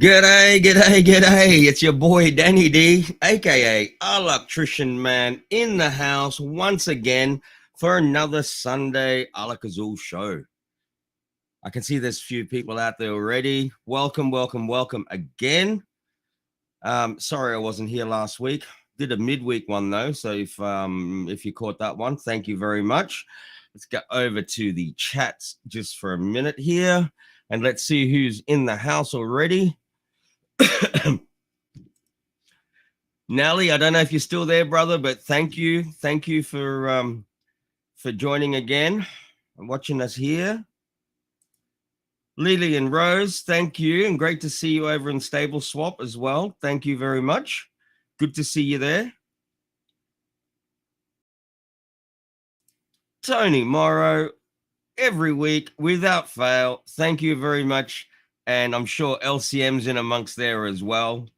G'day. It's your boy Danny D, aka Alaktrician Man, in the house once again for another Sunday Alak-Azul Show. I can see there's a few people out there already. Welcome again. Sorry I wasn't here last week. Did a midweek one though, so if you caught that one, thank you very much. Let's go over to the chats just for a minute here, and let's see who's in the house already. Nelly, I don't know if you're still there, brother, but thank you for joining again and watching us here. Lily and Rose, thank you, and great to see you over in Stable Swap as well. Thank you very much. Good to see you there. Tony Morrow, every week without fail. Thank you very much. And I'm sure LCM's in amongst there as well.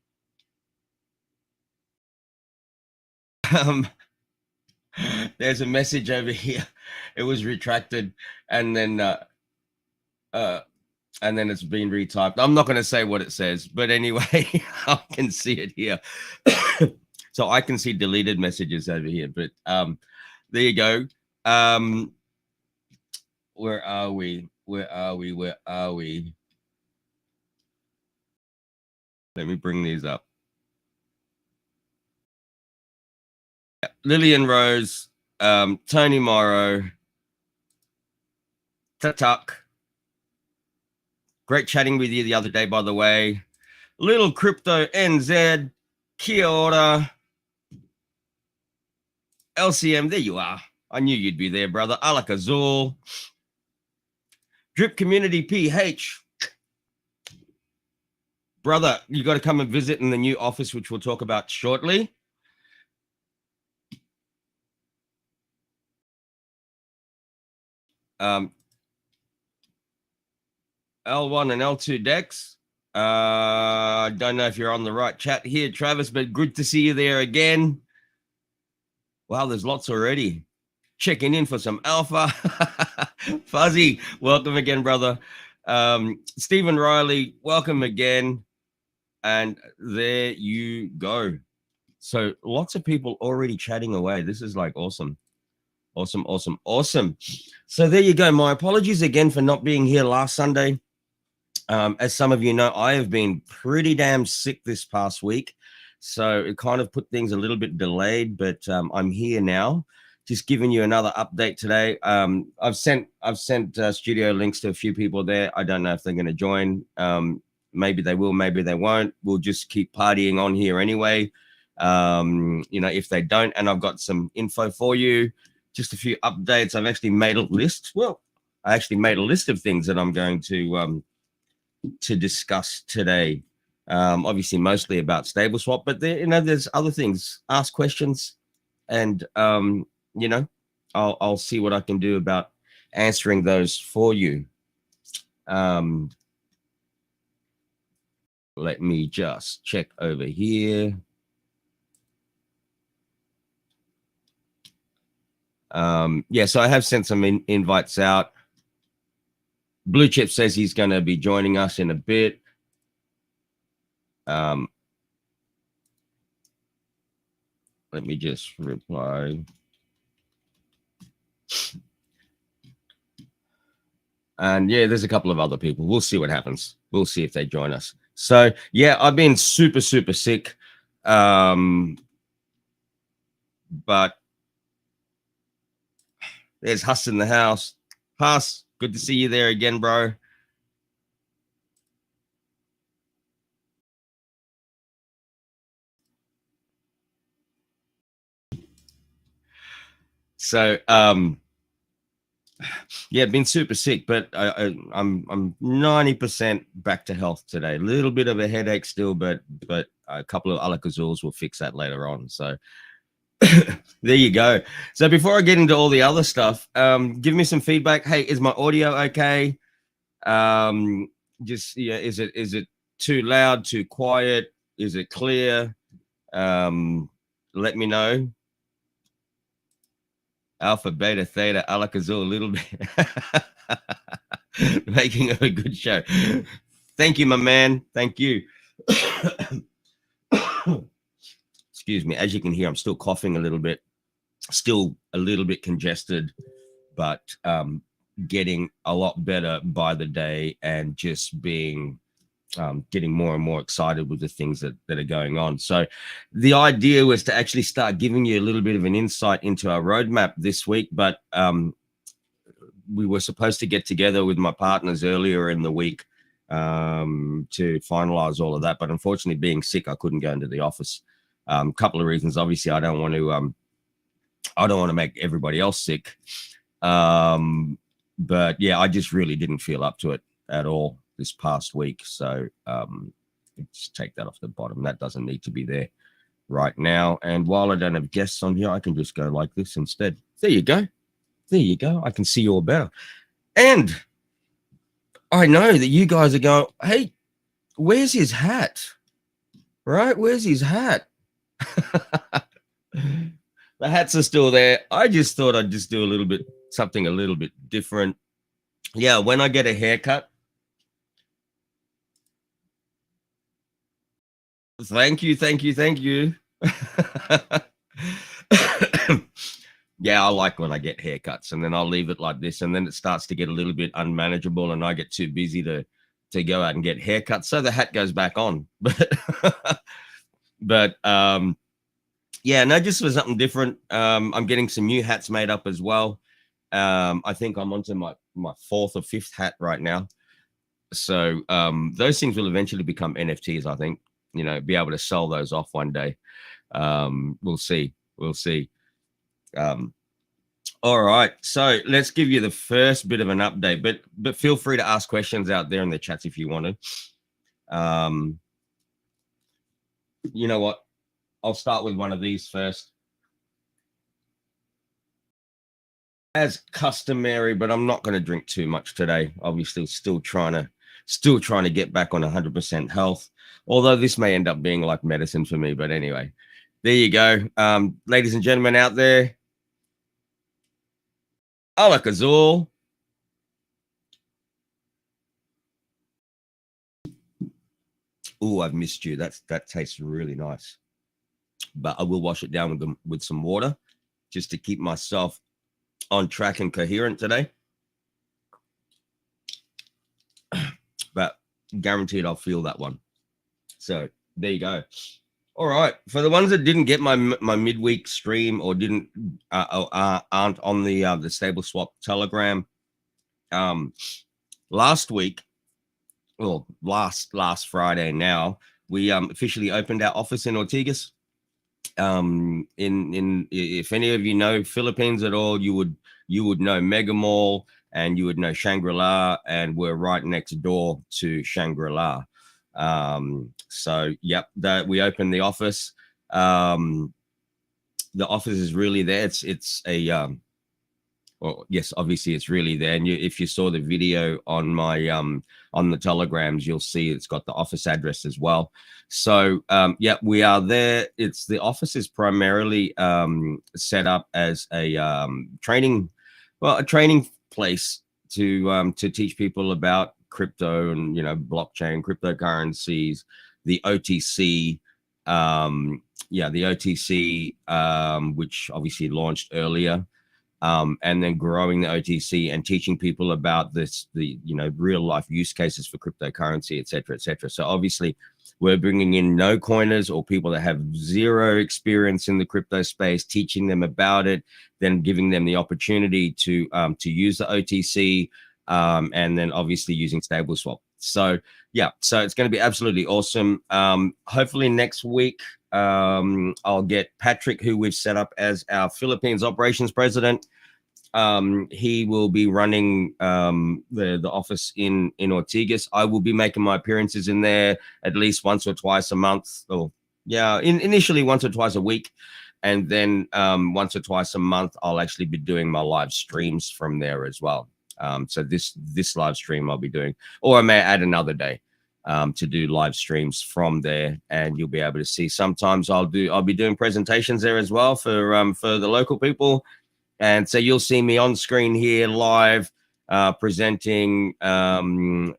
There's a message over here. It was retracted, and then it's been retyped. I'm not going to say what it says, but anyway, I can see it here. So I can see deleted messages over here, but there you go. Where are we? Let me bring these up. Lillian Rose, Tony Morrow, Tatuk. Great chatting with you the other day, by the way. Little Crypto NZ, Kia ora. LCM, there you are. I knew you'd be there, brother. Alak-Azul. Drip Community PH. Brother, you got to come and visit in the new office, which we'll talk about shortly. L1 and L2 decks. I don't know if you're on the right chat here, Travis, but good to see you there again. Wow, there's lots already. Checking in for some alpha. Fuzzy, welcome again, brother. Stephen Riley, welcome again. And there you go. So lots of people already chatting away. This is like awesome. Awesome. So there you go. My apologies again for not being here last Sunday. As some of you know, I have been pretty damn sick this past week. So it kind of put things a little bit delayed, but I'm here now. Just giving you another update today. I've sent studio links to a few people there. I don't know if they're going to join. Maybe they will, maybe they won't. We'll just keep partying on here anyway. If they don't, and I've got some info for you, just a few updates. I've actually made a list. Well, I actually made a list of things that I'm going to discuss today. Obviously, mostly about Stable Swap, but there's other things. Ask questions, and I'll see what I can do about answering those for you. Let me just check over here. So I have sent some invites out. Blue Chip says he's going to be joining us in a bit. Let me just reply. And yeah, there's a couple of other people. We'll see what happens. We'll see if they join us. So yeah, I've been super sick. But there's Huss in the house. Huss, good to see you there again, bro. So yeah, been super sick, but I'm 90% back to health today. A little bit of a headache still, but a couple of Alak-Azuls will fix that later on. So there you go. So before I get into all the other stuff, give me some feedback. Hey, is my audio okay? Is it too loud, too quiet? Is it clear? Let me know. Alpha, beta, theta, Alak-Azul, a little bit. Making a good show. Thank you, my man. Thank you. Excuse me. As you can hear, I'm still coughing a little bit, still a little bit congested, but getting a lot better by the day, and just being getting more and more excited with the things that are going on. So the idea was to actually start giving you a little bit of an insight into our roadmap this week, but we were supposed to get together with my partners earlier in the week to finalize all of that, but unfortunately, being sick, I couldn't go into the office. Couple of reasons. Obviously, I don't want to make everybody else sick. But yeah, I just really didn't feel up to it at all this past week. So just take that off the bottom. That doesn't need to be there right now. And while I don't have guests on here, I can just go like this instead. There you go. There you go. I can see you all better. And I know that you guys are going, hey, where's his hat? Right? Where's his hat? The hats are still there. I just thought I'd just do something a little bit different. Yeah, when I get a haircut. Thank you. Yeah, I like when I get haircuts, and then I'll leave it like this, and then it starts to get a little bit unmanageable, and I get too busy to go out and get haircuts, so the hat goes back on. But yeah, no, just for something different. I'm getting some new hats made up as well. I think I'm onto my fourth or fifth hat right now. So those things will eventually become NFTs, I think. Be able to sell those off one day. We'll see. All right, so let's give you the first bit of an update, but feel free to ask questions out there in the chats if you want to. You know what? I'll start with one of these first, as customary, but I'm not going to drink too much today. Obviously, still trying to get back on 100% health, although this may end up being like medicine for me. But anyway, there you go. Ladies and gentlemen out there, Alak-Azul. Oh, I've missed you. That tastes really nice. But I will wash it down with some water just to keep myself on track and coherent today. But guaranteed I'll feel that one. So there you go. All right. For the ones that didn't get my midweek stream or aren't on the Stable Swap Telegram, last week, well, last Friday now, we officially opened our office in Ortigas. If any of you know Philippines at all, you would know Mega Mall, and you would know Shangri-La, and we're right next door to Shangri-La. So yep, that we opened the office. The office is really there. It's a well, yes, obviously it's really there. And if you saw the video on my on the telegrams, you'll see it's got the office address as well. So yeah, we are there. The office is primarily set up as a training place to teach people about crypto and blockchain, cryptocurrencies, the OTC. Yeah, the OTC, which obviously launched earlier. And then growing the OTC and teaching people about the real life use cases for cryptocurrency, et cetera, et cetera. So obviously we're bringing in no coiners or people that have zero experience in the crypto space, teaching them about it, then giving them the opportunity to use the OTC, and then obviously using StableSwap. So yeah, so it's going to be absolutely awesome. Hopefully next week, I'll get Patrick, who we've set up as our Philippines operations president. He will be running the office in Ortigas. I will be making my appearances in there at least once or twice a month, or initially once or twice a week, and then once or twice a month I'll actually be doing my live streams from there as well. So this live stream I'll be doing, or I may add another day to do live streams from there, and you'll be able to see. Sometimes I'll be doing presentations there as well for the local people, and so you'll see me on screen here live presenting and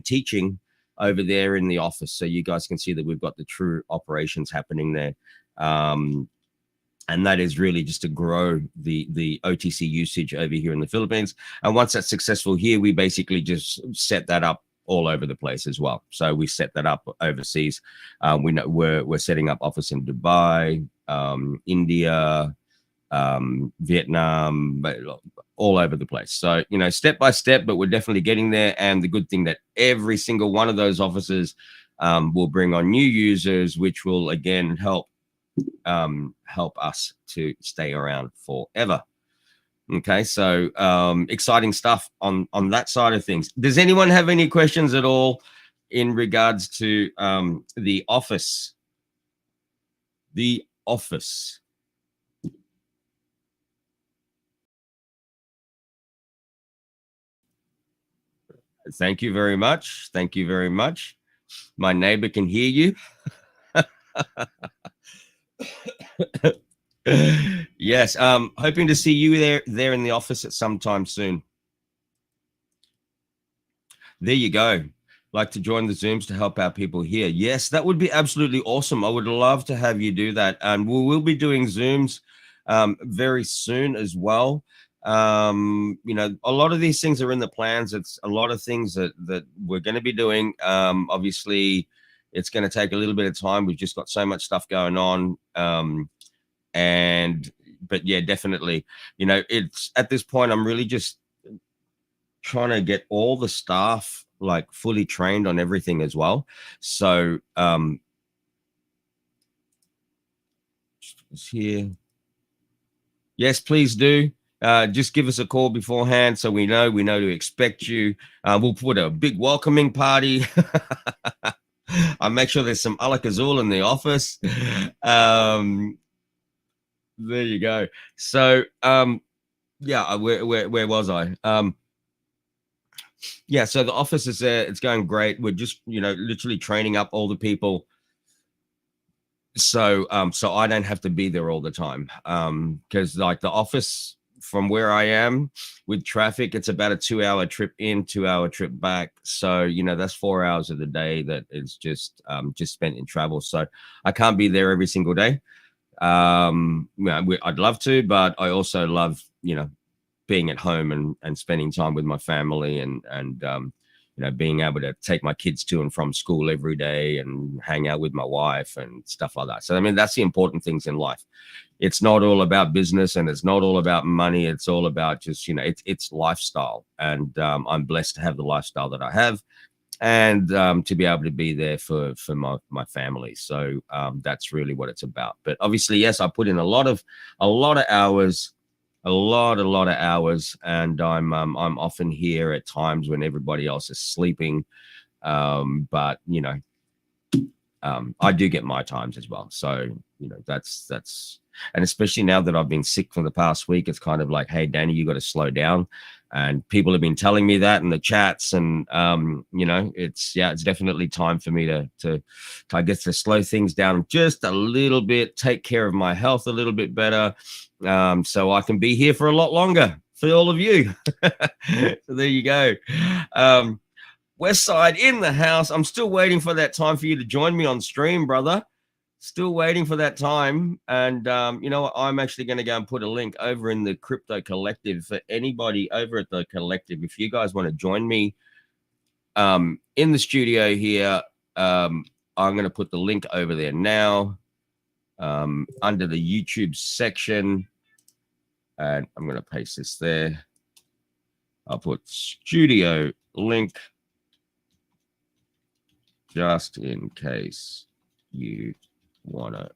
teaching over there in the office, so you guys can see that we've got the true operations happening there. And that is really just to grow the OTC usage over here in the Philippines. And once that's successful here, we basically just set that up all over the place as well. So we set that up overseas. We know we're setting up office in Dubai, India, Vietnam, all over the place. So, you know, step by step, but we're definitely getting there. And the good thing that every single one of those offices will bring on new users, which will again help us to stay around forever. Okay, so exciting stuff on that side of things. Does anyone have any questions at all in regards to the office? The office. Thank you very much. Thank you very much. My neighbor can hear you. Yes, hoping to see you there in the office at some time soon. There you go. Like to join the Zooms to help out people here. Yes, that would be absolutely awesome. I would love to have you do that. And we will be doing Zooms very soon as well. You know, a lot of these things are in the plans. It's a lot of things that we're going to be doing. Obviously, it's going to take a little bit of time. We've just got so much stuff going on. But yeah, definitely, you know, it's at this point, I'm really just trying to get all the staff like fully trained on everything as well. So here, yes, please do. Just give us a call beforehand so we know to expect you. We'll put a big welcoming party. I'll make sure there's some Alak-Azul in the office. There you go. So yeah, where was I? Yeah, so the office is there. It's going great. We're just, you know, literally training up all the people. So so I don't have to be there all the time. Because like the office from where I am with traffic, it's about a 2-hour trip in, 2-hour trip back. So, you know, that's 4 hours of the day that is just spent in travel. So I can't be there every single day. I'd love to, but I also love, you know, being at home and spending time with my family and you know, being able to take my kids to and from school every day and hang out with my wife and stuff like that. So, I mean, that's the important things in life. It's not all about business and it's not all about money. It's all about just, you know, it's lifestyle. And I'm blessed to have the lifestyle that I have and to be able to be there for my family. So that's really what it's about. But obviously, yes, I put in a lot of hours, a lot of hours, and I'm often here at times when everybody else is sleeping. But you know, I do get my times as well. So you know, that's and especially now that I've been sick for the past week, it's kind of like, hey, Danny, you got to slow down. And people have been telling me that in the chats, and you know, it's definitely time for me to I guess to slow things down just a little bit, take care of my health a little bit better, so I can be here for a lot longer for all of you. So there you go. West Side in the house. I'm still waiting for that time for you to join me on stream, brother. Still waiting for that time. And you know what? I'm actually going to go and put a link over in the Crypto Collective for anybody over at the Collective. If you guys want to join me in the studio here, I'm going to put the link over there now under the YouTube section. And I'm going to paste this there. I'll put studio link just in case you want to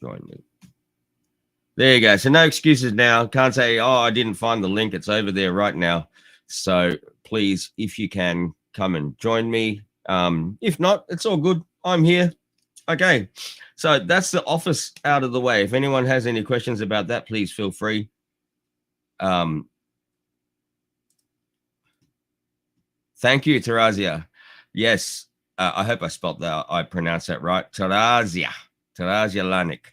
join me. There you go. So no excuses now. Can't say, oh, I didn't find the link. It's over there right now. So please, if you can, come and join me. If not, it's all good. I'm here. Okay. So that's the office out of the way. If anyone has any questions about that, please feel free. Thank you, Tarazia. Yes. I hope I spelled that. I pronounced that right. Tarazia Lanik.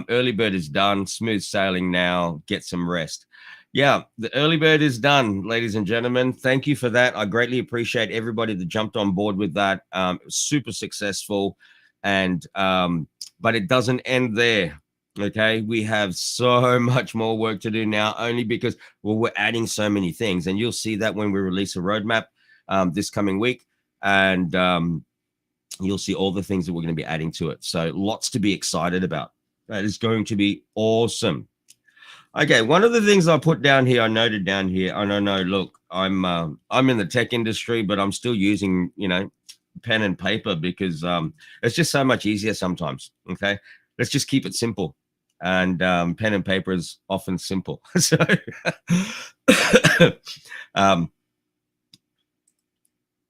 Early bird is done. Smooth sailing now. Get some rest. Yeah, the early bird is done, ladies and gentlemen. Thank you for that. I greatly appreciate everybody that jumped on board with that. It was super successful, and but it doesn't end there. Okay, we have so much more work to do now, only because we're adding so many things, and you'll see that when we release a roadmap this coming week, and you'll see all the things that we're going to be adding to it. So lots to be excited about. That is going to be awesome. Okay, one of the things I put down here, I noted down here. I don't know. Look, I'm in the tech industry, but I'm still using pen and paper because it's just so much easier sometimes. Okay, let's just keep it simple, and pen and paper is often simple. So,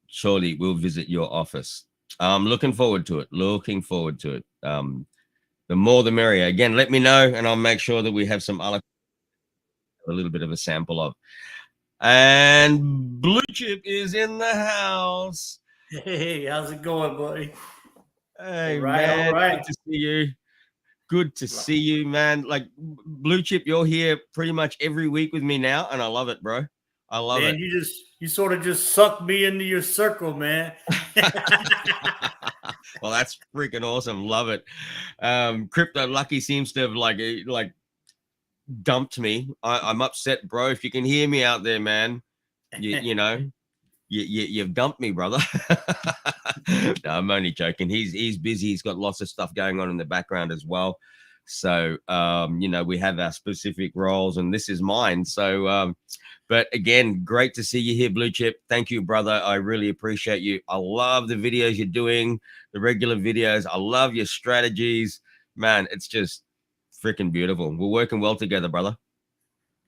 surely we'll visit your office. I'm looking forward to it. Looking forward to it. The more the merrier. Again, let me know, and I'll make sure that we have some a little bit of a sample of. And Blue Chip is in the house. Hey, how's it going, buddy? Hey, man, good to see you. Good to see you, man. Like Blue Chip, you're here pretty much every week with me now, and I love it, bro. I love it. You sort of just sucked me into your circle, man. Well, that's freaking awesome. Love it. Crypto Lucky seems to have like dumped me. I'm upset, bro. If you can hear me out there, man, you've dumped me, brother. No, I'm only joking. He's busy. He's got lots of stuff going on in the background as well. So we have our specific roles, and this is mine. So but again, great to see you here, Blue Chip. Thank you, brother. I really appreciate you. I love the videos you're doing, the regular videos. I love your strategies, man. It's just freaking beautiful. We're working well together, brother.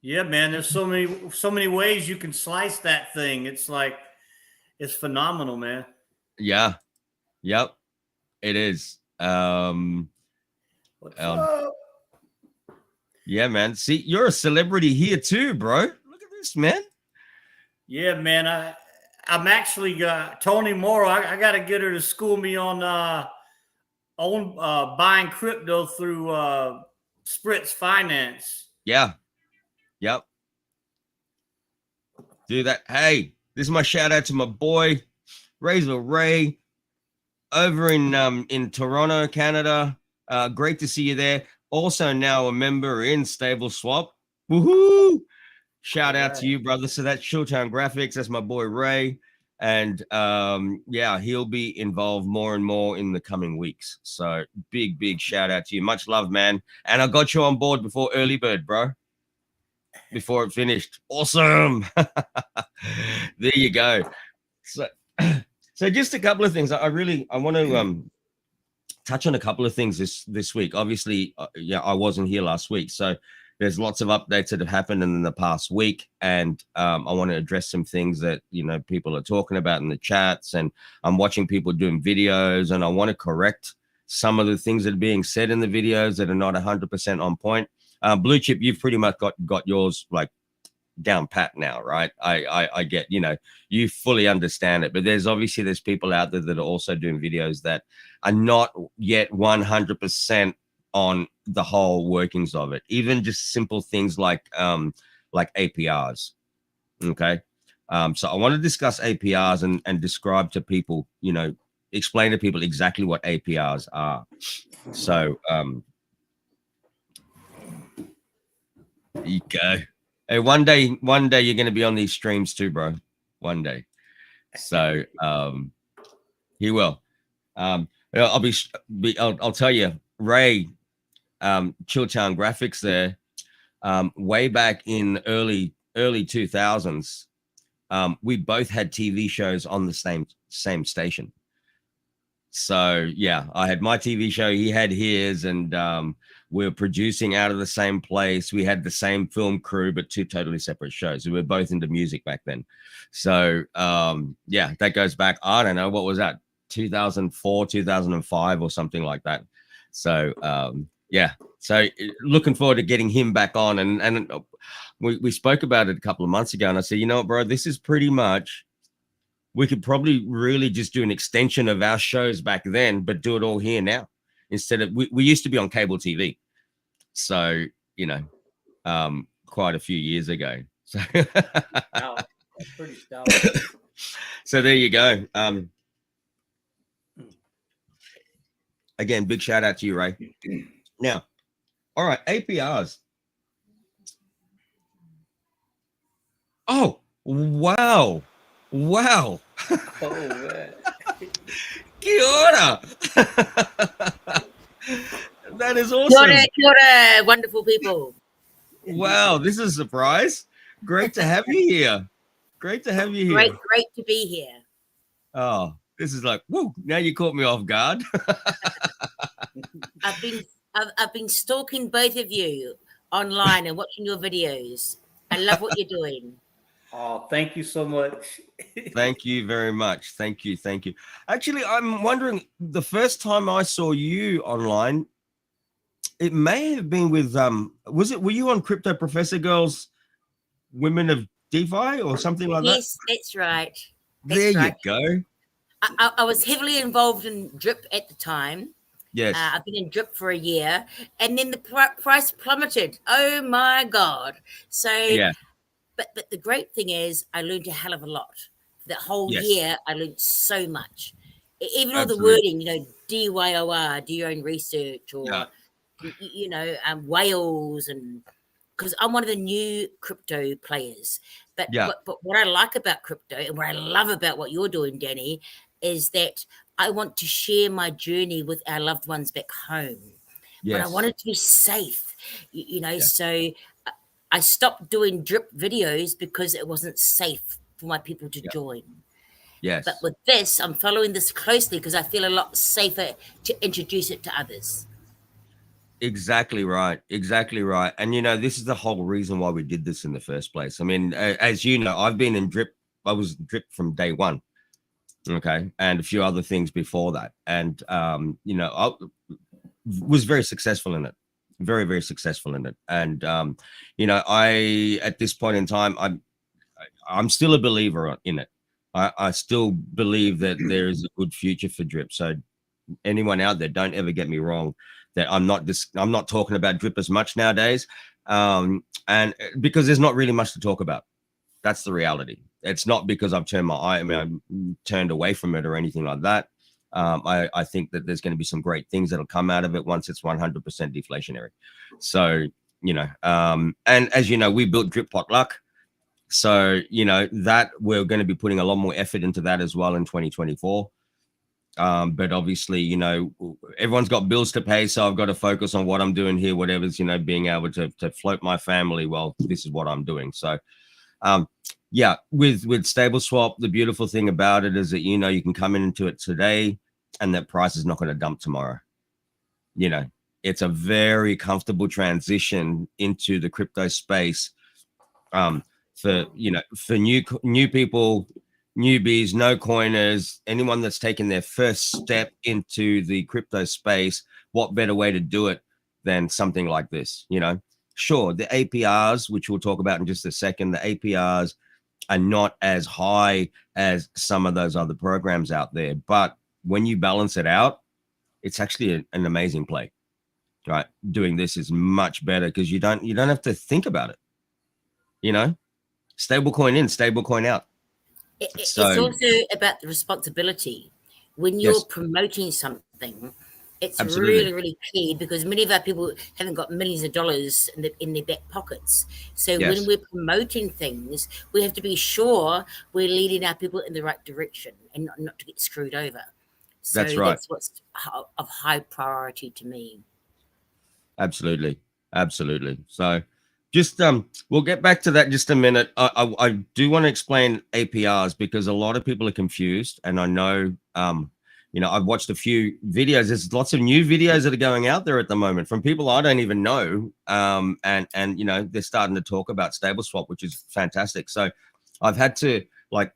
Yeah, man. There's so many ways you can slice that thing. It's phenomenal, man. Yeah. Yep. It is. What's up? Yeah, man. See, you're a celebrity here too, bro. Look at this, man. Yeah, man. I'm actually Tony Morrow. I got to get her to school me on buying crypto through Spritz Finance. Yeah. Yep. Do that. Hey, this is my shout out to my boy Razor Ray over in Toronto, Canada. Great to see you there. Also now a member in Stable Swap. Woohoo! Shout out to you, brother. So that's Showtown Graphics. That's my boy Ray. And yeah, he'll be involved more and more in the coming weeks. So big shout out to you. Much love, man. And I got you on board before early bird, bro. Before it finished. Awesome. There you go. So just a couple of things. I want to touch on a couple of things this week. Obviously, I wasn't here last week, so there's lots of updates that have happened in the past week, and I want to address some things that people are talking about in the chats, and I'm watching people doing videos, and I want to correct some of the things that are being said in the videos that are not 100% on point. Blue Chip, you've pretty much got yours like down pat now, right? I get, you fully understand it, but there's people out there that are also doing videos that are not yet 100% on the whole workings of it, even just simple things like APRs. Okay. So I want to discuss APRs and describe to people, explain to people exactly what APRs are. So there you go. Hey, one day you're going to be on these streams too, bro. One day. So he will. I'll tell you, Ray, Chilltown Graphics there, way back in early 2000s, we both had TV shows on the same station. So yeah, I had my TV show, he had his, and we were producing out of the same place. We had the same film crew, but two totally separate shows. We were both into music back then. So yeah, that goes back, I don't know, what was that, 2004, 2005 or something like that. So yeah, so looking forward to getting him back on. And we spoke about it a couple of months ago, and I said, you know what, bro, this is pretty much, we could probably really just do an extension of our shows back then, but do it all here now. Instead of, we used to be on cable TV. So, quite a few years ago. So, Wow, that's pretty stout. so there you go. Again, big shout out to you, Ray. Now, all right, APRs. Oh, wow. Wow. Oh, man. Kia ora. That is awesome. Kia ora, wonderful people. Wow, this is a surprise. Great to have you here. Great to have you here. Great to be here. Oh, this is like, woo, now you caught me off guard. I've been stalking both of you online and watching your videos. I love what you're doing. Oh, thank you so much. Thank you very much. Thank you. Thank you. Actually, I'm wondering, the first time I saw you online, it may have been with were you on Crypto Professor Girls Women of DeFi or something like that? Yes, that's right. There you go. I was heavily involved in Drip at the time. Yes. I've been in Drip for a year, and then the price plummeted. Oh my God. So Yeah. But the great thing is I learned a hell of a lot. That whole Yes. year I learned so much. Even all the Absolutely. wording, DYOR, do your own research, or whales, and because I'm one of the new crypto players. But what I like about crypto and what I love about what you're doing, Danny, is that I want to share my journey with our loved ones back home. Yes. But I want it to be safe, so I stopped doing Drip videos because it wasn't safe for my people to join. Yes. But with this, I'm following this closely because I feel a lot safer to introduce it to others. Exactly right. Exactly right. And, this is the whole reason why we did this in the first place. I mean, as you know, I've been in Drip. I was Drip from day one. Okay. And a few other things before that. And, I was very successful in it. Very, very successful in it. And, I, at this point in time, I'm still a believer in it. I still believe that there is a good future for Drip. So anyone out there, don't ever get me wrong, that I'm not talking about Drip as much nowadays. And because there's not really much to talk about. That's the reality. It's not because I've turned I'm turned away from it or anything like that. I think that there's going to be some great things that'll come out of it once it's 100% deflationary. So, and as you know, we built Drip Potluck. So, that we're going to be putting a lot more effort into that as well in 2024. But obviously, everyone's got bills to pay. So I've got to focus on what I'm doing here, whatever's, being able to float my family. Well, this is what I'm doing. So, with Stable Swap, the beautiful thing about it is that, you can come into it today and that price is not going to dump tomorrow. It's a very comfortable transition into the crypto space. For new people, newbies, no coiners, anyone that's taken their first step into the crypto space, what better way to do it than something like this? Sure, the APRs, which we'll talk about in just a second, the APRs are not as high as some of those other programs out there, but when you balance it out, it's actually an amazing play, right? Doing this is much better because you don't have to think about it. Stable coin in, stable coin out. It's also about the responsibility. When you're promoting something, it's really, really key because many of our people haven't got millions of dollars in their back pockets. So when we're promoting things, we have to be sure we're leading our people in the right direction and not to get screwed over. So that's right. That's what's of high priority to me. Absolutely. So just we'll get back to that in just a minute. I do want to explain APRs because a lot of people are confused, and I know I've watched a few videos. There's lots of new videos that are going out there at the moment from people I don't even know, and they're starting to talk about Stable Swap, which is fantastic. So I've had to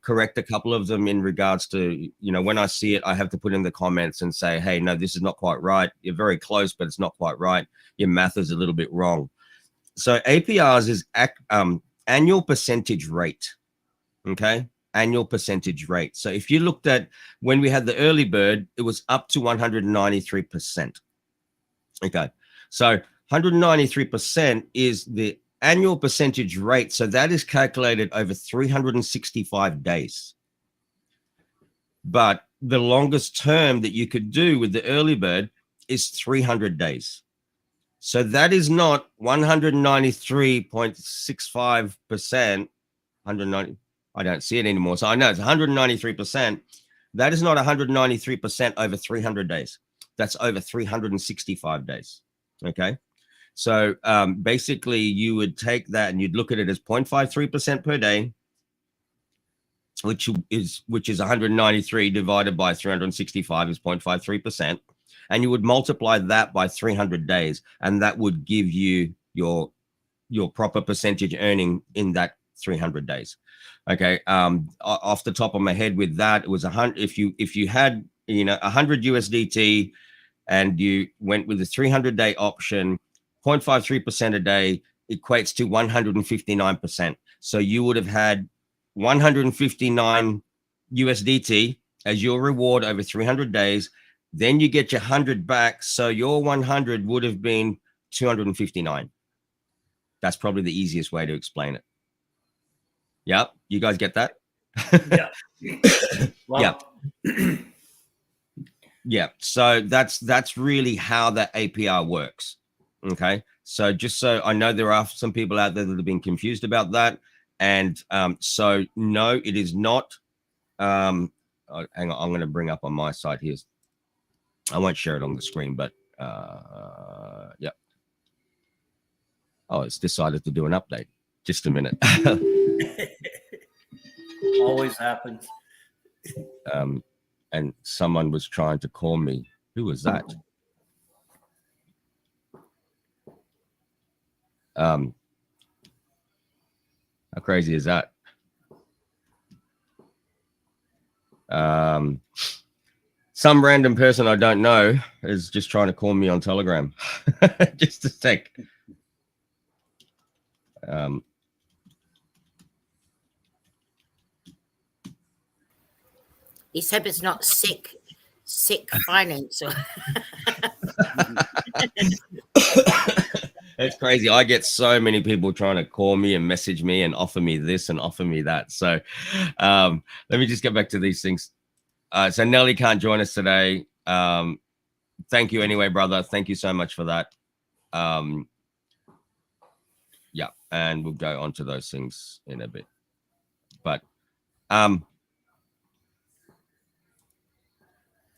correct a couple of them in regards to when I see it, I have to put in the comments and say, hey, no, this is not quite right. You're very close, but it's not quite right. Your math is a little bit wrong. So APRs is annual percentage rate. Okay. Annual percentage rate. So if you looked at when we had the early bird, it was up to 193%. Okay. So 193% is the annual percentage rate. So that is calculated over 365 days. But the longest term that you could do with the early bird is 300 days. So that is not 193.65%, 190. I don't see it anymore. So I know it's 193%. That is not 193% over 300 days. That's over 365 days. Okay. So basically you would take that and you'd look at it as 0.53% per day, which is 193 divided by 365 is 0.53%. And you would multiply that by 300 days. And that would give you your proper percentage earning in that 300 days. Okay. Off the top of my head with that, it was 100. If you had, 100 USDT and you went with the 300-day option, 0.53% a day equates to 159%. So you would have had 159 USDT as your reward over 300 days. Then you get your 100 back. So your 100 would have been 259. That's probably the easiest way to explain it. Yep. You guys get that? Yeah. Well, yeah. Yeah. So that's really how that APR works. Okay. So just so I know there are some people out there that have been confused about that. And so no, it is not. Hang on, I'm going to bring up on my side here. I won't share it on the screen, but yeah. Oh, it's decided to do an update. Just a minute. Always happens. And someone was trying to call me. Who was that? How crazy is that? Some random person I don't know is just trying to call me on Telegram. Just a sec. Let's hope it's not sick finance. It's crazy. I get so many people trying to call me and message me and offer me this and offer me that. So let me just get back to these things. So Nelly can't join us today. Thank you anyway, brother. Thank you so much for that. Yeah, and we'll go on to those things in a bit. But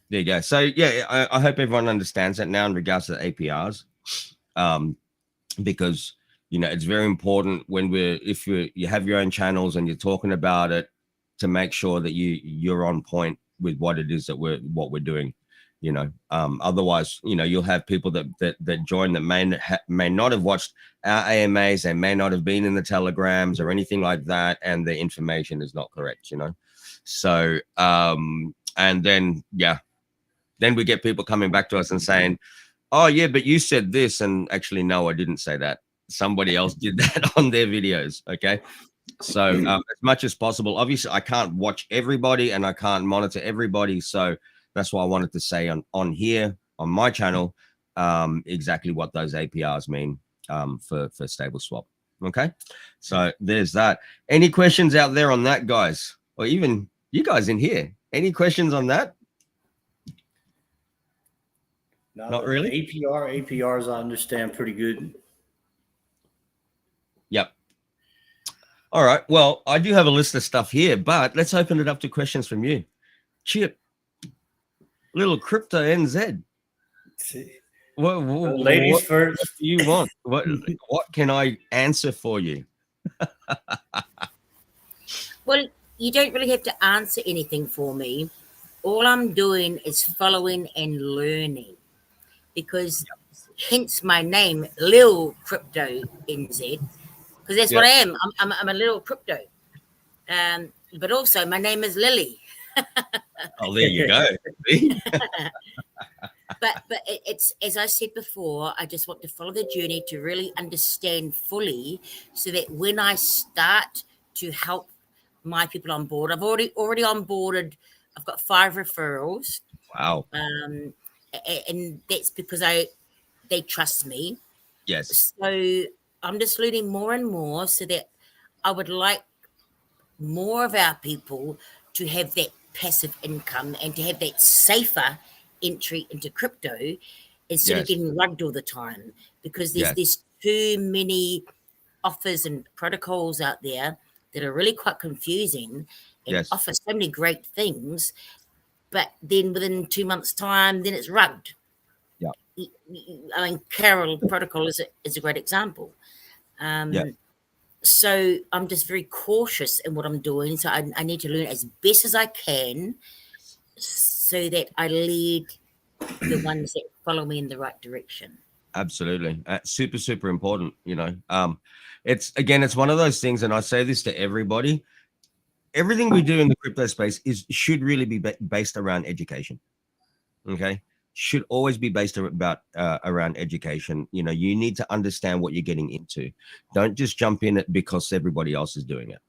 there you go. So yeah, I hope everyone understands that now in regards to the APRs, because it's very important when if you have your own channels and you're talking about it, to make sure that you're on point with what it is that we're doing. Otherwise, you'll have people that join that may not have watched our AMAs, they may not have been in the telegrams or anything like that, and the information is not correct. So and then then we get people coming back to us and saying, oh yeah, but you said this, and actually no, I didn't say that. Somebody else did that on their videos. Okay. So as much as possible, obviously I can't watch everybody and I can't monitor everybody. So that's why I wanted to say on here on my channel exactly what those APRs mean for stable swap. Okay. So there's that. Any questions out there on that, guys? Or even you guys in here? Any questions on that? Not really. APRs, I understand pretty good. Yep. All right. Well, I do have a list of stuff here, but let's open it up to questions from you. Chip, little crypto NZ. Ladies first. What do you want? What can I answer for you? Well, you don't really have to answer anything for me. All I'm doing is following and learning, because hence my name, Lil Crypto NZ, because that's what I am. I'm a little crypto. But also my name is Lily. Oh, there you go. But it's, as I said before, I just want to follow the journey to really understand fully, so that when I start to help my people on board, I've already onboarded. I've got 5 referrals. Wow. And that's because they trust me. Yes. So I'm just learning more and more, so that I would like more of our people to have that passive income and to have that safer entry into crypto instead of getting rugged all the time, because there's too many offers and protocols out there that are really quite confusing and offer so many great things, but then within 2 months' time, then it's rugged. Yeah. I mean, Carol Protocol is a great example. So I'm just very cautious in what I'm doing. So I need to learn as best as I can so that I lead the ones that follow me in the right direction. Absolutely. Super, super important, you know. It's one of those things, and I say this to everybody. Everything we do in the crypto space should really be based around education. Okay. Should always be based around education. You know, you need to understand what you're getting into. Don't just jump in it because everybody else is doing it.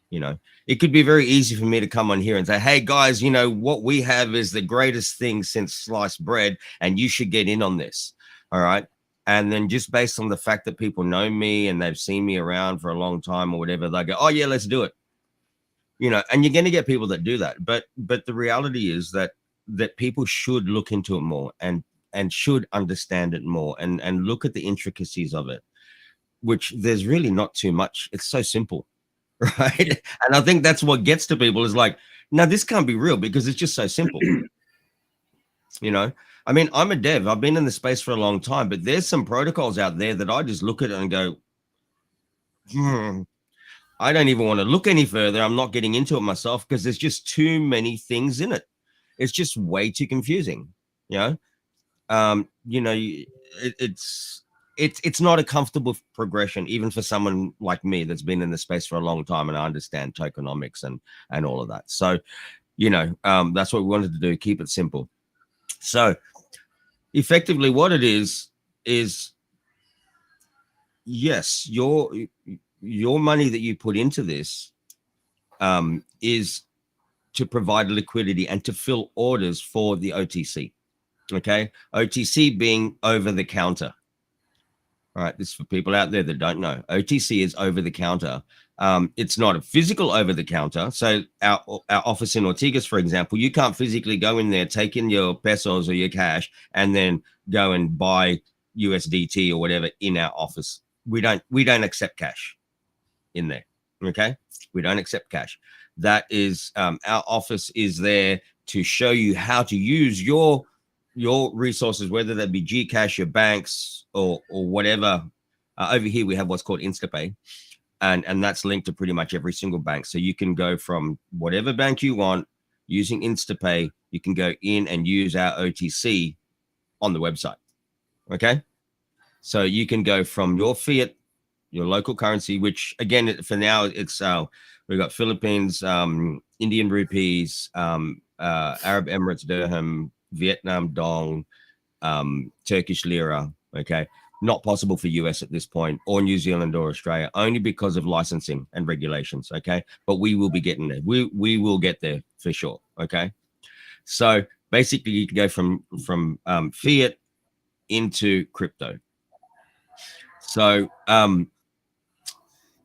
You know, it could be very easy for me to come on here and say, hey guys, you know, what we have is the greatest thing since sliced bread, and you should get in on this. All right. And then just based on the fact that people know me and they've seen me around for a long time or whatever, they go, oh yeah, let's do it. You know, and you're going to get people that do that. But the reality is that people should look into it more and should understand it more and look at the intricacies of it, which there's really not too much. It's so simple, right? And I think that's what gets to people is like, no, this can't be real because it's just so simple. You know, I mean, I'm a dev. I've been in the space for a long time, but there's some protocols out there that I just look at it and go, I don't even want to look any further. I'm not getting into it myself because there's just too many things in it. It's just way too confusing, you know. It's not a comfortable progression, even for someone like me that's been in the space for a long time and I understand tokenomics and all of that. So, you know, that's what we wanted to do, keep it simple. So effectively what it is yes, your money that you put into this is to provide liquidity and to fill orders for the OTC. Okay. OTC being over the counter. All right. This is for people out there that don't know. OTC is over the counter. It's not a physical over the counter. So our office in Ortigas, for example, you can't physically go in there, take in your pesos or your cash, and then go and buy USDT or whatever in our office. We don't accept cash in there. Okay. We don't accept cash. That is our office is there to show you how to use your resources, whether that be Gcash, your banks, or whatever. Over here we have what's called InstaPay, and that's linked to pretty much every single bank. So you can go from whatever bank you want using InstaPay. You can go in and use our OTC on the website. Okay, so you can go from your fiat, your local currency, which again for now it's we've got Philippines, Indian rupees, Arab Emirates dirham, Vietnam dong, Turkish lira. Okay, not possible for US at this point, or New Zealand or Australia, only because of licensing and regulations. Okay, but we will be getting there. We will get there for sure. Okay, so basically you can go from fiat into crypto. So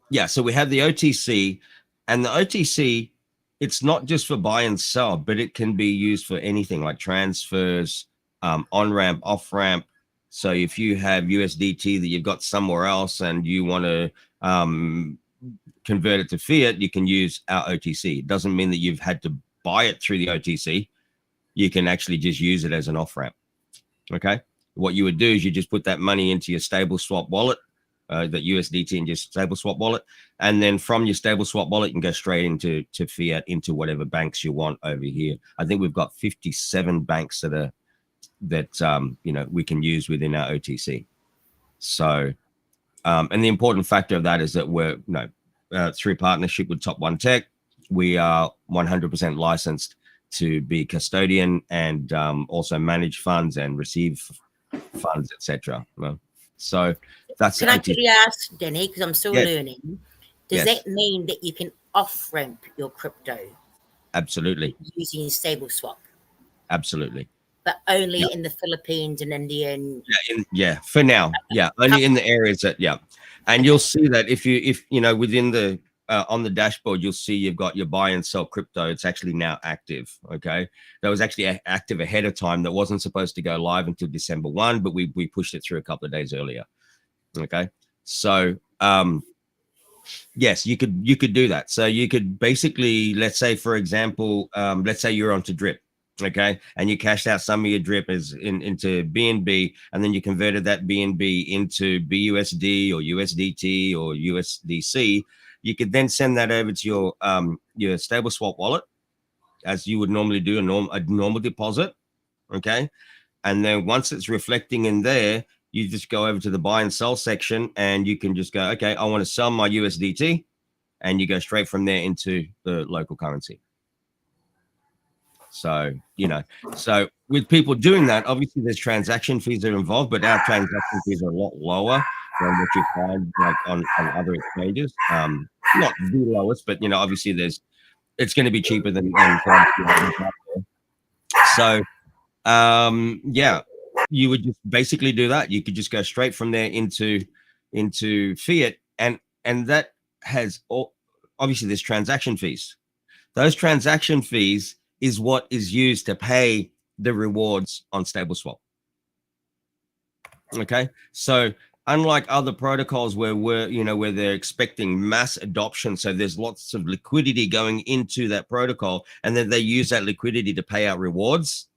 yeah, so we have the OTC, and the OTC, it's not just for buy and sell, but it can be used for anything like transfers, on-ramp, off-ramp. So if you have USDT that you've got somewhere else and you want to convert it to fiat, you can use our OTC. It doesn't mean that you've had to buy it through the OTC. You can actually just use it as an off-ramp. Okay. What you would do is you just put that money into your stable swap wallet, that USDT in your stable swap wallet, and then from your stable swap wallet you can go straight into fiat, into whatever banks you want over here. I think we've got 57 banks that you know, we can use within our OTC. So and the important factor of that is that we're through partnership with Top One Tech, we are 100% licensed to be custodian and also manage funds and receive funds, etc. So that's. Can I quickly ask, Danny, because I'm still learning, does that mean that you can off-ramp your crypto? Absolutely. Using stable swap? Absolutely. But only in the Philippines and India? For now. Yeah, only in the areas that, And you'll see that if you know, within the on the dashboard, you'll see you've got your buy and sell crypto. It's actually now active. Okay, that was actually active ahead of time. That wasn't supposed to go live until December 1, but we pushed it through a couple of days earlier. Okay, so yes, you could do that. So you could basically, let's say, for example, let's say you're onto drip. Okay, and you cashed out some of your drip into BNB, and then you converted that BNB into BUSD or USDT or USDC. You could then send that over to your stable swap wallet, as you would normally do a normal deposit. Okay, and then once it's reflecting in there, you just go over to the buy and sell section, and you can just go, okay, I want to sell my USDT, and you go straight from there into the local currency. So, you know, so with people doing that, obviously there's transaction fees that are involved, but our transaction fees are a lot lower than what you find like on other exchanges. Not the lowest, but, you know, obviously it's going to be cheaper than so, yeah, you would just basically do that. You could just go straight from there into fiat, and that has obviously there's transaction fees. Those transaction fees is what is used to pay the rewards on StableSwap. Okay, so unlike other protocols where they're expecting mass adoption, so there's lots of liquidity going into that protocol, and then they use that liquidity to pay out rewards.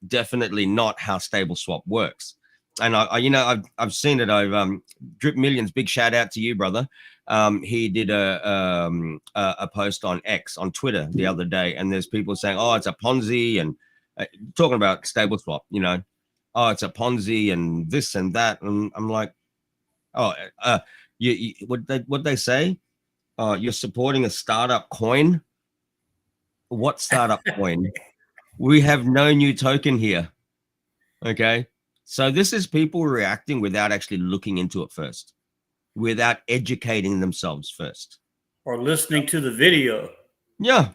Definitely not how StableSwap works. And I've seen it. I've Drip Millions, big shout out to you, brother. He did a post on X on Twitter the other day, and there's people saying, "Oh, it's a Ponzi," and talking about StableSwap. You know, "Oh, it's a Ponzi," and this and that. And I'm like, "Oh, what they say? You're supporting a startup coin. What startup coin? We have no new token here." Okay. So this is people reacting without actually looking into it first, without educating themselves first. Or listening to the video. Yeah,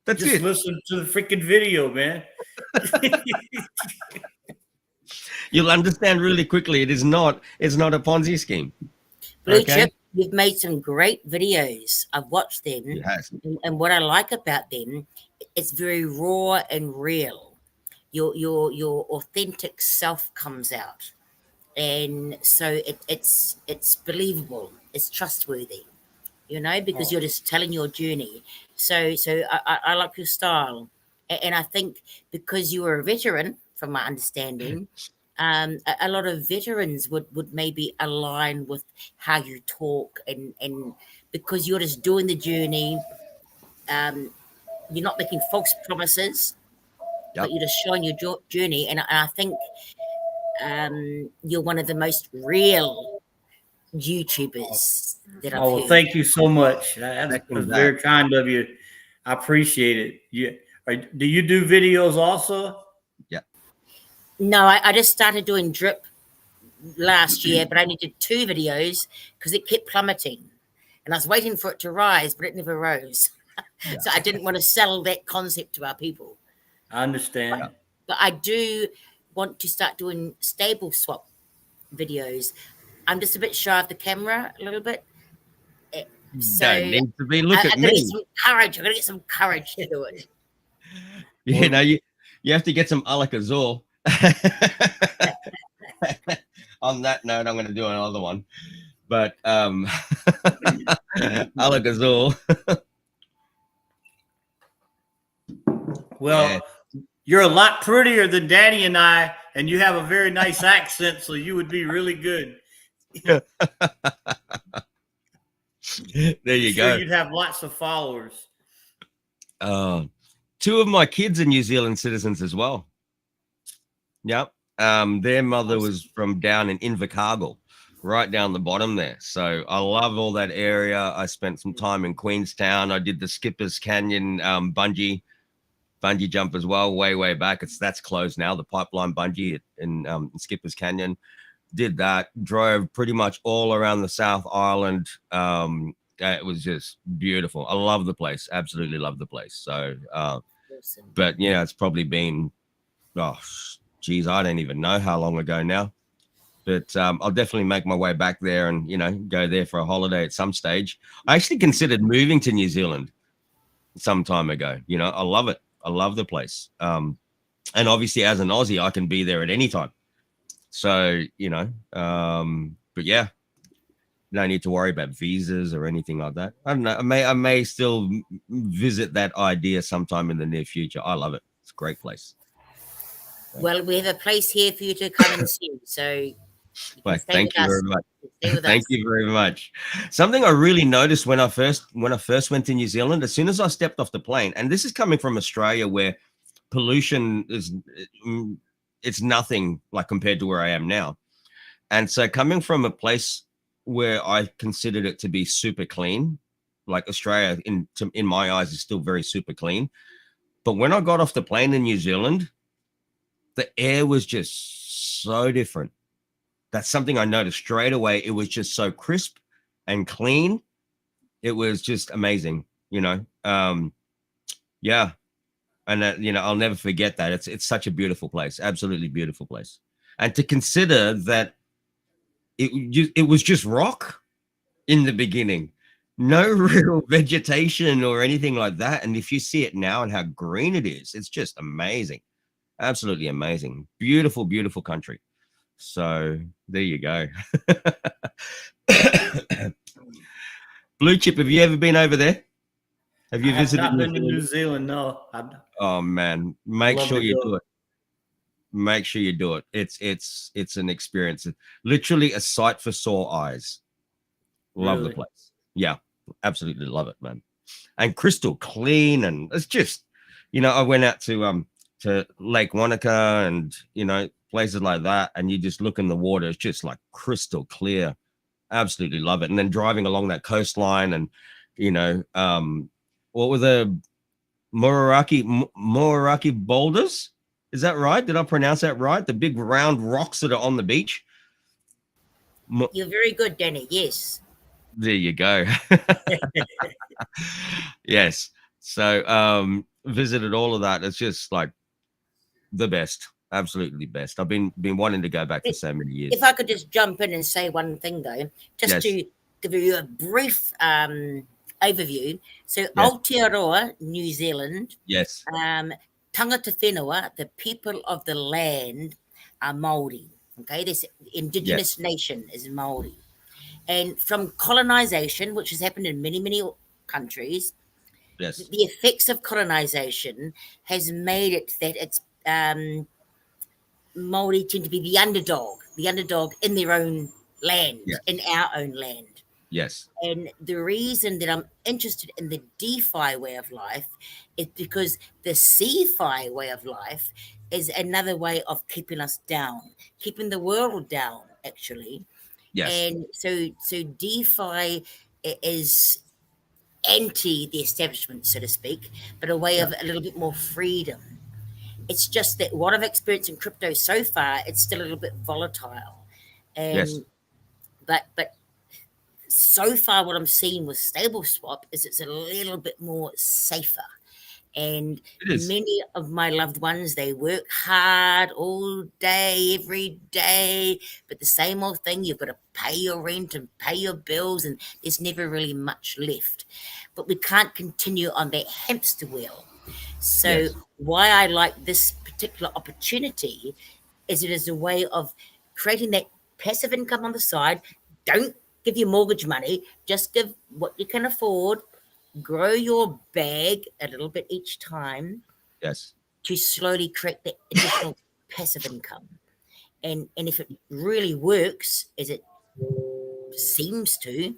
that's Just it. listen to the freaking video, man. You'll understand really quickly. It's not a Ponzi scheme. Blue Chip, you've made some great videos. I've watched them. Yes. And what I like about them, it's very raw and real. Your authentic self comes out, and so it's believable, it's trustworthy, you know, because you're just telling your journey. So I like your style, and I think because you were a veteran, from my understanding, a lot of veterans would maybe align with how you talk, and because you're just doing the journey, you're not making false promises. Yep. But you're just showing your journey, and I think you're one of the most real YouTubers that I've heard. Thank you so much. That's very kind of you. I appreciate it. Do you do videos also? Yeah. No, I just started doing drip last year, but I only did 2 videos because it kept plummeting, and I was waiting for it to rise, but it never rose. Yeah. So I didn't want to sell that concept to our people. I understand. But I do want to start doing StableSwap videos. I'm just a bit shy of the camera a little bit. So don't need to be. Look at me. I'm going to get some courage to do it. You know, you have to get some Alak-Azul. On that note, I'm going to do another one. But Alak-Azul. Well, yeah. You're a lot prettier than Danny and I, and you have a very nice accent, so you would be really good. There you go. You'd have lots of followers. 2 of my kids are New Zealand citizens as well. Yep. Their mother was from down in Invercargill, right down the bottom there. So I love all that area. I spent some time in Queenstown. I did the Skipper's Canyon bungee jump as well, way back. That's closed now, the Pipeline bungee in Skipper's Canyon. Did that, drove pretty much all around the South Island. It was just beautiful. I love the place, absolutely love the place. So but yeah, it's probably been, I don't even know how long ago now. But I'll definitely make my way back there and, go there for a holiday at some stage. I actually considered moving to New Zealand some time ago. I love it. I love the place. And obviously as an Aussie, I can be there at any time. So, but yeah, no need to worry about visas or anything like that. I don't know. I may still visit that idea sometime in the near future. I love it. It's a great place. Well, we have a place here for you to come and see. So thank you very much. Thank you very much. Something I really noticed when I first went to New Zealand, as soon as I stepped off the plane, and this is coming from Australia where pollution it's nothing like compared to where I am now. And so coming from a place where I considered it to be super clean, like Australia in my eyes is still very super clean. But when I got off the plane in New Zealand, the air was just so different. That's something I noticed straight away. It was just so crisp and clean. It was just amazing, yeah. And I'll never forget that. It's such a beautiful place, absolutely beautiful place. And to consider that it was just rock in the beginning, no real vegetation or anything like that. And if you see it now and how green it is, it's just amazing, absolutely amazing, beautiful, beautiful country. So there you go. Blue Chip, have you ever been over there? Have you visited? I've not been to New Zealand. No. Oh man, make sure you do it. Make sure you do it. It's an experience. Literally a sight for sore eyes. Love the place. Yeah, absolutely love it, man. And crystal clean, and it's just, I went out to Lake Wanaka and places like that, and you just look in the water, it's just like crystal clear. Absolutely love it. And then driving along that coastline, and what were the Moeraki boulders? Is that right? Did I pronounce that right? The big round rocks that are on the beach. You're very good, Danny. Yes. There you go. Yes. So visited all of that. It's just like the best. Absolutely best. I've been wanting to go back for so many years. If I could just jump in and say one thing though, just to give you a brief overview. So Aotearoa, New Zealand. Yes. Tangata whenua, the people of the land, are Māori. Okay, this indigenous nation is Māori. And from colonization, which has happened in many, many countries, the effects of colonization has made it that it's Māori tend to be the underdog in their own land, in our own land. Yes. And the reason that I'm interested in the DeFi way of life is because the CeFi way of life is another way of keeping us down, keeping the world down, actually. Yes. And so DeFi is anti the establishment, so to speak, but a way of a little bit more freedom. It's just that what I've experienced in crypto so far, it's still a little bit volatile. And but so far what I'm seeing with Stable Swap is it's a little bit more safer. And many of my loved ones, they work hard all day, every day, but the same old thing, you've got to pay your rent and pay your bills, and there's never really much left. But we can't continue on that hamster wheel. So why I like this particular opportunity is it is a way of creating that passive income on the side. Don't give your mortgage money, just give what you can afford. Grow your bag a little bit each time. Yes. To slowly create that additional passive income. And if it really works, as it seems to,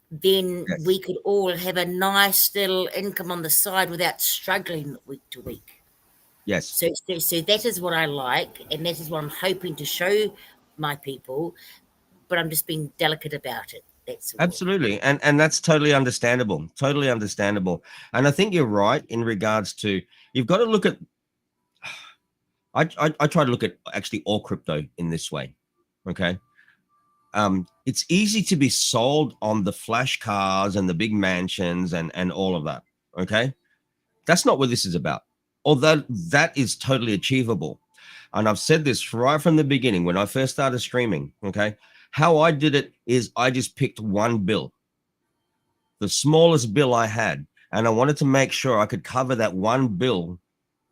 then we could all have a nice little income on the side without struggling week to week. Yes. So that is what I like, and that is what I'm hoping to show my people, but I'm just being delicate about it. Absolutely. And that's totally understandable. Totally understandable. And I think you're right in regards to, you've got to look at, I try to look at actually all crypto in this way. Okay. It's easy to be sold on the flash cars and the big mansions and all of that. Okay. That's not what this is about. Although that is totally achievable. And I've said this right from the beginning when I first started streaming. Okay. How I did it is I just picked one bill, the smallest bill I had, and I wanted to make sure I could cover that one bill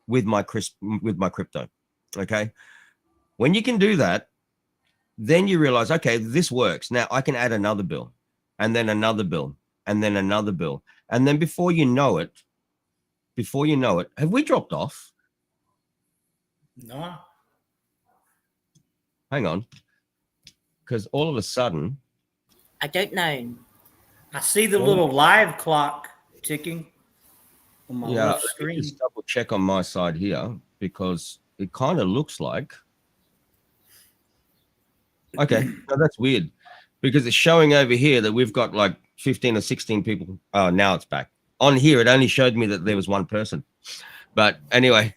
with my crypto. Okay. When you can do that, then you realize, okay, this works. Now I can add another bill, and then another bill, and then another bill. And then before you know it, have we dropped off? No. Hang on. Because all of a sudden, I don't know. I see the little live clock ticking on my left screen. Let me just double check on my side here, because it kind of looks like, okay, no, that's weird, because it's showing over here that we've got like 15 or 16 people. Oh, now it's back. On here, it only showed me that there was one person. But anyway,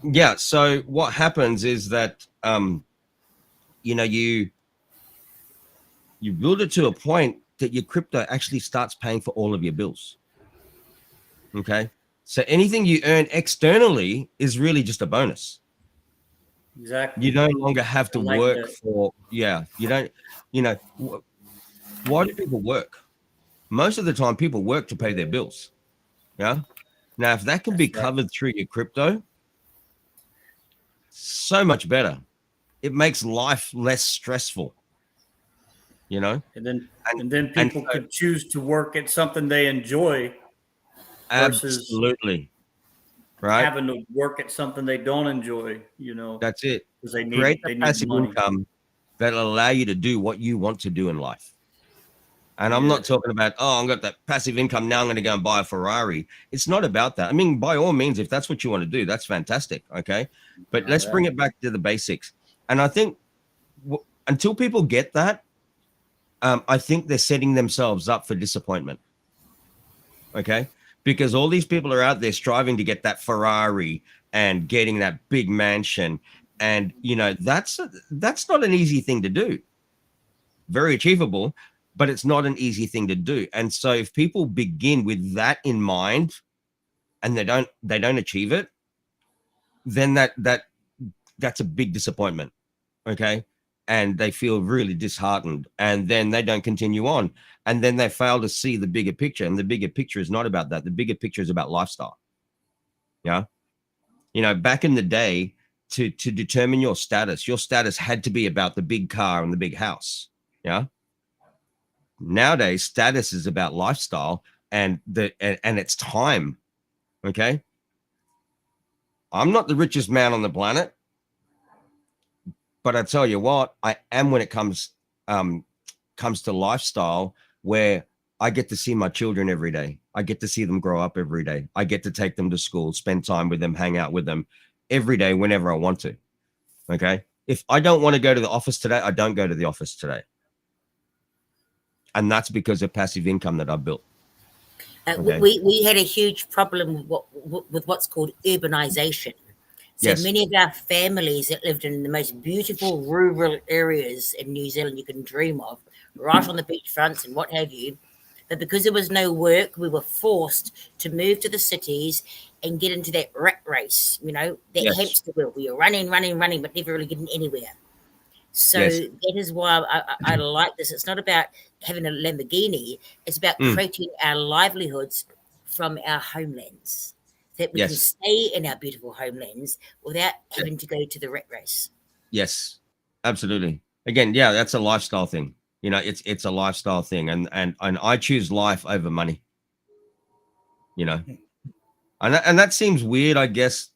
yeah, so what happens is that, you know, you build it to a point that your crypto actually starts paying for all of your bills. Okay. So anything you earn externally is really just a bonus. Exactly. You no longer have to work for, you don't, you know, why do people work? Most of the time people work to pay their bills. Yeah. Now, if that can be covered through your crypto, so much better. It makes life less stressful, you know? And then people could choose to work at something they enjoy versus absolutely right having to work at something they don't enjoy, you know. That's it. Because they Create need passive money. income that'll allow you to do what you want to do in life. And I'm not talking about, oh, I've got that passive income, now I'm going to go and buy a Ferrari. It's not about that. I mean, by all means, if that's what you want to do, that's fantastic. Okay. But let's bring it back to the basics. And I think until people get that, I think they're setting themselves up for disappointment. Okay. Because all these people are out there striving to get that Ferrari and getting that big mansion. And, you know, that's not an easy thing to do. Very achievable, but it's not an easy thing to do. And so if people begin with that in mind and they don't achieve it, then that's a big disappointment. Okay. And they feel really disheartened, and then they don't continue on, and then they fail to see the bigger picture. And the bigger picture is not about that. The bigger picture is about lifestyle. Yeah. You know, back in the day, to determine your status had to be about the big car and the big house. Yeah. Nowadays, status is about lifestyle and it's time. Okay. I'm not the richest man on the planet, but I tell you what, I am when it comes to lifestyle, where I get to see my children every day. I get to see them grow up every day. I get to take them to school, spend time with them, hang out with them every day whenever I want to. Okay. If I don't want to go to the office today, I don't go to the office today. And that's because of passive income that I built. Okay. We had a huge problem with what's called urbanization. So many of our families that lived in the most beautiful rural areas in New Zealand you can dream of, right on the beachfronts and what have you. But because there was no work, we were forced to move to the cities and get into that rat race, you know, that hamster wheel. We were running, but never really getting anywhere. So that is why I like this. It's not about having a Lamborghini. It's about creating our livelihoods from our homelands, that we can stay in our beautiful homelands without having to go to the rat race. Yes, absolutely. Again, that's a lifestyle thing. You know, it's a lifestyle thing, and I choose life over money. You know, and that seems weird, I guess,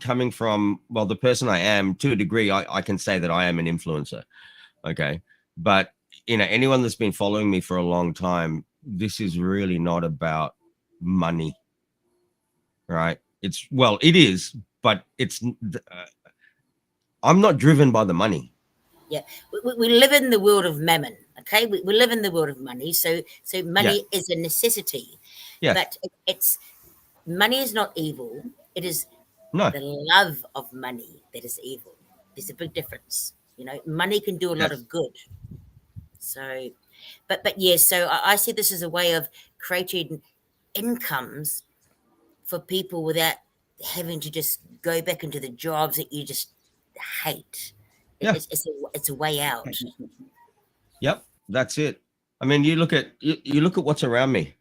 coming from, well, the person I am. To a degree, I can say that I am an influencer. Okay, but you know, anyone that's been following me for a long time, this is really not about money. Right. It is, but it's, I'm not driven by the money. Yeah. We live in the world of mammon. Okay. We live in the world of money. So money is a necessity, but money is not evil. It is the love of money that is evil. There's a big difference. You know, money can do a lot of good. So, but so I see this as a way of creating incomes for people without having to just go back into the jobs that you just hate. Yeah. It's a way out. Yep, that's it. I mean, you look at what's around me.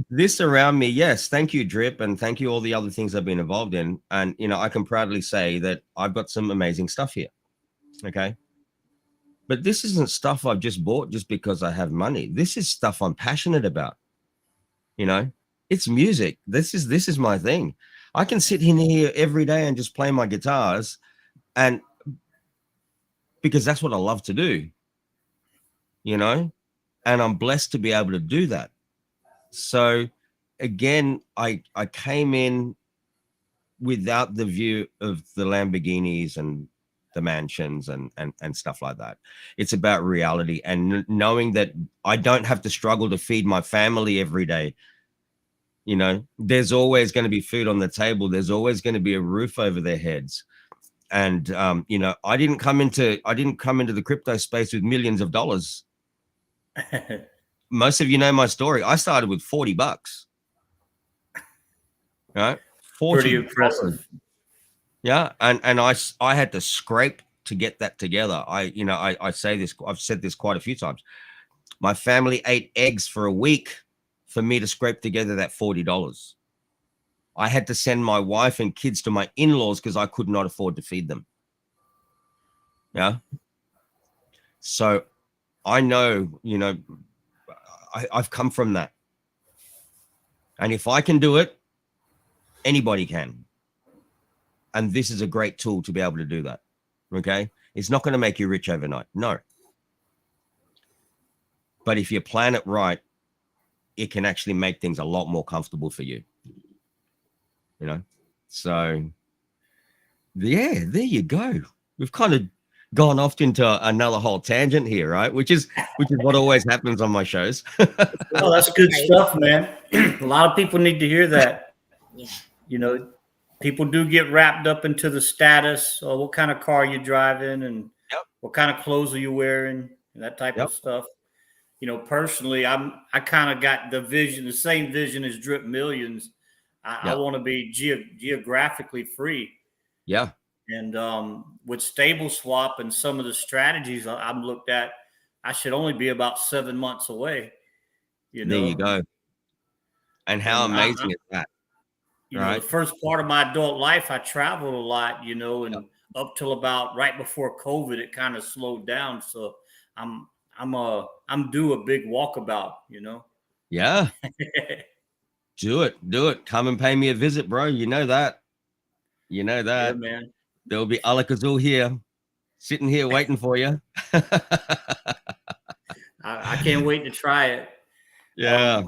This around me, yes, thank you, Drip, and thank you all the other things I've been involved in. And I can proudly say that I've got some amazing stuff here. Okay. But this isn't stuff I've just bought just because I have money. This is stuff I'm passionate about. It's music. This is my thing. I can sit in here every day and just play my guitars, and because that's what I love to do, and I'm blessed to be able to do that. So again, I came in without the view of the Lamborghinis and the mansions and stuff like that. It's about reality and knowing that I don't have to struggle to feed my family every day. There's always going to be food on the table. There's always going to be a roof over their heads. And I didn't come into the crypto space with millions of dollars. Most of you know my story. I started with $40, right? 40. Pretty impressive. Yeah, and I had to scrape to get that together. I say this. I've said this quite a few times. My family ate eggs for a week for me to scrape together that $40. I had to send my wife and kids to my in-laws because I could not afford to feed them. Yeah. So I know, I've come from that. And if I can do it, anybody can. And this is a great tool to be able to do that. Okay. It's not going to make you rich overnight. No. But if you plan it right, it can actually make things a lot more comfortable for you. So yeah, there you go. We've kind of gone off into another whole tangent here, right? Which is what always happens on my shows. Well, that's good stuff, man. A lot of people need to hear that. Yeah. People do get wrapped up into the status or what kind of car you're driving and what kind of clothes are you wearing and that type of stuff. Personally, I kind of got the same vision as Drip Millions. I want to be geographically free. Yeah. And with Stable Swap and some of the strategies I'm looked at, I should only be about 7 months away. There you go. And how amazing is that? The first part of my adult life, I traveled a lot, and up till about right before COVID, it kind of slowed down. So I'm due a big walkabout, Yeah. Do it. Come and pay me a visit, bro. You know that. Yeah, man. There'll be Alak-Azul here, sitting here waiting for you. I can't wait to try it. Yeah.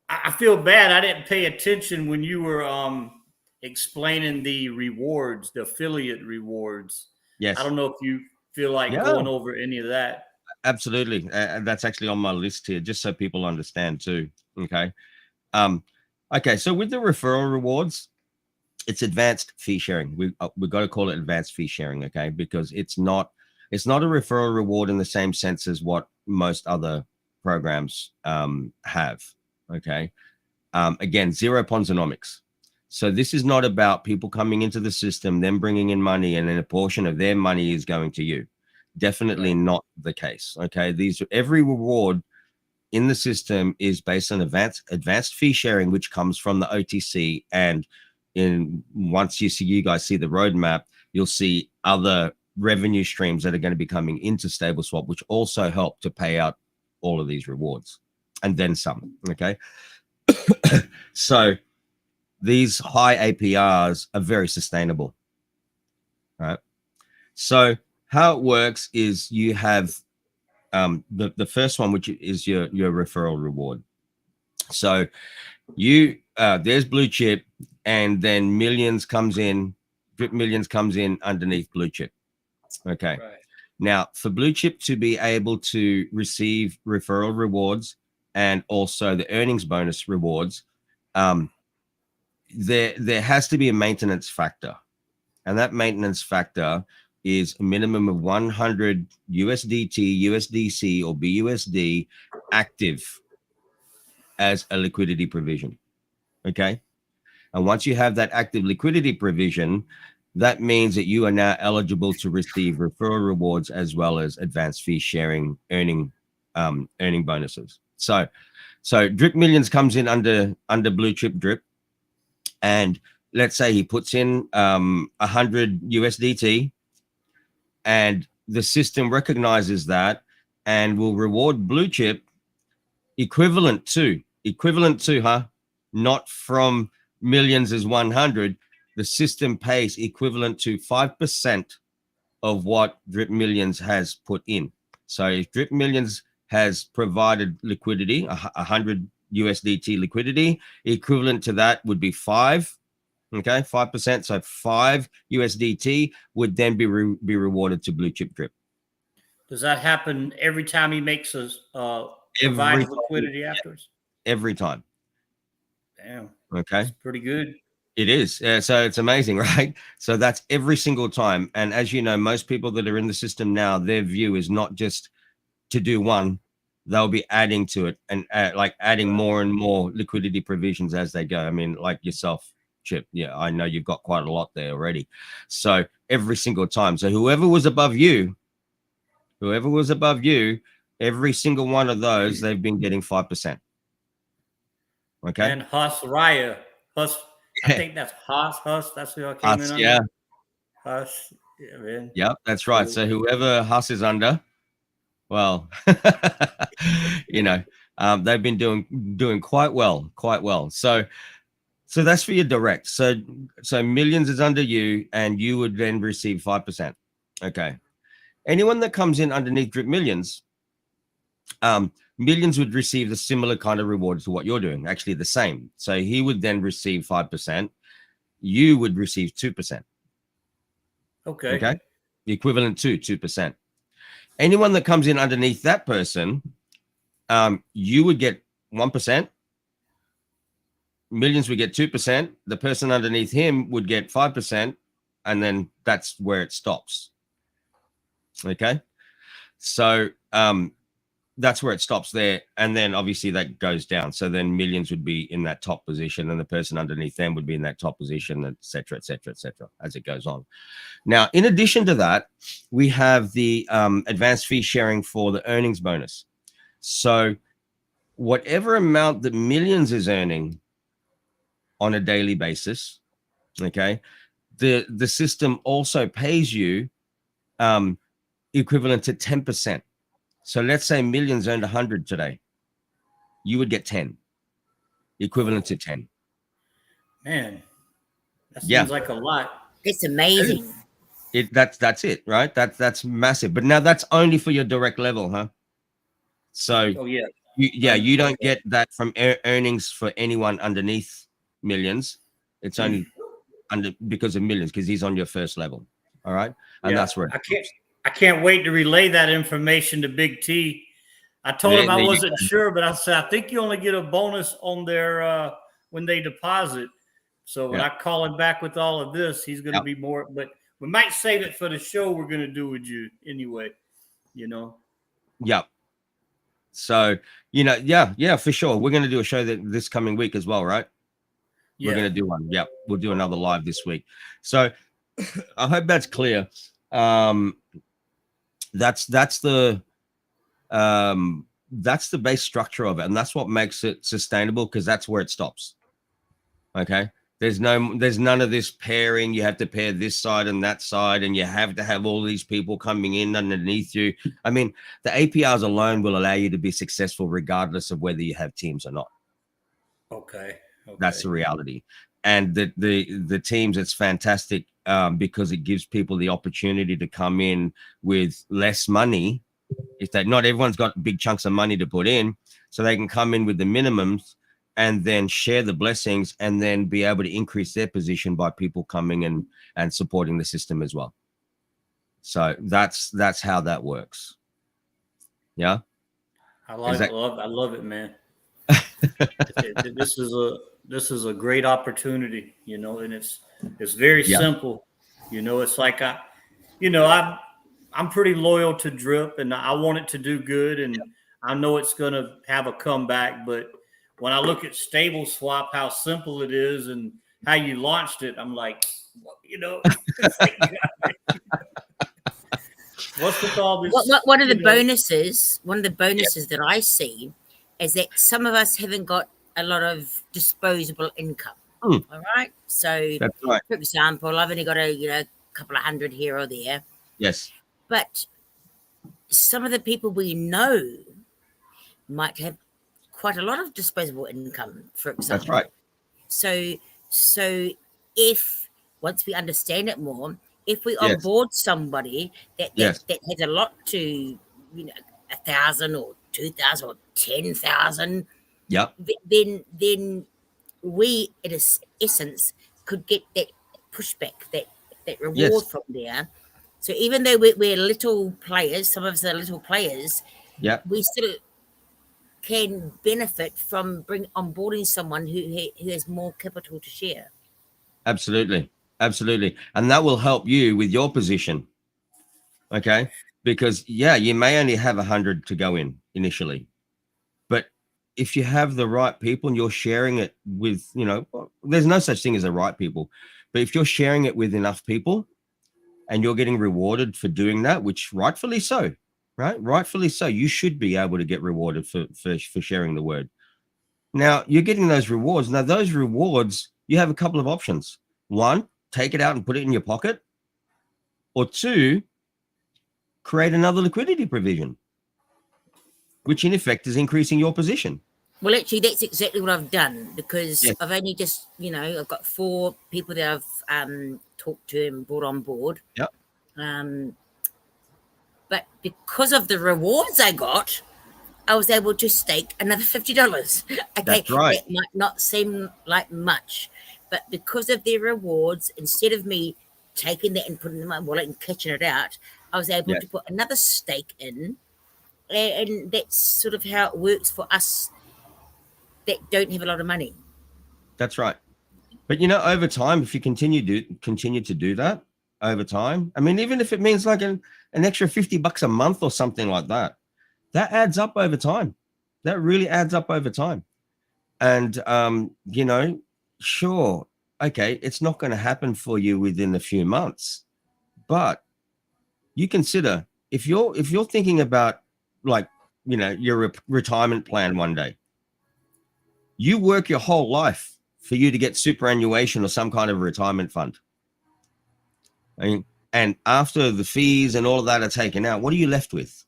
I feel bad. I didn't pay attention when you were explaining the rewards, the affiliate rewards. Yes. I don't know if you feel like going over any of that. Absolutely. That's actually on my list here, just so people understand too. Okay. Okay. So with the referral rewards, it's advanced fee sharing. We've got to call it advanced fee sharing. Okay. Because it's not a referral reward in the same sense as what most other programs have. Okay. Again, zero Ponzonomics. So this is not about people coming into the system, then bringing in money, and then a portion of their money is going to you. Definitely not the case. Okay. Every reward in the system is based on advanced fee sharing, which comes from the OTC. And once you guys see the roadmap, you'll see other revenue streams that are going to be coming into StableSwap, which also help to pay out all of these rewards and then some. Okay. So these high APRs are very sustainable. Right. So how it works is you have the first one, which is your referral reward. So there's blue chip, and then millions comes in, Drip Millions comes in underneath blue chip. Okay. Right. Now for blue chip to be able to receive referral rewards and also the earnings bonus rewards, there has to be a maintenance factor, and that maintenance factor is a minimum of 100 USDT, USDC, or BUSD active as a liquidity provision. Okay. And once you have that active liquidity provision, that means that you are now eligible to receive referral rewards as well as advanced fee sharing earning bonuses. So Drip Millions comes in under Blue Chip Drip, and let's say he puts in 100 USDT, and the system recognizes that and will reward Blue Chip equivalent to, not from Millions as 100. The system pays equivalent to 5% of what Drip Millions has put in. So if Drip Millions has provided liquidity, 100 USDT liquidity, equivalent to that would be 5. Okay, 5%. So 5 USDT would then be rewarded to Blue Chip Drip. Does that happen every time he makes us provide liquidity afterwards? Every time. Damn. Okay. That's pretty good. It is. So it's amazing, right? So that's every single time. And as you know, most people that are in the system now, their view is not just to do one, they'll be adding to it and like adding more and more liquidity provisions as they go. I mean, like yourself, Chip. Yeah, I know you've got quite a lot there already. So every single time. So whoever was above you, every single one of those, they've been getting 5%. Okay. And Raya. I think that's Huss. That's who I came in under. Yeah. Huss. Yeah, man. Yep, that's right. So whoever Huss is under, well, you know, they've been doing quite well. So that's for your direct. So Millions is under you, and you would then receive 5%. Okay. Anyone that comes in underneath Drip Millions, Millions would receive the similar kind of reward to what you're doing, actually the same. So he would then receive 5%. You would receive 2%. Okay. The equivalent to 2%. Anyone that comes in underneath that person, you would get 1%. Millions would get 2%. The person underneath him would get 5%. And then that's where it stops. Okay. So, that's where it stops there. And then obviously that goes down. So then Millions would be in that top position, and the person underneath them would be in that top position, et cetera, as it goes on. Now, in addition to that, we have the advanced fee sharing for the earnings bonus. So whatever amount that Millions is earning on a daily basis, okay, the system also pays you equivalent to 10%. So let's say Millions earned 100 today. You would get 10, equivalent to 10. Man, that seems like a lot. It's amazing. That's it, right? That's massive. But now that's only for your direct level, huh? So you don't get that from earnings for anyone underneath Millions. It's only because of Millions, because he's on your first level. All right, and that's where I can't wait to relay that information to Big T. I told him I wasn't sure, but I said, I think you only get a bonus on their when they deposit. So when I call him back with all of this, he's going to be more, but we might save it for the show we're going to do with you anyway, you know? Yep. So, you know, for sure. We're going to do a show this coming week as well, right? Yeah. We're going to do one. Yep. We'll do another live this week. So I hope that's clear. That's the base structure of it, and that's what makes it sustainable, because that's where it stops. Okay, there's none of this pairing. You have to pair this side and that side, and you have to have all these people coming in underneath you. I mean, the APRs alone will allow you to be successful regardless of whether you have teams or not. Okay. That's the reality. And the teams, it's fantastic because it gives people the opportunity to come in with less money. If that, not everyone's got big chunks of money to put in, so they can come in with the minimums and then share the blessings, and then be able to increase their position by people coming in and supporting the system as well. So that's how that works. Yeah, I love it, man. This is a great opportunity, you know, and it's very simple. You know, it's like I'm pretty loyal to Drip, and I want it to do good, and I know it's going to have a comeback. But when I look at Stable Swap, how simple it is and how you launched it, I'm like, You know, it's like, what's with all this? One of the bonuses that I see is that some of us haven't got a lot of disposable income. All right. So, that's right. For example, I've only got a couple of hundred here or there. Yes. But some of the people we know might have quite a lot of disposable income, for example. That's right. So if once we understand it more, if we onboard somebody that has a lot to, 1,000 or 2,000 or 10,000, then we, in essence, could get that pushback, that reward from there. So even though we're little players, some of us are little players, we still can benefit from onboarding someone who has more capital to share. Absolutely. And that will help you with your position. Okay. Because you may only have 100 to go in initially, but if you have the right people and you're sharing it with, there's no such thing as the right people, but if you're sharing it with enough people and you're getting rewarded for doing that, which rightfully so, right? Rightfully so, you should be able to get rewarded for sharing the word. Now you're getting those rewards. Now those rewards, you have a couple of options. One, take it out and put it in your pocket, or two, create another liquidity provision, which in effect is increasing your position. Well, actually, that's exactly what I've done, because I've only just, I've got 4 people that I've talked to and brought on board. Yep. But because of the rewards I got, I was able to stake another $50. Okay, that's right. It might not seem like much, but because of their rewards, instead of me taking that and putting it in my wallet and catching it out, I was able to put another stake in. And that's sort of how it works for us that don't have a lot of money. That's right. But over time, if you continue to do that over time, I mean, even if it means like an extra $50 a month or something like that, that adds up over time. That really adds up over time. And sure, okay, it's not going to happen for you within a few months, but you consider if you're thinking about, like, your retirement plan one day, you work your whole life for you to get superannuation or some kind of retirement fund. And after the fees and all of that are taken out, what are you left with?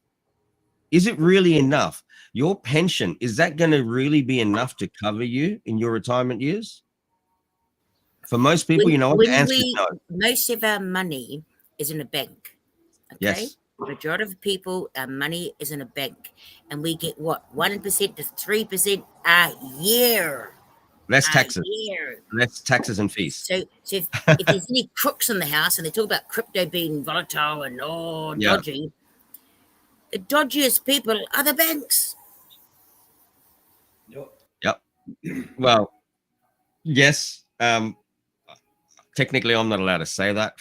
Is it really enough? Your pension, is that going to really be enough to cover you in your retirement years? For most people, the answer is no. Most of our money is in a bank. Okay? Yes. Majority of people, our money is in a bank, and we get what, 1% to 3% a year. Less taxes. Less taxes and fees. So if there's any crooks in the house and they talk about crypto being volatile and dodgy, the dodgiest people are the banks. Yep. Well, yes. Technically, I'm not allowed to say that.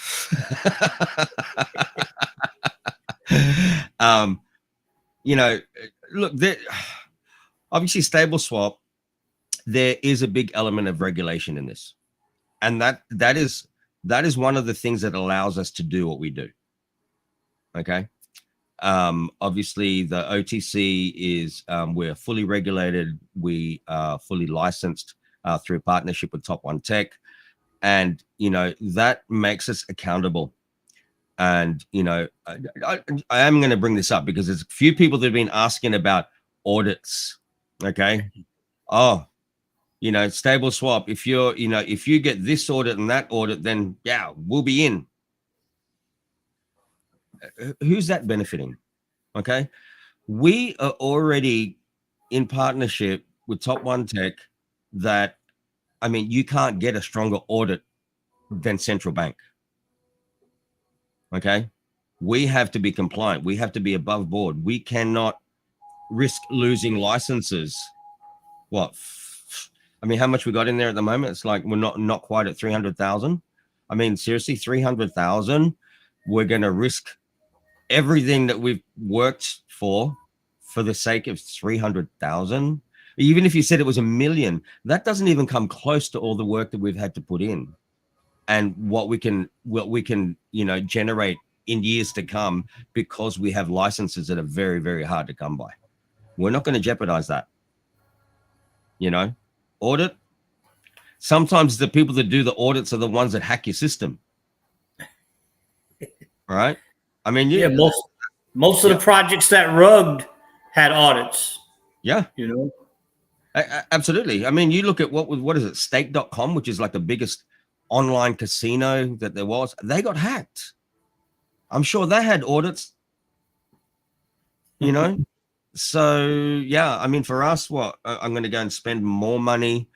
Look, obviously stable swap, there is a big element of regulation in this, and that is one of the things that allows us to do what we do. Okay. Obviously the OTC is, we're fully regulated. We are fully licensed through partnership with Top One Tech, and that makes us accountable. And I am going to bring this up because there's a few people that have been asking about audits. Okay. Stable swap, if you get this audit and that audit, then we'll be in. Who's that benefiting? Okay. We are already in partnership with Top One Tech that, I mean, you can't get a stronger audit than central bank. Okay. We have to be compliant. We have to be above board. We cannot risk losing licenses. What? I mean, how much we got in there at the moment? It's like we're not quite at 300,000. I mean, seriously, 300,000. We're going to risk everything that we've worked for the sake of 300,000. Even if you said it was $1 million, that doesn't even come close to all the work that we've had to put in. and what we can generate in years to come, because we have licenses that are very, very hard to come by. We're not going to jeopardize that. Audit. Sometimes the people that do the audits are the ones that hack your system. Right? I mean, most of the projects that rugged had audits. Yeah. Absolutely. I mean, you look at what is it, stake.com, which is like the biggest online casino that there was. They got hacked. I'm sure they had audits, So, yeah, I mean, for us, I'm going to go and spend more money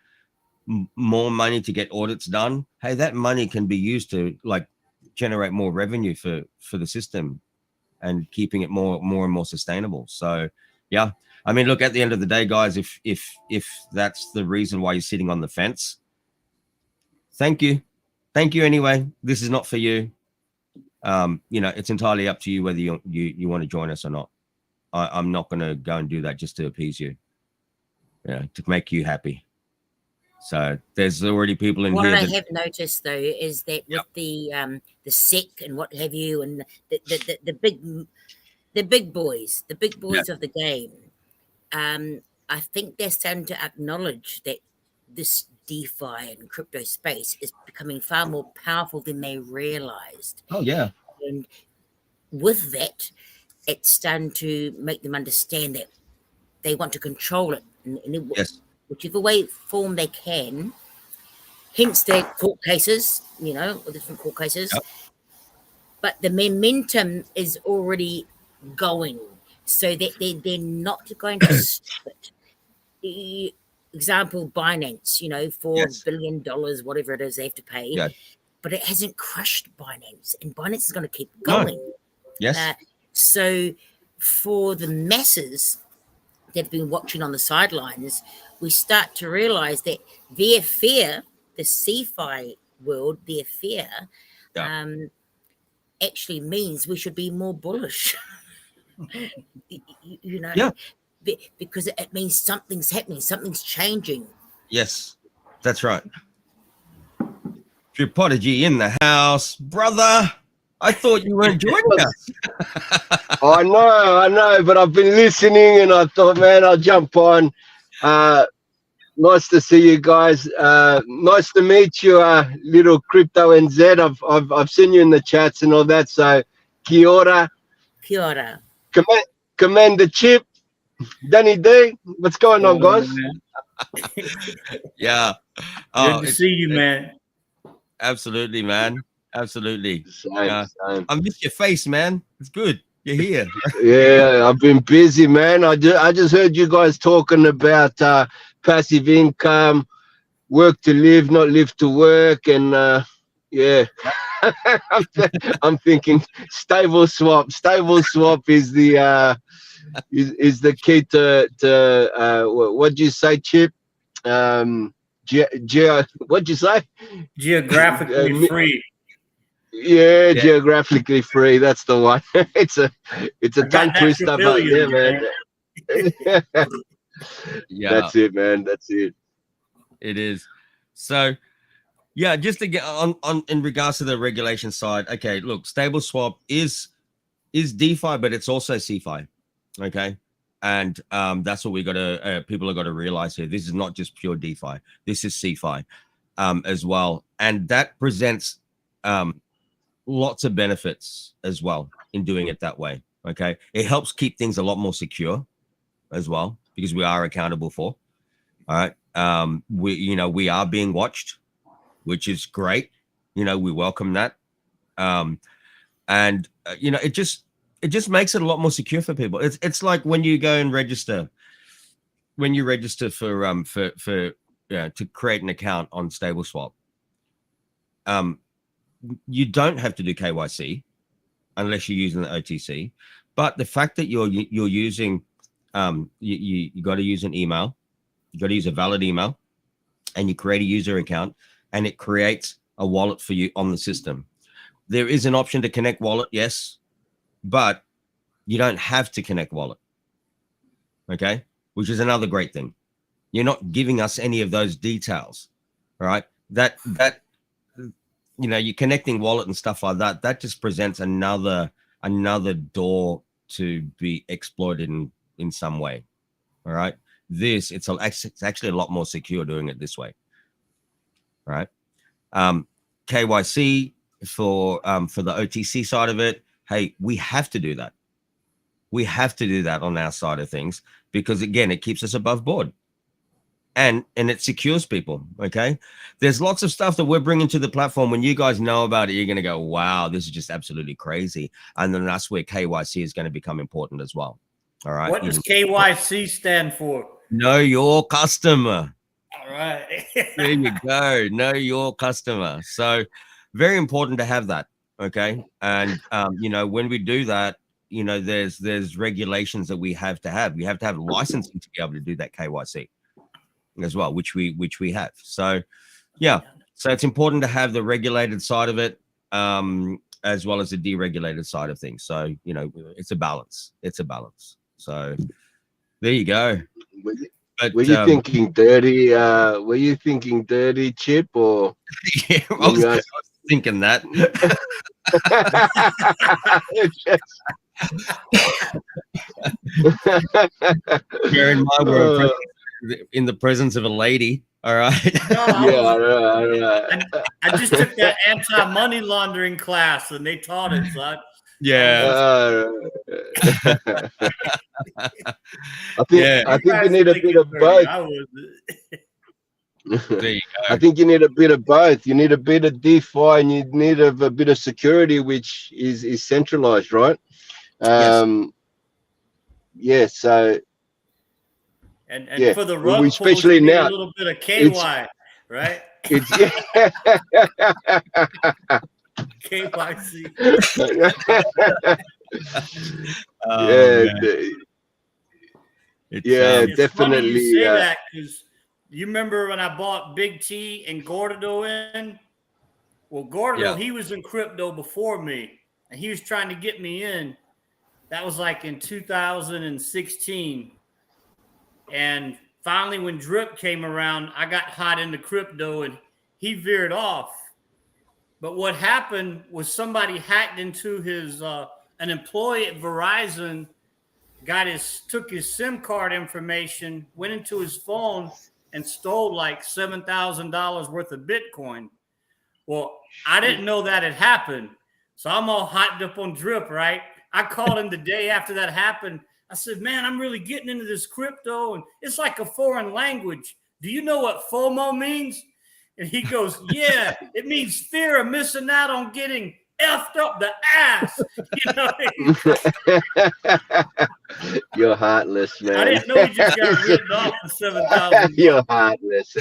to get audits done. Hey, that money can be used to like generate more revenue for the system and keeping it more and more sustainable. So, yeah, I mean, look, at the end of the day, guys, if that's the reason why you're sitting on the fence, thank you anyway. This is not for you. It's entirely up to you whether you want to join us or not. I'm not going to go and do that just to appease you, to make you happy. So there's already people in here. What I have noticed though is that with the SEC and what have you, and the big boys of the game, I think they're starting to acknowledge that this DeFi and crypto space is becoming far more powerful than they realized. Oh yeah. And with that, it's starting to make them understand that they want to control it in whichever way form they can. Hence their court cases, or different court cases. Yep. But the momentum is already going, so that they're not going to stop it. Example, Binance, $4 billion, whatever it is they have to pay. Yeah. But it hasn't crushed Binance, and Binance is going to keep going. No. Yes. So for the masses that have been watching on the sidelines, we start to realize that their fear, the CeFi world, their fear, actually means we should be more bullish. Yeah. Because it means something's happening, something's changing. Yes, that's right. Tripodigy in the house, brother. I thought you weren't joining us. I know, but I've been listening and I thought, man, I'll jump on. Nice to see you guys. Nice to meet you, little Crypto NZ. I've seen you in the chats and all that. So, kia ora. Kia ora. Commander Chip, Danny D. What's going on, guys? Yeah. Good to see you, man. Absolutely, man. Absolutely. Same. I miss your face, man. It's good. You're here. Yeah, I've been busy, man. I just heard you guys talking about passive income, work to live, not live to work, and yeah. I'm thinking stable swap. Stable swap is the key to what'd you say, Chip? What'd you say? Geographically free. Yeah, geographically free. That's the one. It's a tongue twister, but yeah, man. Yeah, that's it, man. That's it. It is. So, yeah, just to get on in regards to the regulation side. Okay, look, stable swap is DeFi, but it's also CeFi. Okay, and that's what we got to people have got to realize here. This is not just pure DeFi. This is CeFi as well, and that presents lots of benefits as well in doing it that way. Okay, it helps keep things a lot more secure as well, because we are accountable for. All right, we are being watched, which is great. We welcome that, and it just makes it a lot more secure for people. It's like when you go and register, when you register for to create an account on StableSwap. You don't have to do KYC unless you're using the OTC, but the fact that you're using you got to use an email, you got to use a valid email, and you create a user account, and it creates a wallet for you on the system. There is an option to connect wallet, yes, but you don't have to connect wallet. Okay, which is another great thing. You're not giving us any of those details. All right, that you know, you're connecting wallet and stuff like that. That just presents another door to be exploited in some way. All right. It's actually a lot more secure doing it this way. All right. KYC for the OTC side of it. Hey, we have to do that. We have to do that on our side of things because, again, it keeps us above board and it secures people. Okay. There's lots of stuff that we're bringing to the platform. When you guys know about it, you're going to go, wow, this is just absolutely crazy. And then that's where KYC is going to become important as well. All right. What does KYC stand for? Know your customer. All right. There you go. Know your customer. So very important to have that. Okay. And, you know, when we do that, you know, there's regulations that we have to have. We have to have licensing to be able to do that KYC as well, which we have. So, yeah. So it's important to have the regulated side of it, as well as the deregulated side of things. So, you know, it's a balance. It's a balance. So there you go. But, were you thinking dirty? Were you thinking dirty, Chip, or? Yeah, I was thinking that. Bear in mind, we're in the presence of a lady. All right. No, I just took that anti-money laundering class, and they taught it, son. Yeah. I think you need a bit of both. There you go. I think you need a bit of both. You need a bit of DeFi and you need a bit of security, which is centralized, right? Yeah. So. And for the rug especially pulls, now, a little bit of KY, right? It's KYC. It's definitely. You say that because you remember when I bought Big T and Gordo in? Well, Gordo, he was in crypto before me, and he was trying to get me in. That was like in 2016. And finally, when Drip came around, I got hot into crypto, and he veered off. But what happened was somebody hacked into his an employee at Verizon, took his SIM card information, went into his phone, and stole like $7,000 worth of Bitcoin. Well, I didn't know that had happened, so I'm all hyped up on Drip, right? I called him the day after that happened. I said, man, I'm really getting into this crypto, and it's like a foreign language. Do you know what FOMO means? And he goes, yeah, it means fear of missing out on getting effed up the ass. You know? You're heartless, man. I didn't know he just got written off for $7,000. You're heartless.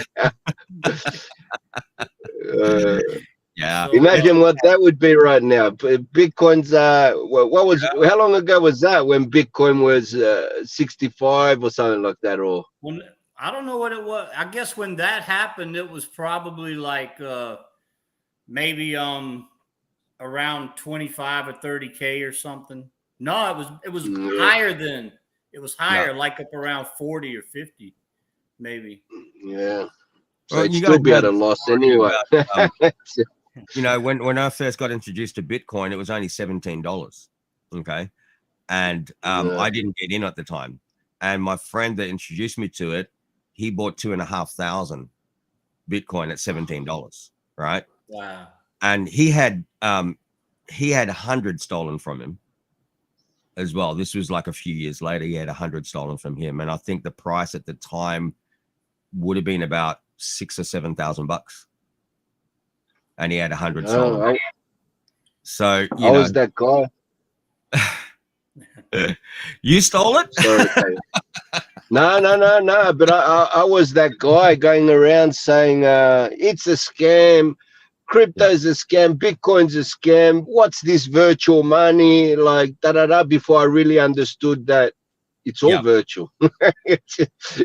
Yeah. Imagine what that would be right now. Bitcoin's how long ago was that when Bitcoin was 65 or something like that? Or I don't know what it was. I guess when that happened, it was probably like maybe around 25 or 30K or something. No, it was higher than. It was higher, like up around 40 or 50, maybe. Yeah. So well, you'd still be at a loss anyway. You know, when I first got introduced to Bitcoin, it was only $17. Okay. And I didn't get in at the time. And my friend that introduced me to it, he bought 2,500 Bitcoin at $17. Right. Wow. And he had 100 stolen from him as well. This was like a few years later. He had 100 stolen from him. And I think the price at the time would have been about $6,000 or $7,000. And he had 100 stolen. So I was that guy. You stole it? Sorry, no. But I was that guy going around saying it's a scam. Crypto's a scam. Bitcoin's a scam. What's this virtual money? Like before I really understood that it's all virtual.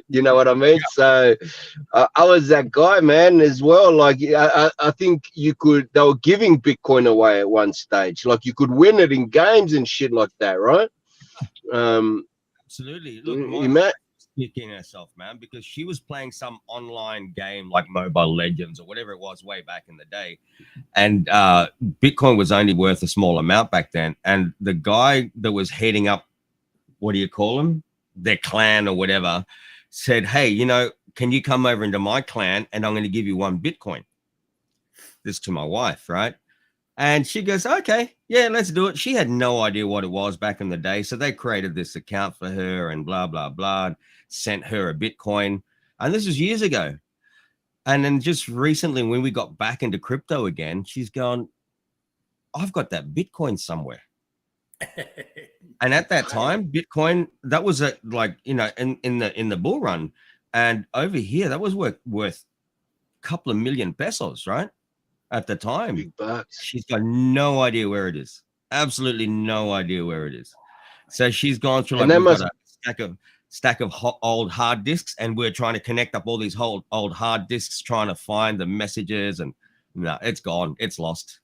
You know what I mean? So I was that guy, man, as well. Like I think they were giving Bitcoin away at one stage. Like you could win it in games and shit like that, right? Absolutely. Look, kicking herself, man, because she was playing some online game like Mobile Legends or whatever it was way back in the day. And Bitcoin was only worth a small amount back then. And the guy that was heading up, what do you call him? Their clan or whatever, said, hey, you know, can you come over into my clan and I'm going to give you 1 Bitcoin? This to my wife, right? And she goes, okay, yeah, let's do it. She had no idea what it was back in the day. So they created this account for her and blah, blah, blah, sent her a Bitcoin. And this was years ago. And then just recently, when we got back into crypto again, she's gone, I've got that Bitcoin somewhere. And at that time, Bitcoin, that was like, you know, in the bull run. And over here, that was worth a couple of million pesos, right? At the time. Big bucks. She's got no idea where it is. Absolutely no idea where it is. So she's gone through like we've got a stack of old hard disks, and we're trying to connect up all these old hard disks, trying to find the messages, and no, it's gone. It's lost.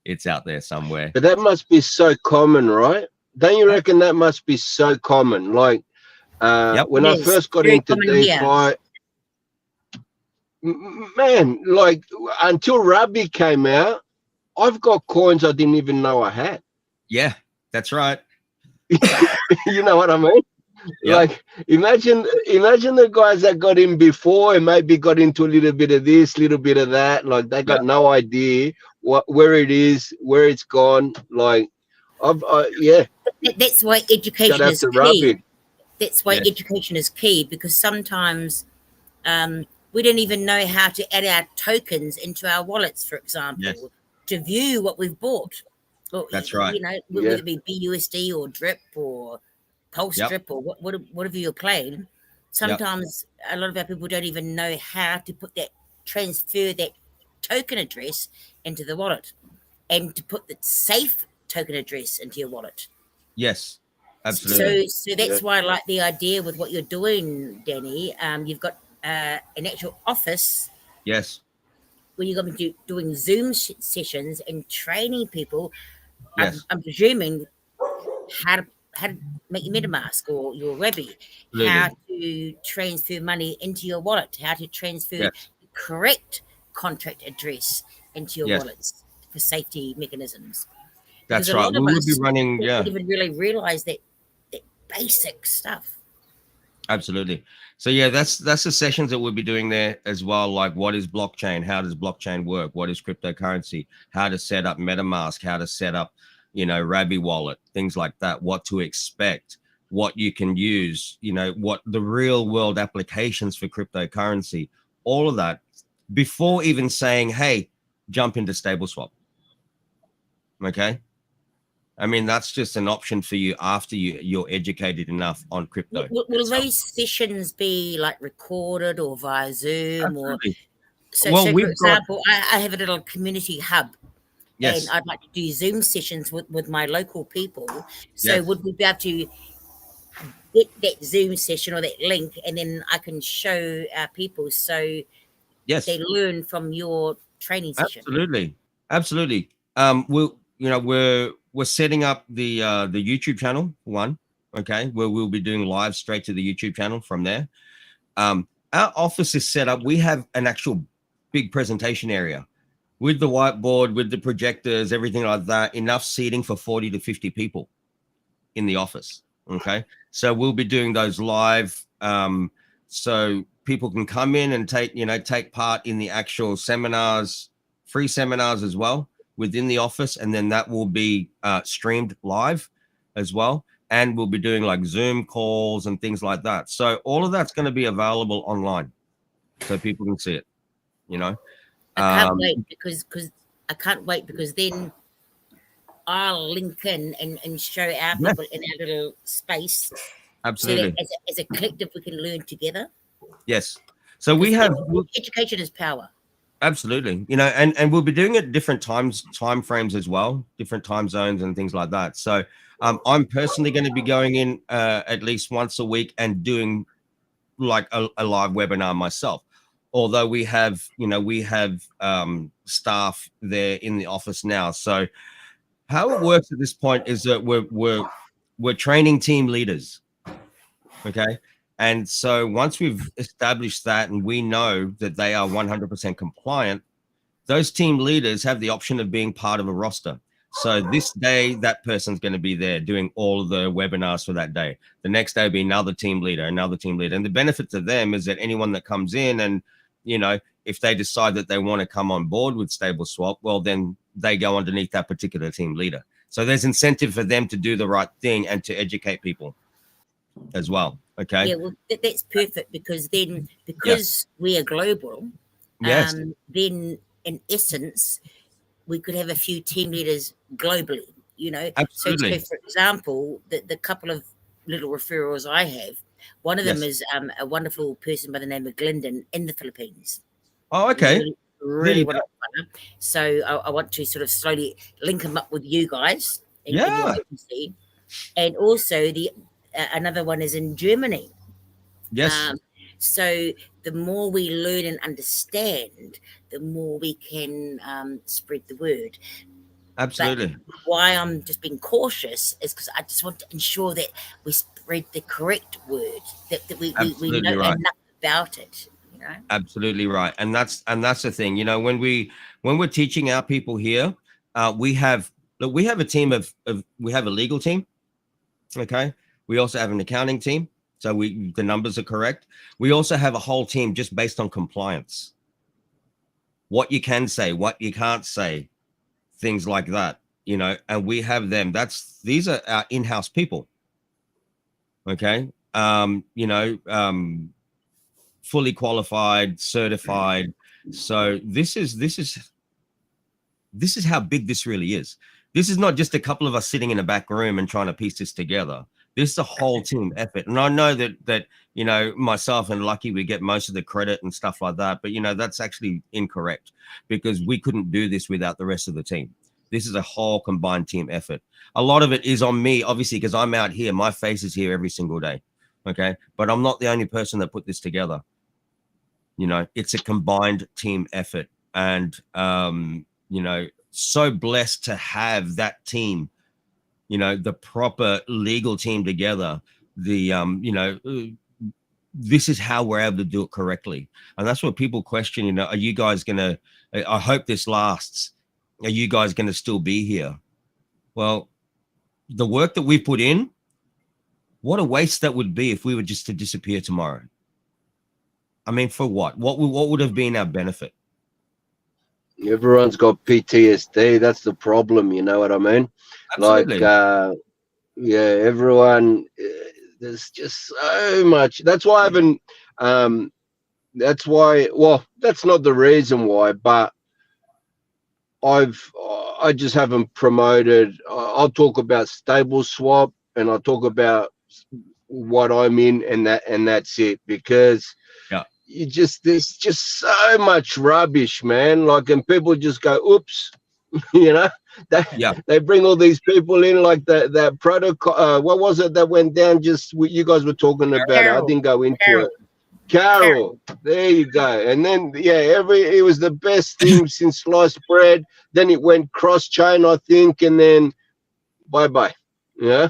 It's out there somewhere. But that must be so common, right? Don't you reckon that must be so common? Like when I first got into DeFi, man, like until Rabbi came out, I've got coins I didn't even know I had. Yeah, that's right. You know what I mean? Yep. Like imagine the guys that got in before and maybe got into a little bit of this, little bit of that. Like they got no idea where it is, where it's gone. Like yeah. That's why education is key. That's why education is key, because sometimes we don't even know how to add our tokens into our wallets, for example, to view what we've bought. Or, that's right. You know, whether it be BUSD or DRIP or Pulse Drip or whatever you're playing. Sometimes a lot of our people don't even know how to transfer that token address into the wallet, and to put the safe token address into your wallet. Yes, absolutely. So that's why I like the idea with what you're doing, Danny. You've got an actual office. Yes. Where you're going to be doing Zoom sessions and training people. Yes. I'm presuming how to make your MetaMask or your Webby, how to transfer money into your wallet, how to transfer the correct contract address into your wallets for safety mechanisms. That's right. We will be running. Don't even really realize that basic stuff. Absolutely. So that's the sessions that we'll be doing there as well. Like, what is blockchain? How does blockchain work? What is cryptocurrency? How to set up MetaMask? How to set up, you know, Rabbi wallet? Things like that. What to expect? What you can use? You know, what the real world applications for cryptocurrency? All of that before even saying, "Hey, jump into StableSwap." Okay. I mean, that's just an option for you after you're educated enough on crypto. Will those sessions be like recorded or via Zoom? Absolutely. So for example, I have a little community hub. Yes. And I'd like to do Zoom sessions with my local people. So would we be able to get that Zoom session or that link, and then I can show our people so they learn from your training session? Absolutely. We're setting up the YouTube channel where we'll be doing live straight to the YouTube channel from there. Our office is set up. We have an actual big presentation area with the whiteboard, with the projectors, everything like that. Enough seating for 40 to 50 people in the office. Okay, so we'll be doing those live, so people can come in and take part in the actual seminars, free seminars as well, within the office, and then that will be streamed live as well, and we'll be doing like Zoom calls and things like that. So all of that's going to be available online, so people can see it. You know, I can't wait because then I'll link in and show our people in our little space. Absolutely. So as a collective, we can learn together. Yes. So we have education is power. Absolutely. You know, and we'll be doing it at different time frames as well, different time zones and things like that. So I'm personally going to be going in at least once a week and doing like a live webinar myself. Although we have staff there in the office now. So how it works at this point is that we're training team leaders. Okay. And so once we've established that and we know that they are 100% compliant, those team leaders have the option of being part of a roster. So this day, that person's going to be there doing all of the webinars for that day. The next day will be another team leader. And the benefit to them is that anyone that comes in and, you know, if they decide that they want to come on board with Stable Swap, well, then they go underneath that particular team leader. So there's incentive for them to do the right thing and to educate people as well. Okay. Yeah, well, that's perfect, because then, because we are global, yes, then in essence, we could have a few team leaders globally, you know. absolutely. So for example, the couple of little referrals I have, one of them is a wonderful person by the name of Glendon in the Philippines. Oh, okay. Really wonderful. So I want to sort of slowly link them up with you guys in your agency. And also another one is in Germany. Yes. So the more we learn and understand, the more we can spread the word. Absolutely. But why I'm just being cautious is because I just want to ensure that we spread the correct word, that we know enough about it. You know? Absolutely right. And that's the thing. You know, when we're teaching our people here, we have a team of we have a legal team. Okay. We also have an accounting team. So the numbers are correct. We also have a whole team just based on compliance. What you can say, what you can't say, things like that, you know, and we have them. These are our in-house people. Okay. You know, fully qualified, certified. So this is how big this really is. This is not just a couple of us sitting in a back room and trying to piece this together. This is a whole team effort. And I know that, you know, myself and Lucky, we get most of the credit and stuff like that. But, you know, that's actually incorrect, because we couldn't do this without the rest of the team. This is a whole combined team effort. A lot of it is on me, obviously, because I'm out here. My face is here every single day. Okay. But I'm not the only person that put this together. You know, it's a combined team effort. And, you know, so blessed to have that team, you know, the proper legal team together. You know, this is how we're able to do it correctly. And that's what people question, you know, are you guys going to, I hope this lasts. Are you guys going to still be here? Well, the work that we put in, what a waste that would be if we were just to disappear tomorrow. I mean, for what? What would have been our benefit? Everyone's got PTSD. That's the problem. You know what I mean? Absolutely. Like, yeah, everyone. There's just so much. That's why I haven't. That's why. Well, that's not the reason why, but I just haven't promoted. I'll talk about Stable Swap, and I'll talk about what I'm in, and that's it, because there's just so much rubbish, man. Like, and people just go, oops, you know, they bring all these people in, like that protocol. What was it that went down? Just what you guys were talking about. I didn't go into it. Carol, there you go. And then it was the best thing since sliced bread. Then it went cross chain, I think, and then bye. Yeah.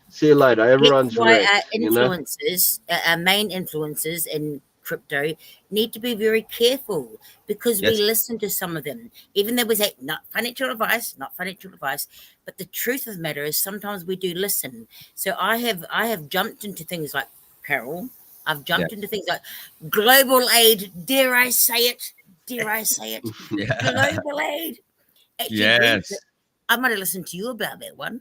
See you later. Everyone's wrecked. Our influencers, our main influencers in crypto, need to be very careful, because we listen to some of them, even though we say not financial advice, but the truth of the matter is sometimes we do listen. So I have jumped into things like Carol. I've jumped into things like global aid. Dare I say it? Global aid. Actually, yes. I might have listened to you about that one.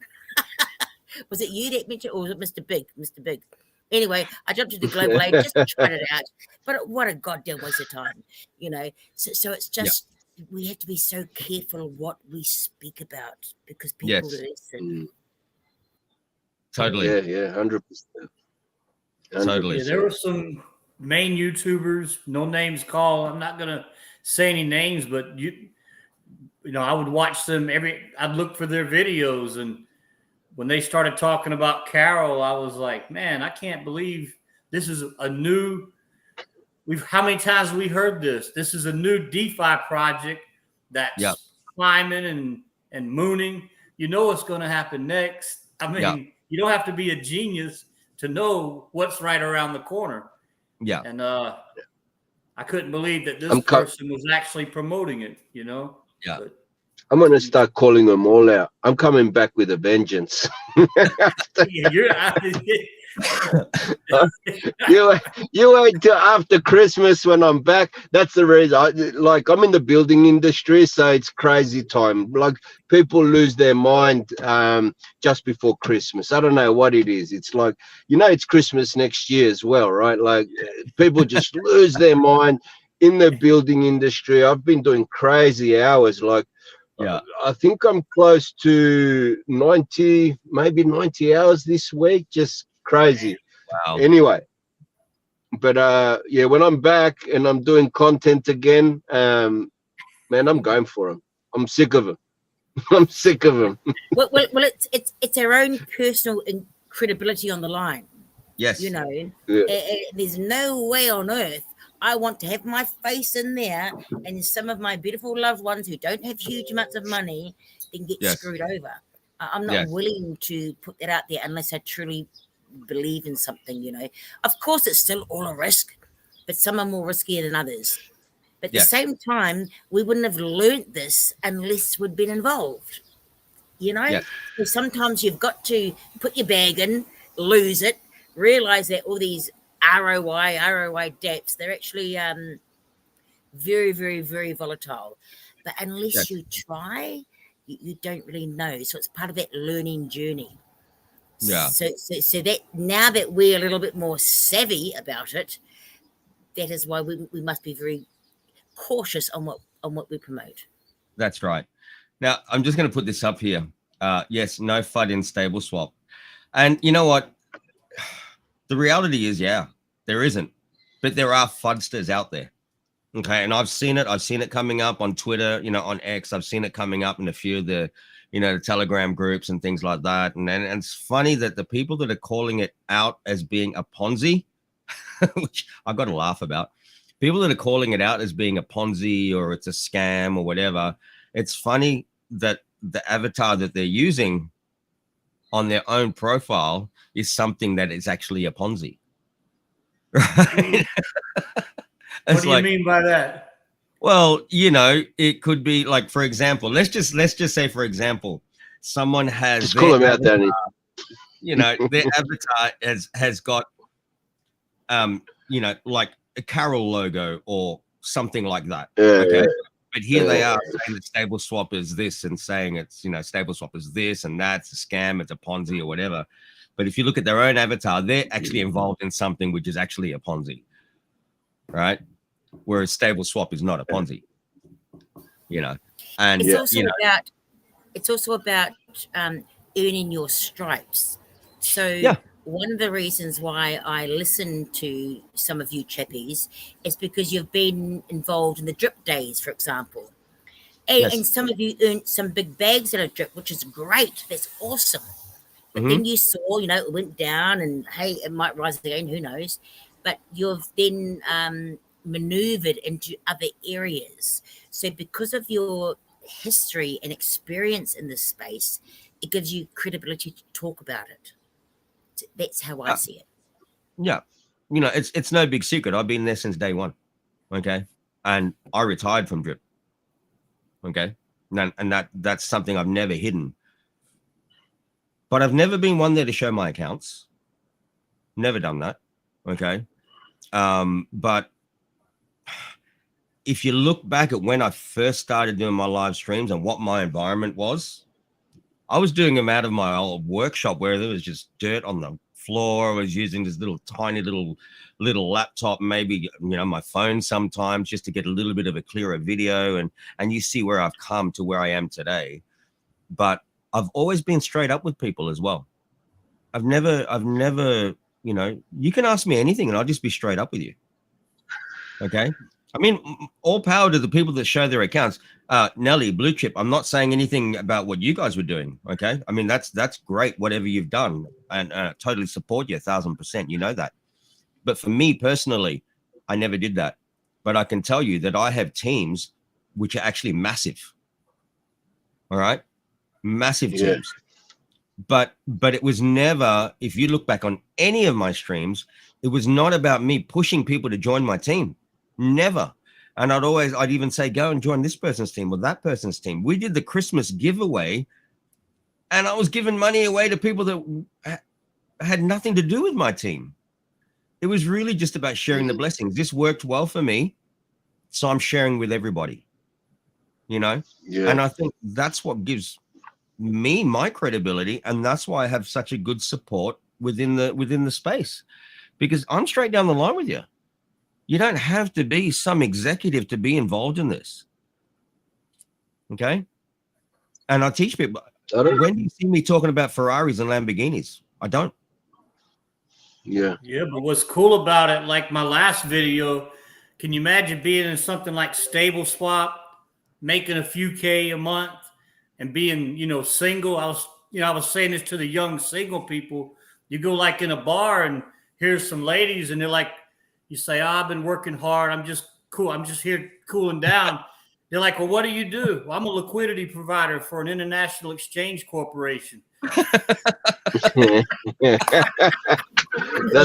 Was it you that mentioned, or was it Mr. Big? Mr. Big. Anyway, I jumped into global aid just to try it out. But what a goddamn waste of time, you know. So it's just we have to be so careful what we speak about, because people listen. Totally. Yeah, 100%. Totally. Yeah, there were some main YouTubers, no names called. I'm not gonna say any names, but you know, I would watch them I'd look for their videos, and when they started talking about Carol, I was like, man, I can't believe this is a new. How many times have we heard this? This is a new DeFi project that's climbing and mooning. You know what's going to happen next. I mean, you don't have to be a genius to know what's right around the corner. Yeah. And I couldn't believe that this person was actually promoting it, you know? Yeah. But I'm going to start calling them all out. I'm coming back with a vengeance. You wait till after Christmas when I'm back. That's the reason. I'm in the building industry, so it's crazy time. Like, people lose their mind just before Christmas. I don't know what it is. It's like, it's Christmas next year as well, right? Like, people just lose their mind in the building industry. I've been doing crazy hours. Like, yeah, I think I'm close to 90, maybe 90 hours this week. Just crazy. Wow. Anyway, but yeah, when I'm back and I'm doing content again, man, I'm going for them. I'm sick of them. I'm sick of them. Well, it's our own personal credibility on the line. Yes. There's no way on earth I want to have my face in there, and some of my beautiful loved ones who don't have huge amounts of money then get screwed over. I'm not willing to put that out there unless I truly believe in something, Of course, it's still all a risk, but some are more riskier than others. But at the same time, we wouldn't have learned this unless we'd been involved, So sometimes you've got to put your bag in, lose it, realize that all these ROI depths, they're actually very, very, very volatile. But unless you try, you don't really know. So it's part of that learning journey. Yeah. So that now that we're a little bit more savvy about it, that is why we must be very cautious on what we promote. That's right. Now I'm just going to put this up here. Yes, no FUD in stable swap. And you know what? The reality is, there isn't, but there are FUDsters out there. Okay. And I've seen it coming up on Twitter, on X. I've seen it coming up in a few of the, the Telegram groups and things like that. And it's funny that the people that are calling it out as being a Ponzi, which I've got to laugh about, people that are calling it out as being a Ponzi or it's a scam or whatever. It's funny that the avatar that they're using on their own profile is something that is actually a Ponzi. Right? What do you mean by that? Well, it could be like, for example, let's just say, for example, someone has just call him out, Danny. Their avatar has got like a Carol logo or something like that. Okay. But here they are saying that stable swap is this and saying it's, stable swap is this and that's a scam, it's a Ponzi or whatever. But if you look at their own avatar, they're actually involved in something which is actually a Ponzi, right? Whereas stable swap is not a Ponzi, And it's also about earning your stripes. So one of the reasons why I listen to some of you chappies is because you've been involved in the drip days, for example. And some of you earned some big bags at a drip, which is great. That's awesome. But then you saw, it went down and, hey, it might rise again, who knows. But you've then maneuvered into other areas. So because of your history and experience in this space, it gives you credibility to talk about it. That's how I see it. Yeah. It's no big secret. I've been there since day one. Okay. And I retired from drip. Okay. And that's something I've never hidden. But I've never been one there to show my accounts. Never done that. Okay. But if you look back at when I first started doing my live streams and what my environment was, I was doing them out of my old workshop where there was just dirt on the floor. I was using this tiny little laptop, maybe, my phone sometimes, just to get a little bit of a clearer video. And you see where I've come to where I am today. But I've always been straight up with people as well. I've never, you can ask me anything and I'll just be straight up with you. Okay. I mean, all power to the people that show their accounts. Nelly, Blue Chip, I'm not saying anything about what you guys were doing. Okay. I mean, that's great, whatever you've done, and totally support you 1,000%. You know that. But for me personally, I never did that. But I can tell you that I have teams which are actually massive. All right. Massive teams but it was never, if you look back on any of my streams, it was not about me pushing people to join my team. Never. And I'd even say, go and join this person's team or that person's team. We did the Christmas giveaway, and I was giving money away to people that had nothing to do with my team. It was really just about sharing the blessings. This worked well for me, so I'm sharing with everybody, you know? Yeah. And I think that's what gives me my credibility, and that's why I have such a good support within the space, because I'm straight down the line with you. You don't have to be some executive to be involved in this. Okay? And I teach people. When do you see me talking about Ferraris and Lamborghinis? I don't. Yeah. Yeah, but what's cool about it, like my last video, can you imagine being in something like Stable Swap, making a few K a month, and being, you know, single? I was saying this to the young single people. You go like in a bar and here's some ladies, and they're like, you say, I've been working hard. I'm just cool. I'm just here cooling down. They're like, well, what do you do? Well, I'm a liquidity provider for an international exchange corporation. That's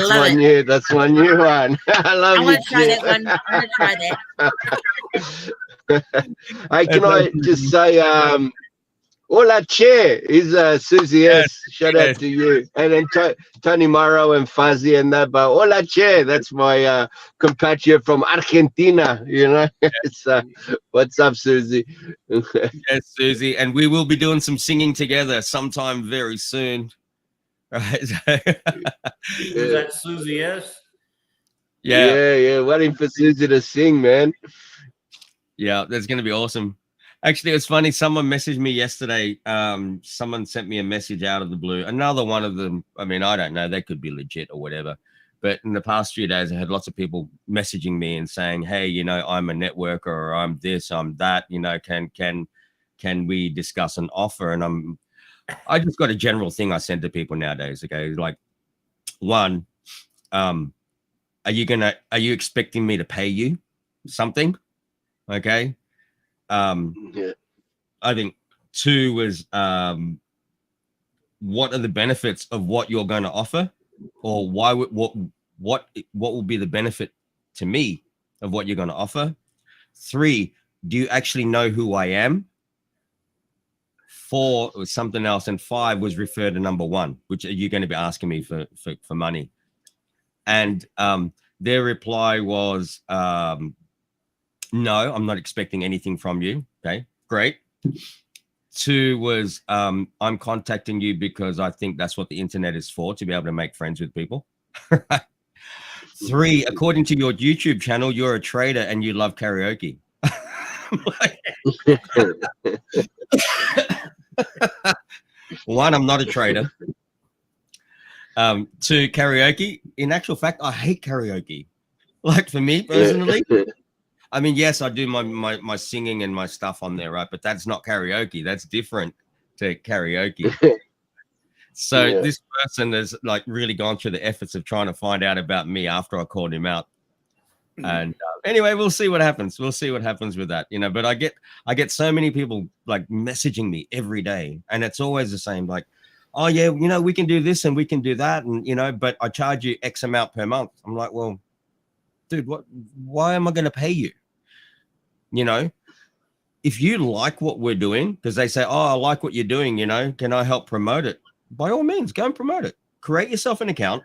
one new. That's one new one. I love it. I want to try that one. I want to try that. Hey, can I just say, Hola Che is Susie S. Shout out to you. And then Tony Morrow and Fuzzy and that. But Hola Che, that's my compatriot from Argentina. You know, it's what's up, Susie? Yes, Susie, and we will be doing some singing together sometime very soon. Right? Is that Susie S? Yeah. Waiting for Susie to sing, man. Yeah, that's gonna be awesome. Actually, it was funny. Someone messaged me yesterday. Someone sent me a message out of the blue. Another one of them, I mean, I don't know. They could be legit or whatever. But in the past few days, I had lots of people messaging me and saying, hey, you know, I'm a networker, or I'm this, I'm that, you know, can we discuss an offer? And I just got a general thing I send to people nowadays. Okay. Like, one, are you expecting me to pay you something? Okay. I think two was what are the benefits of what you're going to offer, or what will be the benefit to me of what you're going to offer? Three, do you actually know who I am? Four was something else, and five was refer to number one, which are you going to be asking me for money? And their reply was no, I'm not expecting anything from you. Okay, great. Two was I'm contacting you because I think that's what the internet is for, to be able to make friends with people. Three, according to your YouTube channel, you're a trader and you love karaoke. One, I'm not a trader. Two, karaoke. In actual fact, I hate karaoke. Like, for me personally, I mean, yes, I do my singing and my stuff on there, right? But that's not karaoke. That's different to karaoke. So this person has like really gone through the efforts of trying to find out about me after I called him out. And anyway, we'll see what happens. We'll see what happens with that, you know. But I get so many people like messaging me every day, and it's always the same. Like, oh yeah, you know, we can do this and we can do that, and you know, but I charge you X amount per month. I'm like, well, dude, why am I going to pay you? You know, if you like what we're doing, because they say, oh, I like what you're doing, you know, can I help promote it? By all means, go and promote it. Create yourself an account,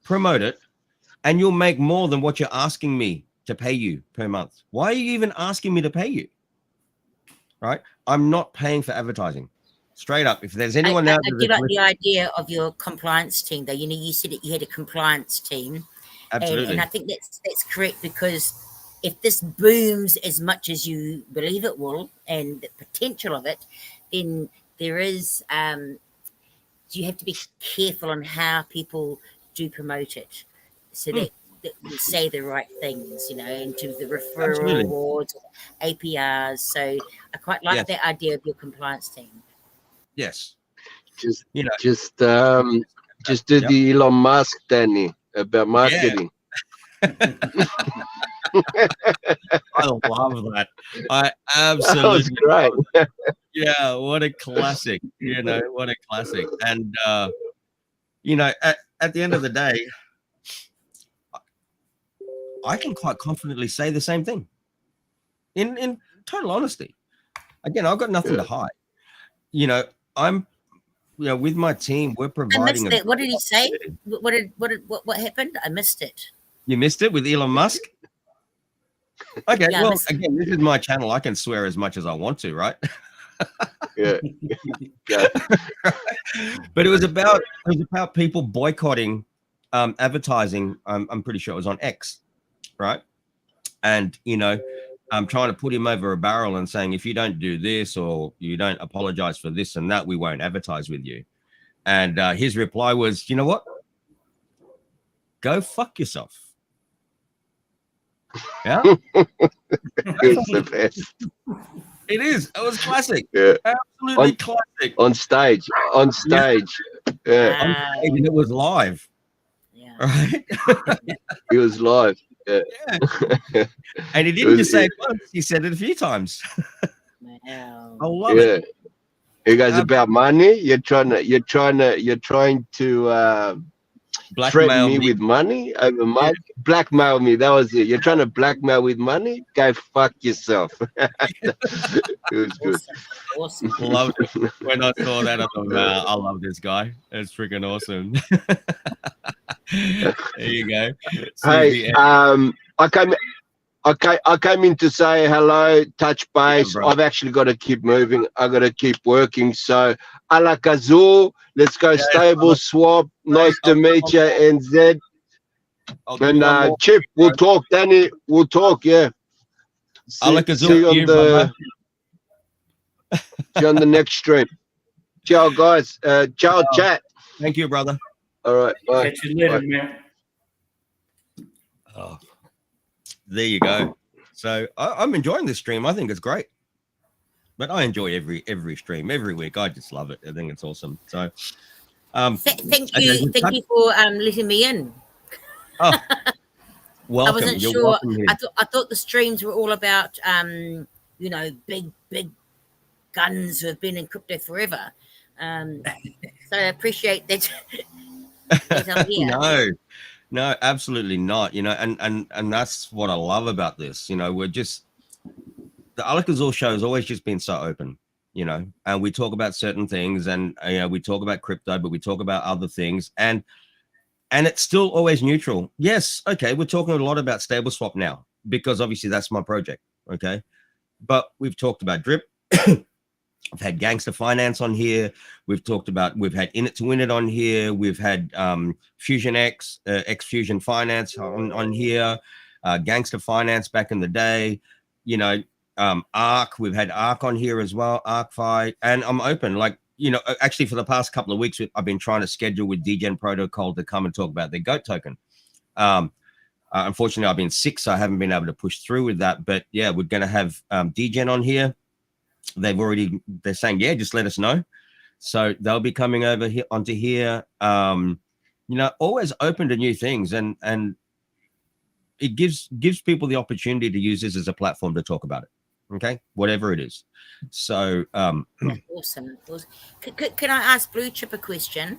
promote it, and you'll make more than what you're asking me to pay you per month. Why are you even asking me to pay you? Right? I'm not paying for advertising. Straight up. If there's anyone out there, I do like the idea of your compliance team, though. You know, you said that you had a compliance team. Absolutely. And I think that's correct, because if this booms as much as you believe it will, and the potential of it, then there is, you have to be careful on how people do promote it, so that you say the right things, you know, into the referral awards, APRs. So I quite like that idea of your compliance team. Yes. Just do the Elon Musk, Danny, about marketing. I love that. I absolutely that was great. Yeah, what a classic. You know, what a classic. And you know, at the end of the day, I can quite confidently say the same thing. In total honesty. Again, I've got nothing to hide. You know, with my team, we're providing. I missed it. What did he say? What happened? I missed it. You missed it with Elon Musk? Okay, Yeah, well, again, this is my channel. I can swear as much as I want to, right? Yeah. But it was about people boycotting advertising. I'm pretty sure it was on X, right? And you know, I'm trying to put him over a barrel and saying, if you don't do this or you don't apologize for this and that, we won't advertise with you. And his reply was, you know what? Go fuck yourself. Yeah. It's the best. It is. It was classic. Yeah. Absolutely classic. On stage. Yeah. On stage, and it was live. Yeah. Right? It was live. Yeah. Yeah. And he didn't just say it once, he said it a few times. Wow. I love it. It goes about money. You're trying to threaten me with money over money. Blackmail me. That was it. You're trying to blackmail with money. Go fuck yourself. It was good. Awesome. Loved it. When I saw that, I thought, wow, I love this guy. It's freaking awesome. There you go. Hey, I came in to say hello, touch base. Yeah, I've actually got to keep moving. I got to keep working. So, Alak-Azul, let's go stable swap. Nice to meet you, NZ. And Chip, we'll talk. Danny, we'll talk. Yeah. See you on the next stream. Ciao, guys. Ciao, chat. Thank you, brother. All right. Bye. Catch you later, man. Oh, there you go. So I'm enjoying this stream. I think it's great. But I enjoy every stream every week. I just love it. I think it's awesome. So thank you for letting me in. Oh, welcome. I wasn't You're sure. welcome here. I thought the streams were all about you know, big guns who have been in crypto forever. So I appreciate that. No, absolutely not. You know, and that's what I love about this. You know, we're just the Alak-Azul Show has always just been so open. You know, and we talk about certain things, and you know, we talk about crypto, but we talk about other things, and it's still always neutral. Yes, okay, we're talking a lot about stable swap now because obviously that's my project. Okay, but we've talked about drip. I've had Gangster Finance on here. We've had In It to Win It on here. We've had Fusion X Fusion Finance on here. Gangster Finance back in the day. You know, ARC. We've had ARC on here as well. ARC Fi. And I'm open. Like, you know, actually for the past couple of weeks, I've been trying to schedule with DGen Protocol to come and talk about their GOAT token. Unfortunately, I've been sick, so I haven't been able to push through with that. But yeah, we're going to have DGen on here. They're saying, yeah, just let us know. So they'll be coming over here onto here. You know, always open to new things, and it gives people the opportunity to use this as a platform to talk about it. Okay, whatever it is. So awesome. Can I ask Blue Chip a question?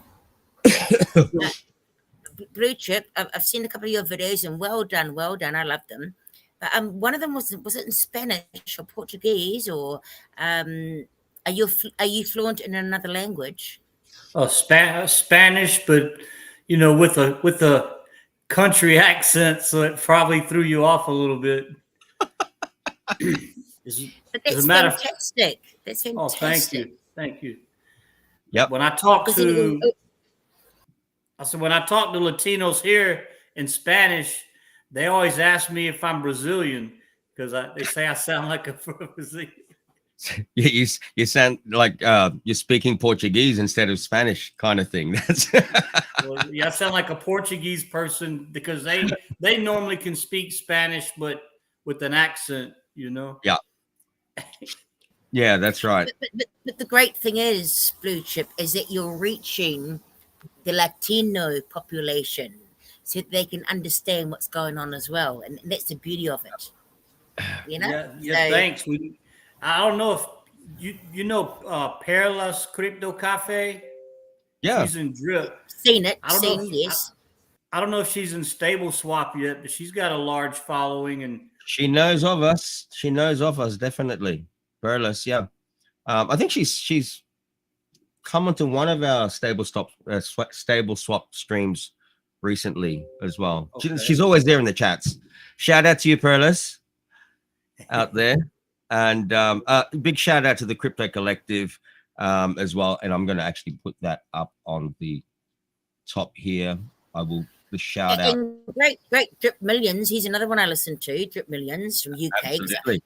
Blue Chip, I've seen a couple of your videos, and well done. I love them. But one of them was it in Spanish or Portuguese, or are you fluent in another language? Oh, Spanish, but you know, with a country accent, so it probably threw you off a little bit. But that's fantastic. That's fantastic. Oh, thank you. Yep. When I talk to Latinos here in Spanish, they always ask me if I'm Brazilian because they say I sound like a Brazilian. You sound like you're speaking Portuguese instead of Spanish, kind of thing. That's well, yeah, I sound like a Portuguese person because they normally can speak Spanish, but with an accent, you know. Yeah. Yeah, that's right. But the great thing is, Blue Chip, is that you're reaching the Latino population so that they can understand what's going on as well, and that's the beauty of it. You know. Yeah. Thanks. I don't know if You know Perilous Crypto Cafe? Yeah. She's in Drip. Seen it. I don't know if, Yes. I don't know if she's in Stable Swap yet, but she's got a large following, and She knows of us. She knows of us, definitely. Perilous, yeah. I think she's come onto one of our stable swap streams recently as well. Okay. She's always there in the chats. Shout out to you, Perilous, out there. And big shout out to the Crypto Collective as well. And I'm going to actually put that up on the top here. I will the shout out. And great Drip Millions. He's another one I listen to. Drip Millions from UK. Absolutely.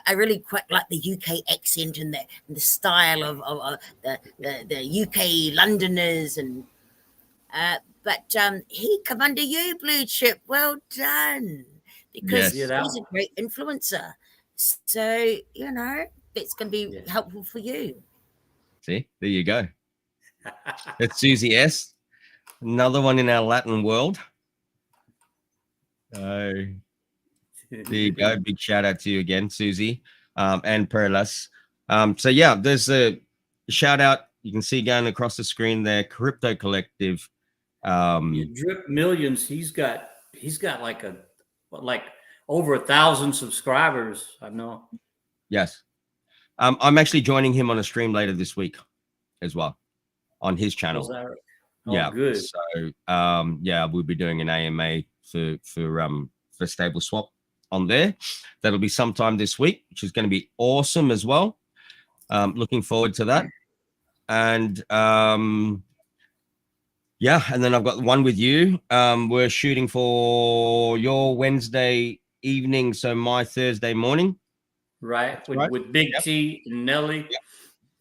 I really quite like the UK accent and the style of the UK Londoners, and but he come under you, Blue Chip. Well done, because he's a great influencer. So you know it's going to be helpful for you. See, there you go. It's Susie S, another one in our Latin world. There you go. Big shout out to you again, Susie, and Perilous. So yeah, there's a shout out. You can see going across the screen there, Crypto Collective. Drip Millions. He's got like over 1,000 subscribers. I know. Yes. I'm actually joining him on a stream later this week as well on his channel. Yeah, good. So yeah, we'll be doing an AMA for Stable Swap on there. That'll be sometime this week, which is going to be awesome as well. Looking forward to that. And yeah, and then I've got one with you. We're shooting for your Wednesday evening, so my Thursday morning. Right, with Big T and Nelly. Yep.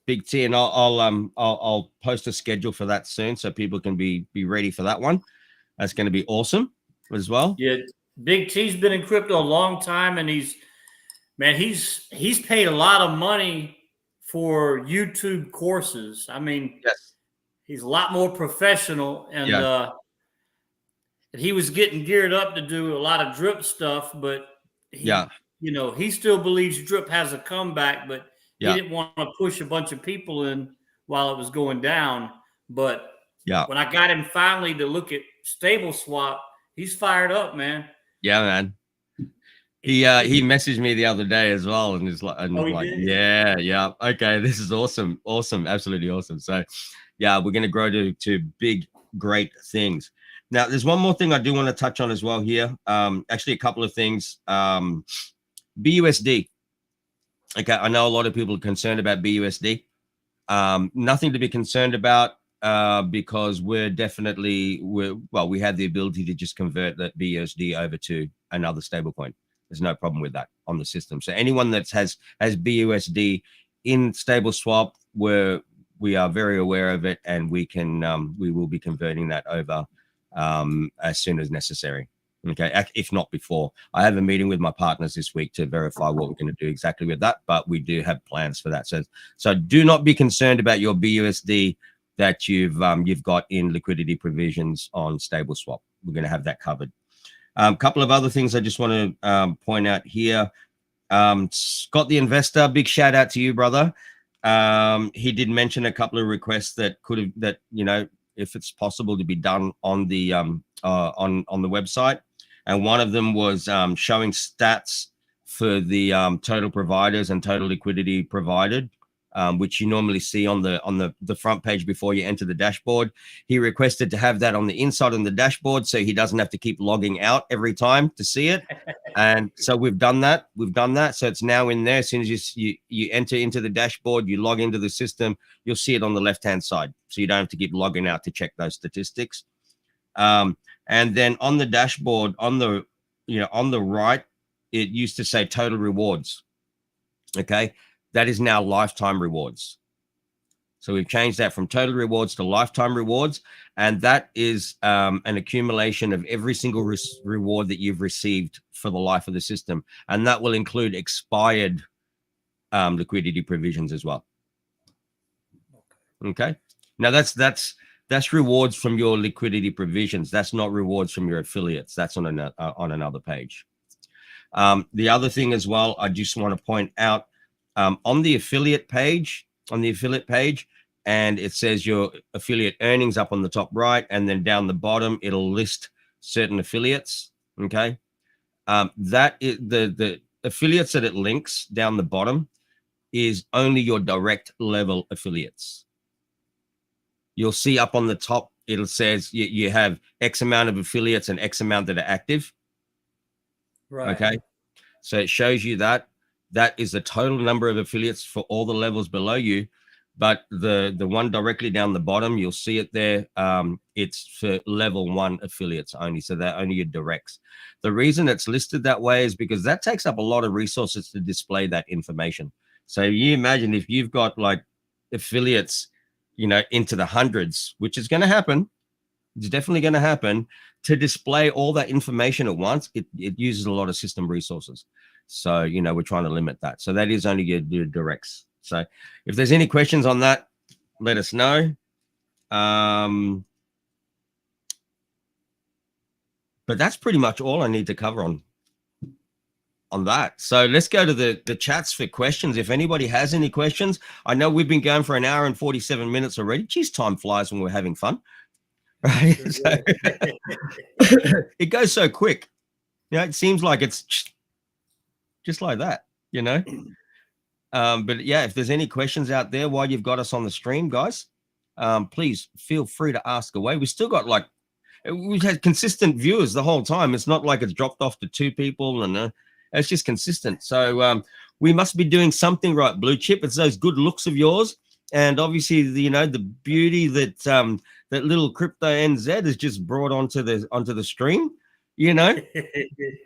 Big T, and I'll post a schedule for that soon, so people can be ready for that one. That's going to be awesome as well. Yeah, Big T's been in crypto a long time, and he's paid a lot of money for YouTube courses. I mean, he's a lot more professional, and he was getting geared up to do a lot of drip stuff, but you know, he still believes drip has a comeback, but he didn't want to push a bunch of people in while it was going down. But when I got him finally to look at Stable Swap, he's fired up, man. Yeah, man. He messaged me the other day as well, and is like, yeah, okay, this is awesome, absolutely awesome. So yeah, we're gonna grow to big, great things. Now, there's one more thing I do want to touch on as well here. Actually, a couple of things. BUSD. Okay, I know a lot of people are concerned about BUSD. Nothing to be concerned about because we have the ability to just convert that BUSD over to another stablecoin. There's no problem with that on the system. So anyone that has BUSD in Stable Swap, we are very aware of it, and we will be converting that over as soon as necessary. Okay, if not before. I have a meeting with my partners this week to verify what we're going to do exactly with that, but we do have plans for that. So do not be concerned about your BUSD that you've got in liquidity provisions on Stable Swap. We're going to have that covered. A couple of other things I just want to point out here. Scott the Investor, big shout out to you, brother. He did mention a couple of requests that if it's possible to be done on the on the website. And one of them was showing stats for the total providers and total liquidity provided, which you normally see on the front page before you enter the dashboard. He requested to have that on the inside on the dashboard, so he doesn't have to keep logging out every time to see it. And so we've done that. So it's now in there. As soon as you enter into the dashboard, you log into the system, you'll see it on the left-hand side. So you don't have to keep logging out to check those statistics. And then on the dashboard, on the right, it used to say total rewards. Okay, that is now lifetime rewards. So we've changed that from total rewards to lifetime rewards, and that is an accumulation of every single reward that you've received for the life of the system, and that will include expired liquidity provisions as well. Okay, now that's rewards from your liquidity provisions. That's not rewards from your affiliates. That's on another page. The other thing as well, I just want to point out, on the affiliate page, and it says your affiliate earnings up on the top right, and then down the bottom it'll list certain affiliates. Okay, that is the affiliates that it links down the bottom is only your direct level affiliates. You'll see up on the top it says you have X amount of affiliates and X amount that are active. Right. Okay, so it shows you that is the total number of affiliates for all the levels below you. But the one directly down the bottom, you'll see it there. It's for level 1 affiliates only. So they're only your directs. The reason it's listed that way is because that takes up a lot of resources to display that information. So you imagine if you've got like affiliates, you know, into the hundreds, which is going to happen. It's definitely going to happen. To display all that information at once, it uses a lot of system resources. So, you know, we're trying to limit that. So that is only your directs. So if there's any questions on that, let us know. But that's pretty much all I need to cover on that. So let's go to the chats for questions. If anybody has any questions, I know we've been going for an hour and 47 minutes already. Geez, time flies when we're having fun. Right? So, it goes so quick. You know, it seems like it's just like that, you know. But yeah, if there's any questions out there while you've got us on the stream, guys, please feel free to ask away. We still got we've had consistent viewers the whole time. It's not like it's dropped off to 2 people, and it's just consistent. So we must be doing something right, Blue Chip. It's those good looks of yours, and obviously the beauty that that little Crypto NZ has just brought onto the stream. You know,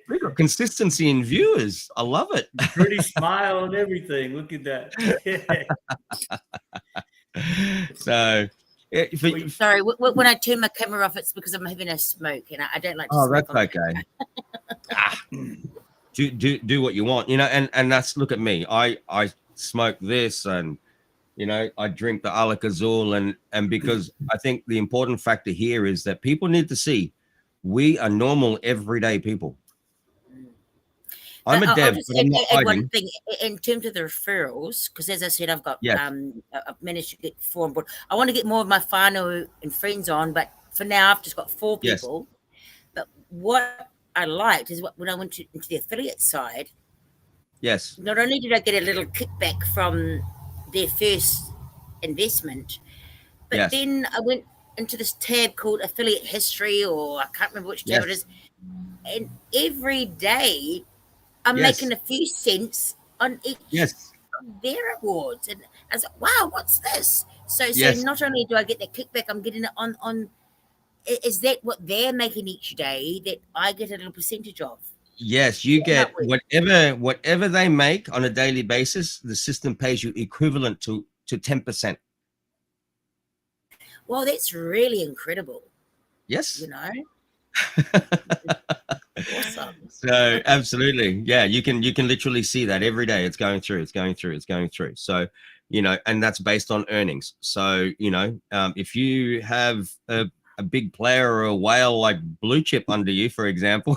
we got consistency in viewers. I love it. Pretty smile and everything. Look at that. So, sorry, when I turn my camera off, it's because I'm having a smoke, and I don't like to smoke. That's okay. Do what you want, you know. And that's, look at me. I smoke this, and you know, I drink the Alak-Azul, and because I think the important factor here is that people need to see we are normal, everyday people. I'm a dev, but I'm not hiding. One thing in terms of the referrals, because as I said, I've got I've managed to get 4 on board. I want to get more of my whānau and friends on, but for now I've just got 4 people. Yes. But what I liked is when I went into the affiliate side. Yes. Not only did I get a little kickback from their first investment, but then I went into this tab called affiliate history, or I can't remember which tab it is, and every day I'm making a few cents on each of their awards, and I was like, wow, what's this? So not only do I get that kickback, I'm getting it on is that what they're making each day that I get a little percentage of? Yes, you get whatever they make on a daily basis. The system pays you equivalent to 10%. Well, that's really incredible. Yes. You know. Awesome. So absolutely. Yeah, you can literally see that every day. It's going through. So, you know, and that's based on earnings. So, you know, if you have a big player or a whale like Blue Chip under you, for example,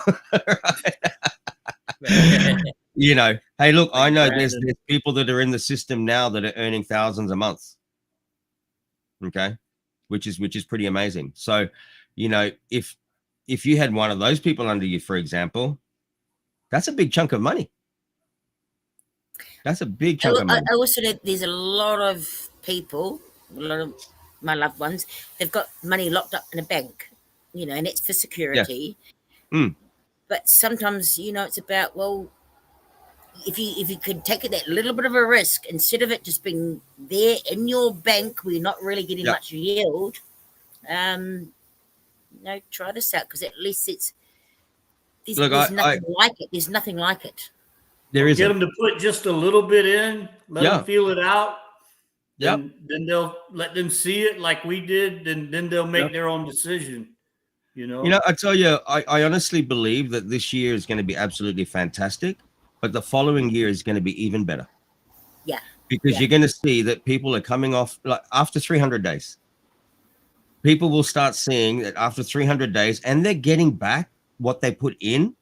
you know, hey, look, I know there's people that are in the system now that are earning thousands a month. Okay. Which is pretty amazing. So, you know, if you had one of those people under you, for example, that's a big chunk of money. That's a big chunk of money. I also know there's a lot of people, a lot of my loved ones, they've got money locked up in a bank, you know, and it's for security. Yeah. But sometimes, you know, it's about, well, if you could take that little bit of a risk, instead of it just being there in your bank where you're not really getting much yield, you know, try this out, because at least there's nothing like it. There's nothing like it. There is. Get them to put just a little bit in, let them feel it out. Then they'll let them see it like we did, and then they'll make their own decision. You know, I tell you, I honestly believe that this year is going to be absolutely fantastic. But the following year is going to be even better. Yeah. Because you're going to see that people are coming off, like after 300 days. People will start seeing that after 300 days, and they're getting back what they put in.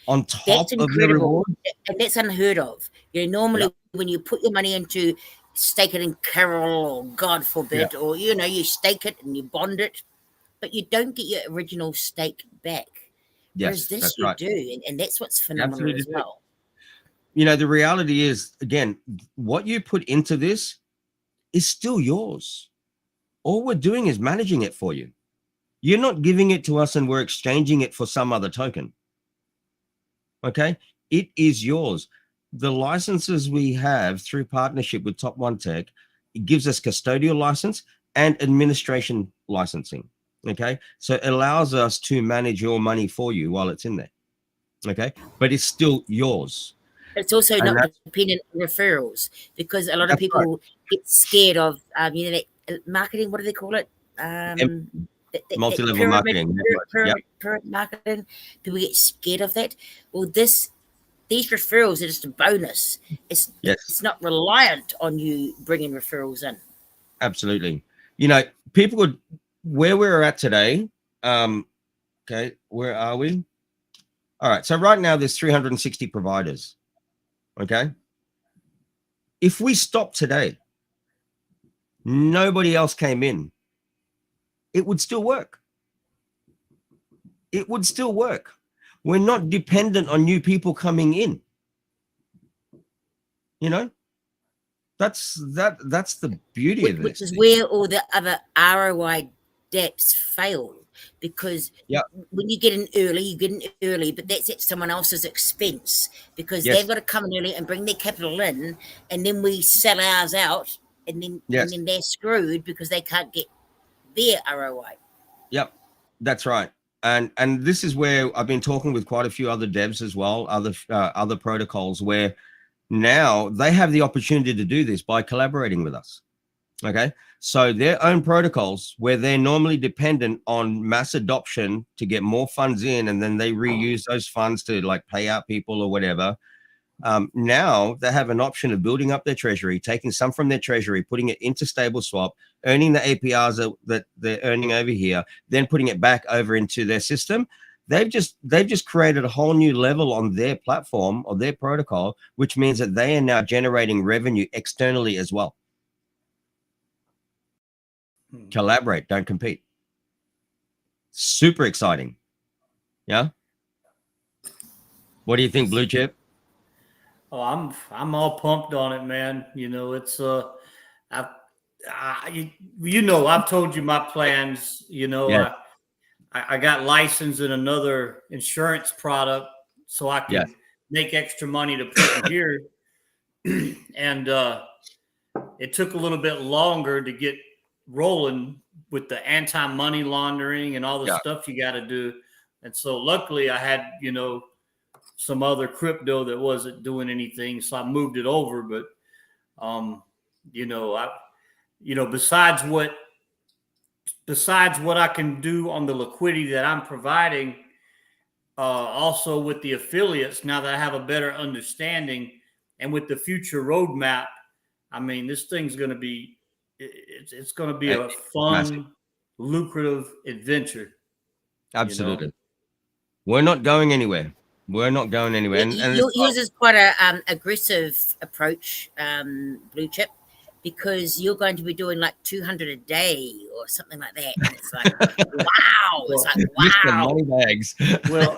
on top That's of the incredible, reward. and that's unheard of. You know, normally when you put your money into stake it in Carol, or God forbid, or you know, you stake it and you bond it, but you don't get your original stake back. Whereas this that's you right. do, and that's what's phenomenal as well. You know, the reality is, again, what you put into this is still yours. All we're doing is managing it for you. You're not giving it to us and we're exchanging it for some other token. Okay, it is yours. The licenses we have through partnership with Top One Tech, it gives us custodial license and administration licensing. Okay, so it allows us to manage your money for you while it's in there. Okay, but it's still yours. It's also not dependent on referrals, because a lot of people get scared of you know, that marketing. What do they call it? Multi-level marketing. Pyramid marketing. People get scared of that. Well, these referrals are just a bonus. It's not reliant on you bringing referrals in. Absolutely. You know, people would, where we're at today. Okay, where are we? All right. So right now there's 360 providers. Okay. If we stop today, nobody else came in, it would still work. It would still work. We're not dependent on new people coming in. You know, that's the beauty of this. Which is where all the other ROI dApps fail, because when you get in early, but that's at someone else's expense, because they've got to come in early and bring their capital in, and then we sell ours out, and then they're screwed because they can't get their ROI. Yep, that's right. And this is where I've been talking with quite a few other devs as well, other protocols, where now they have the opportunity to do this by collaborating with us. Okay, so their own protocols, where they're normally dependent on mass adoption to get more funds in, and then they reuse those funds to like pay out people or whatever. Now they have an option of building up their treasury, taking some from their treasury, putting it into stable swap, earning the APRs that they're earning over here, then putting it back over into their system. They've just created a whole new level on their platform or their protocol, which means that they are now generating revenue externally as well. Collaborate, don't compete. Super exciting. Yeah. What do you think, Blue Chip? Oh, I'm all pumped on it, man. You know, it's you know, I've told you my plans. You know, I got licensed in another insurance product so I could make extra money to put in here, and it took a little bit longer to get rolling with the anti-money laundering and all the stuff you got to do. And so luckily I had, you know, some other crypto that wasn't doing anything, so I moved it over. But you know, besides what I can do on the liquidity that I'm providing, also with the affiliates, now that I have a better understanding, and with the future roadmap, I mean, this thing's going to be, it's going to be a fun, lucrative adventure. Absolutely. You know? We're not going anywhere. We're not going anywhere. And yours is quite a aggressive approach, Blue Chip, because you're going to be doing like 200 a day or something like that. And it's like, wow. It's like, wow. Money bags. Well,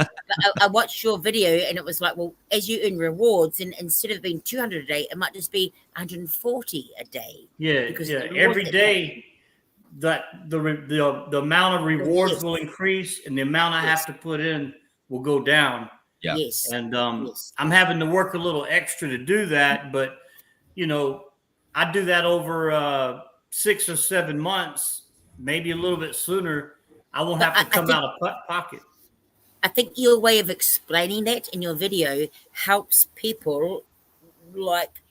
I watched your video and it was like, well, as you earn rewards, and instead of being 200 a day, it might just be 140 a day. Yeah. Every day that the amount of rewards will increase, and the amount I have to put in will go down. Yeah. Yes. And I'm having to work a little extra to do that, but you know, I do that over 6 or 7 months, maybe a little bit sooner. I won't have to come out of pocket. I think your way of explaining that in your video helps people like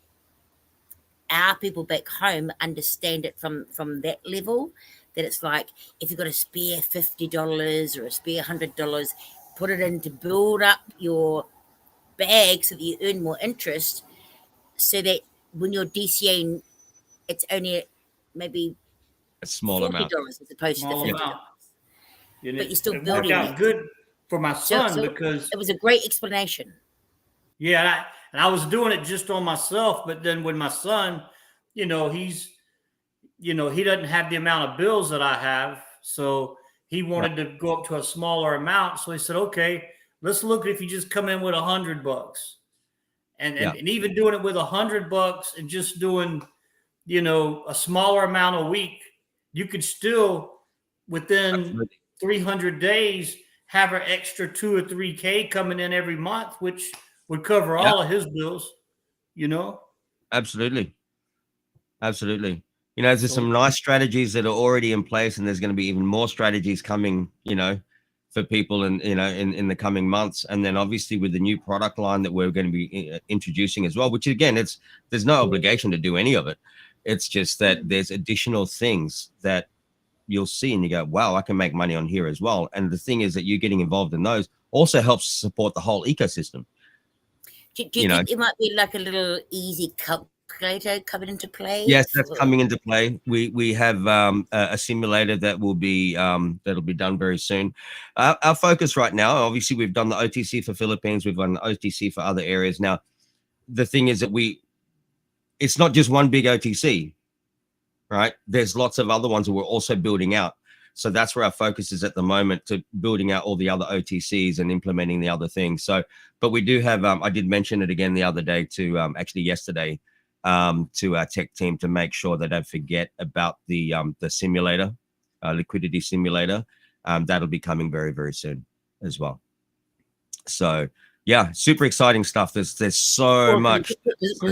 our people back home understand it from that level, that it's like, if you've got a spare $50 or a spare $100, put it in to build up your bag so that you earn more interest, so that when you're DCAing, it's only maybe a small $40 amount as opposed to the $50. You know, but you're still it building worked out it. good. for my son because it was a great explanation. Yeah, and I was doing it just on myself, but then with my son, he doesn't have the amount of bills that I have, so he wanted to go up to a smaller amount. So he said, "Okay, let's look at if you just come in with $100, and even doing it with $100 and just doing, a smaller amount a week, you could still within 300 days have an extra 2 or 3K coming in every month, which would cover all of his bills, Absolutely. There's some nice strategies that are already in place, and there's going to be even more strategies coming, for people in the coming months. And then obviously with the new product line that we're going to be introducing as well, which again, there's no obligation to do any of it. It's just that there's additional things that you'll see and you go, wow, I can make money on here as well. And the thing is that you getting involved in those also helps support the whole ecosystem. Do you think it might be like a little easy calculator coming into play? Yes, that's coming into play. We have a simulator that will be that'll be done very soon. Our focus right now, obviously, we've done the OTC for Philippines, we've done the OTC for other areas. Now, the thing is that it's not just one big OTC, right? There's lots of other ones that we're also building out. So that's where our focus is at the moment, to building out all the other OTCs and implementing the other things. So, but we do have, I did mention it again the other day to actually yesterday to our tech team to make sure they don't forget about the simulator, liquidity simulator. That'll be coming very, very soon as well. So yeah, super exciting stuff. There's so much.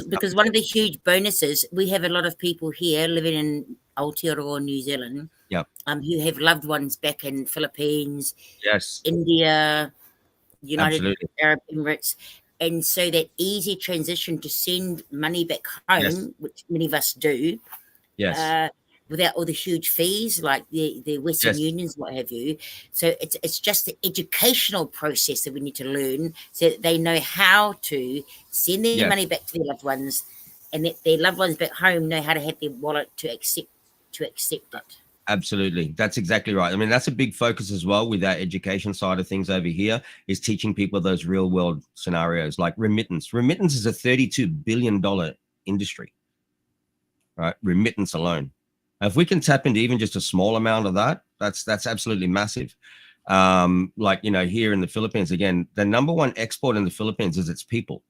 Because one of the huge bonuses, we have a lot of people here living in Aotearoa, New Zealand, who have loved ones back in Philippines, India, United Arab Emirates. And so that easy transition to send money back home, which many of us do, without all the huge fees like the Western Unions, what have you. So it's just the educational process that we need to learn so that they know how to send their money back to their loved ones, and that their loved ones back home know how to have their wallet to accept it. Absolutely. That's exactly right. I mean, that's a big focus as well with our education side of things over here, is teaching people those real world scenarios like remittance. Remittance is a $32 billion industry, right? Remittance alone. If we can tap into even just a small amount of that, that's absolutely massive. Like, here in the Philippines, again, the number one export in the Philippines is its people.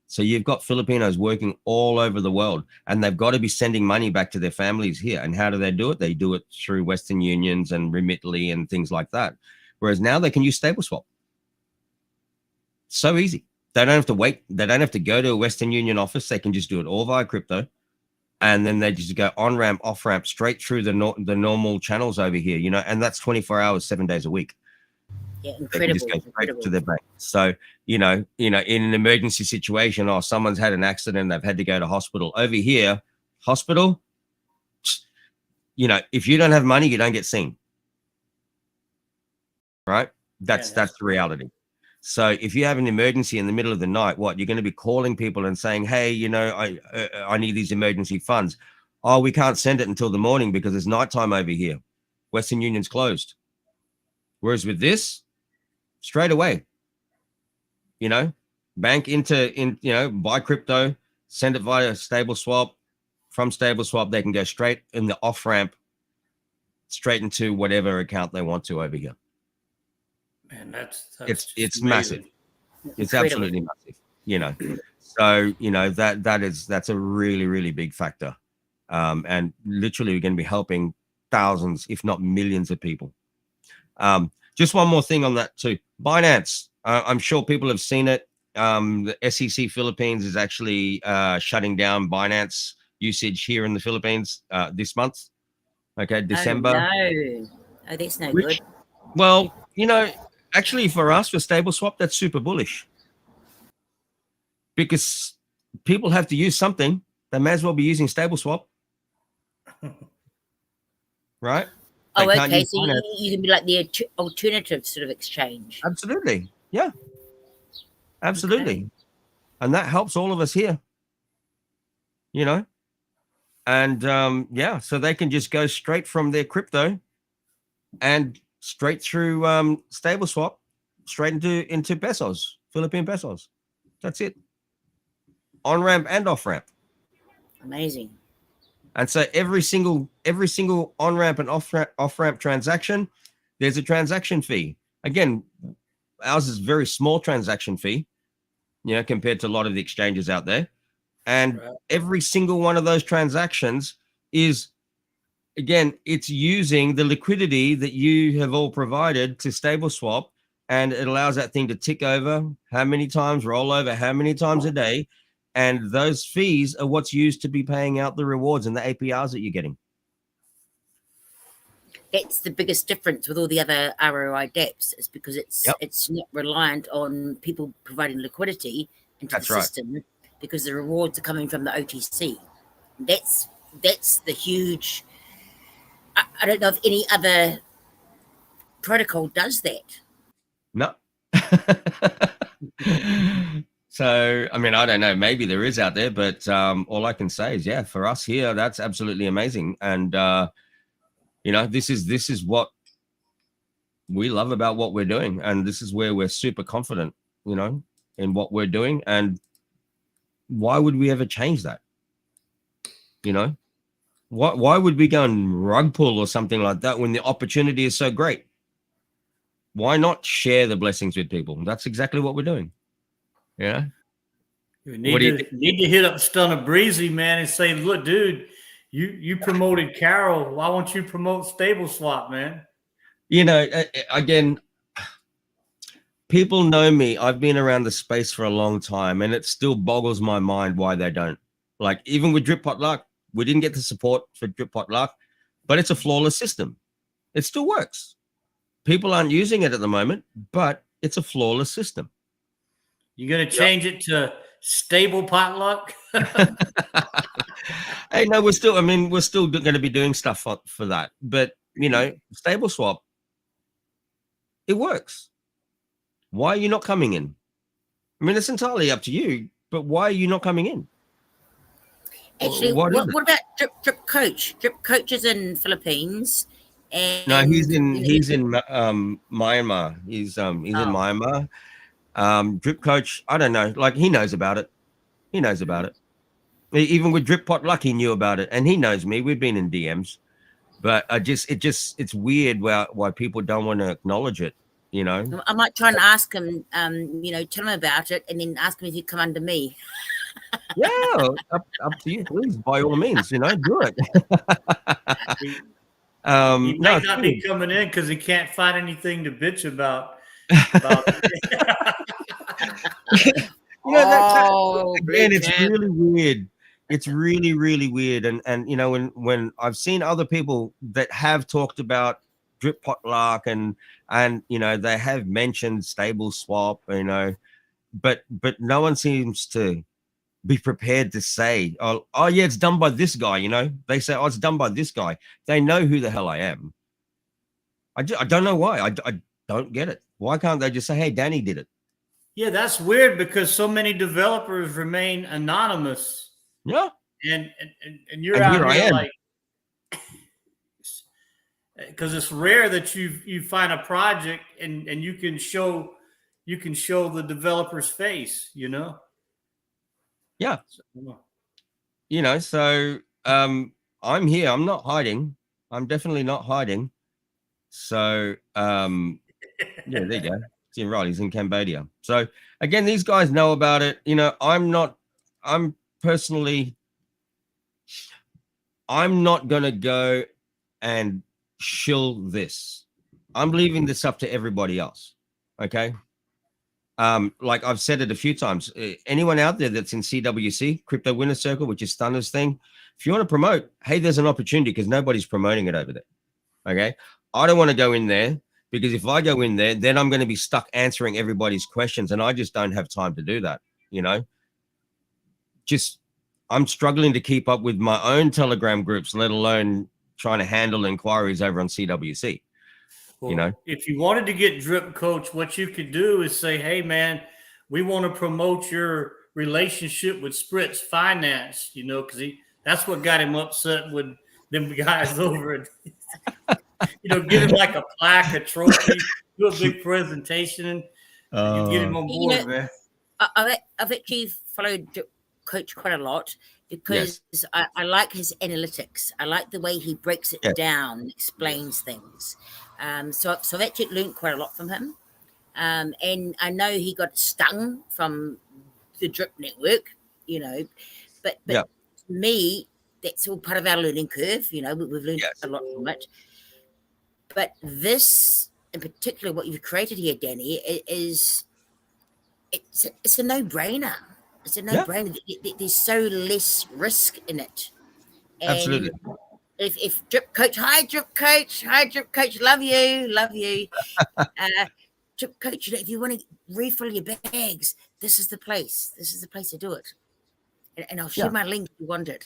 So you've got Filipinos working all over the world, and they've got to be sending money back to their families here. And how do they do it? They do it through Western Unions and Remitly and things like that. Whereas now they can use StableSwap. So easy. They don't have to wait. They don't have to go to a Western Union office. They can just do it all via crypto. And then they just go on ramp, off ramp, straight through the normal channels over here, and that's 24 hours, 7 days a week. Yeah, incredible. They can just go straight to their bank. So, in an emergency situation, or someone's had an accident, they've had to go to hospital. Over here, hospital, if you don't have money, you don't get seen. Right? That's the reality. So if you have an emergency in the middle of the night, you're going to be calling people and saying, hey, I need these emergency funds. Oh, we can't send it until the morning because it's nighttime over here. Western Union's closed. Whereas with this, straight away, bank buy crypto, send it via StableSwap. From StableSwap, they can go straight in the off ramp, straight into whatever account they want to over here. Man, it's massive. It's absolutely massive. So that's a really, really big factor. And literally we're going to be helping thousands, if not millions of people. Just one more thing on that too. Binance. I'm sure people have seen it. The SEC Philippines is actually shutting down Binance usage here in the Philippines this month. Okay, December. Oh, that's no good. Well, actually for us, for StableSwap, that's super bullish. Because people have to use something. They may as well be using StableSwap. Right? Oh, okay. So you can be like the alternative sort of exchange. Absolutely. Yeah. Absolutely. Okay. And that helps all of us here. And so they can just go straight from their crypto and straight through StableSwap straight into pesos, Philippine pesos. That's it. On ramp and off ramp. Amazing. And so every single on ramp and off ramp transaction, there's a transaction fee. Again, ours is very small transaction fee, compared to a lot of the exchanges out there. And every single one of those transactions is, again, it's using the liquidity that you have all provided to stable swap, and it allows that thing to tick over how many times, roll over how many times a day. And those fees are what's used to be paying out the rewards and the APRs that you're getting. That's the biggest difference with all the other ROI dEPs, is because it's not reliant on people providing liquidity into the system, because the rewards are coming from the OTC. That's the huge. I don't know if any other protocol does that. No. So, I mean, I don't know. Maybe there is out there, but all I can say is, for us here, that's absolutely amazing. And this is what we love about what we're doing, and this is where we're super confident, in what we're doing. And why would we ever change that? Why would we go and rug pull or something like that when the opportunity is so great? Why not share the blessings with people? That's exactly what we're doing. Yeah. You need to hit up Stunner Breezy, man, and say, look, dude, you promoted Carol. Why won't you promote Stable Swap, man? Again, people know me. I've been around the space for a long time, and it still boggles my mind why they don't. Like, even with Drip Potluck, we didn't get the support for Drip Potluck, but it's a flawless system. It still works. People aren't using it at the moment, but it's a flawless system. You're going to change it to Stable Potluck? Hey, no, we're still going to be doing stuff for that. But, Stable Swap, it works. Why are you not coming in? I mean, it's entirely up to you, but why are you not coming in? Actually, what about Drip Coach? Drip Coach is in Philippines. And no, he's in Myanmar. He's in Myanmar. Drip Coach, I don't know. Like, he knows about it. Even with Drip Potluck, he knew about it, and he knows me. We've been in DMs, but it's weird why people don't want to acknowledge it. I might try and ask him. Tell him about it, and then ask him if he'd come under me. Yeah, up to you, please. By all means, do it. He might not be coming in because he can't find anything to bitch about. Again, it's really weird. It's really, really weird. And when I've seen other people that have talked about Drip Potluck and they have mentioned Stable Swap, but no one seems to be prepared to say, oh yeah, it's done by this guy. They say, oh, it's done by this guy. They know who the hell I am. I don't know why. I don't get it. Why can't they just say, hey, Danny did it? Yeah, that's weird, because so many developers remain anonymous. Yeah. And you're out here like, because it's rare that you find a project and you can show the developer's face, Yeah. So I'm here. I'm not hiding. I'm definitely not hiding. So there you go. See, right, he's in Cambodia. So again, these guys know about it. I'm not gonna go and shill this. I'm leaving this up to everybody else. Okay. Like I've said it a few times, anyone out there that's in CWC, Crypto Winner Circle, which is Thunder's thing, if you want to promote, hey, there's an opportunity, because nobody's promoting it over there. Okay. I don't want to go in there, because if I go in there, then I'm going to be stuck answering everybody's questions, and I just don't have time to do that. I'm struggling to keep up with my own Telegram groups, let alone trying to handle inquiries over on CWC. Well, if you wanted to get Drip Coach, what you could do is say, hey, man, we want to promote your relationship with Spritz Finance, because that's what got him upset with them guys over it. Give him like a plaque, a trophy, do a big presentation. You get him on board, man. I've actually followed Coach quite a lot because I like his analytics. I like the way he breaks it down, explains things. So I've actually learned quite a lot from him. And I know he got stung from the Drip Network, you know, but to me, that's all part of our learning curve. You know, we've learned a lot from it. But this, in particular, what you've created here, Danny, it's a no-brainer. It's a no-brainer. There's so less risk in it. And absolutely. If Drip Coach, hi Drip Coach, love you. Drip Coach, you know, if you want to refill your bags, this is the place. This is the place to do it. And I'll share my link if you want it.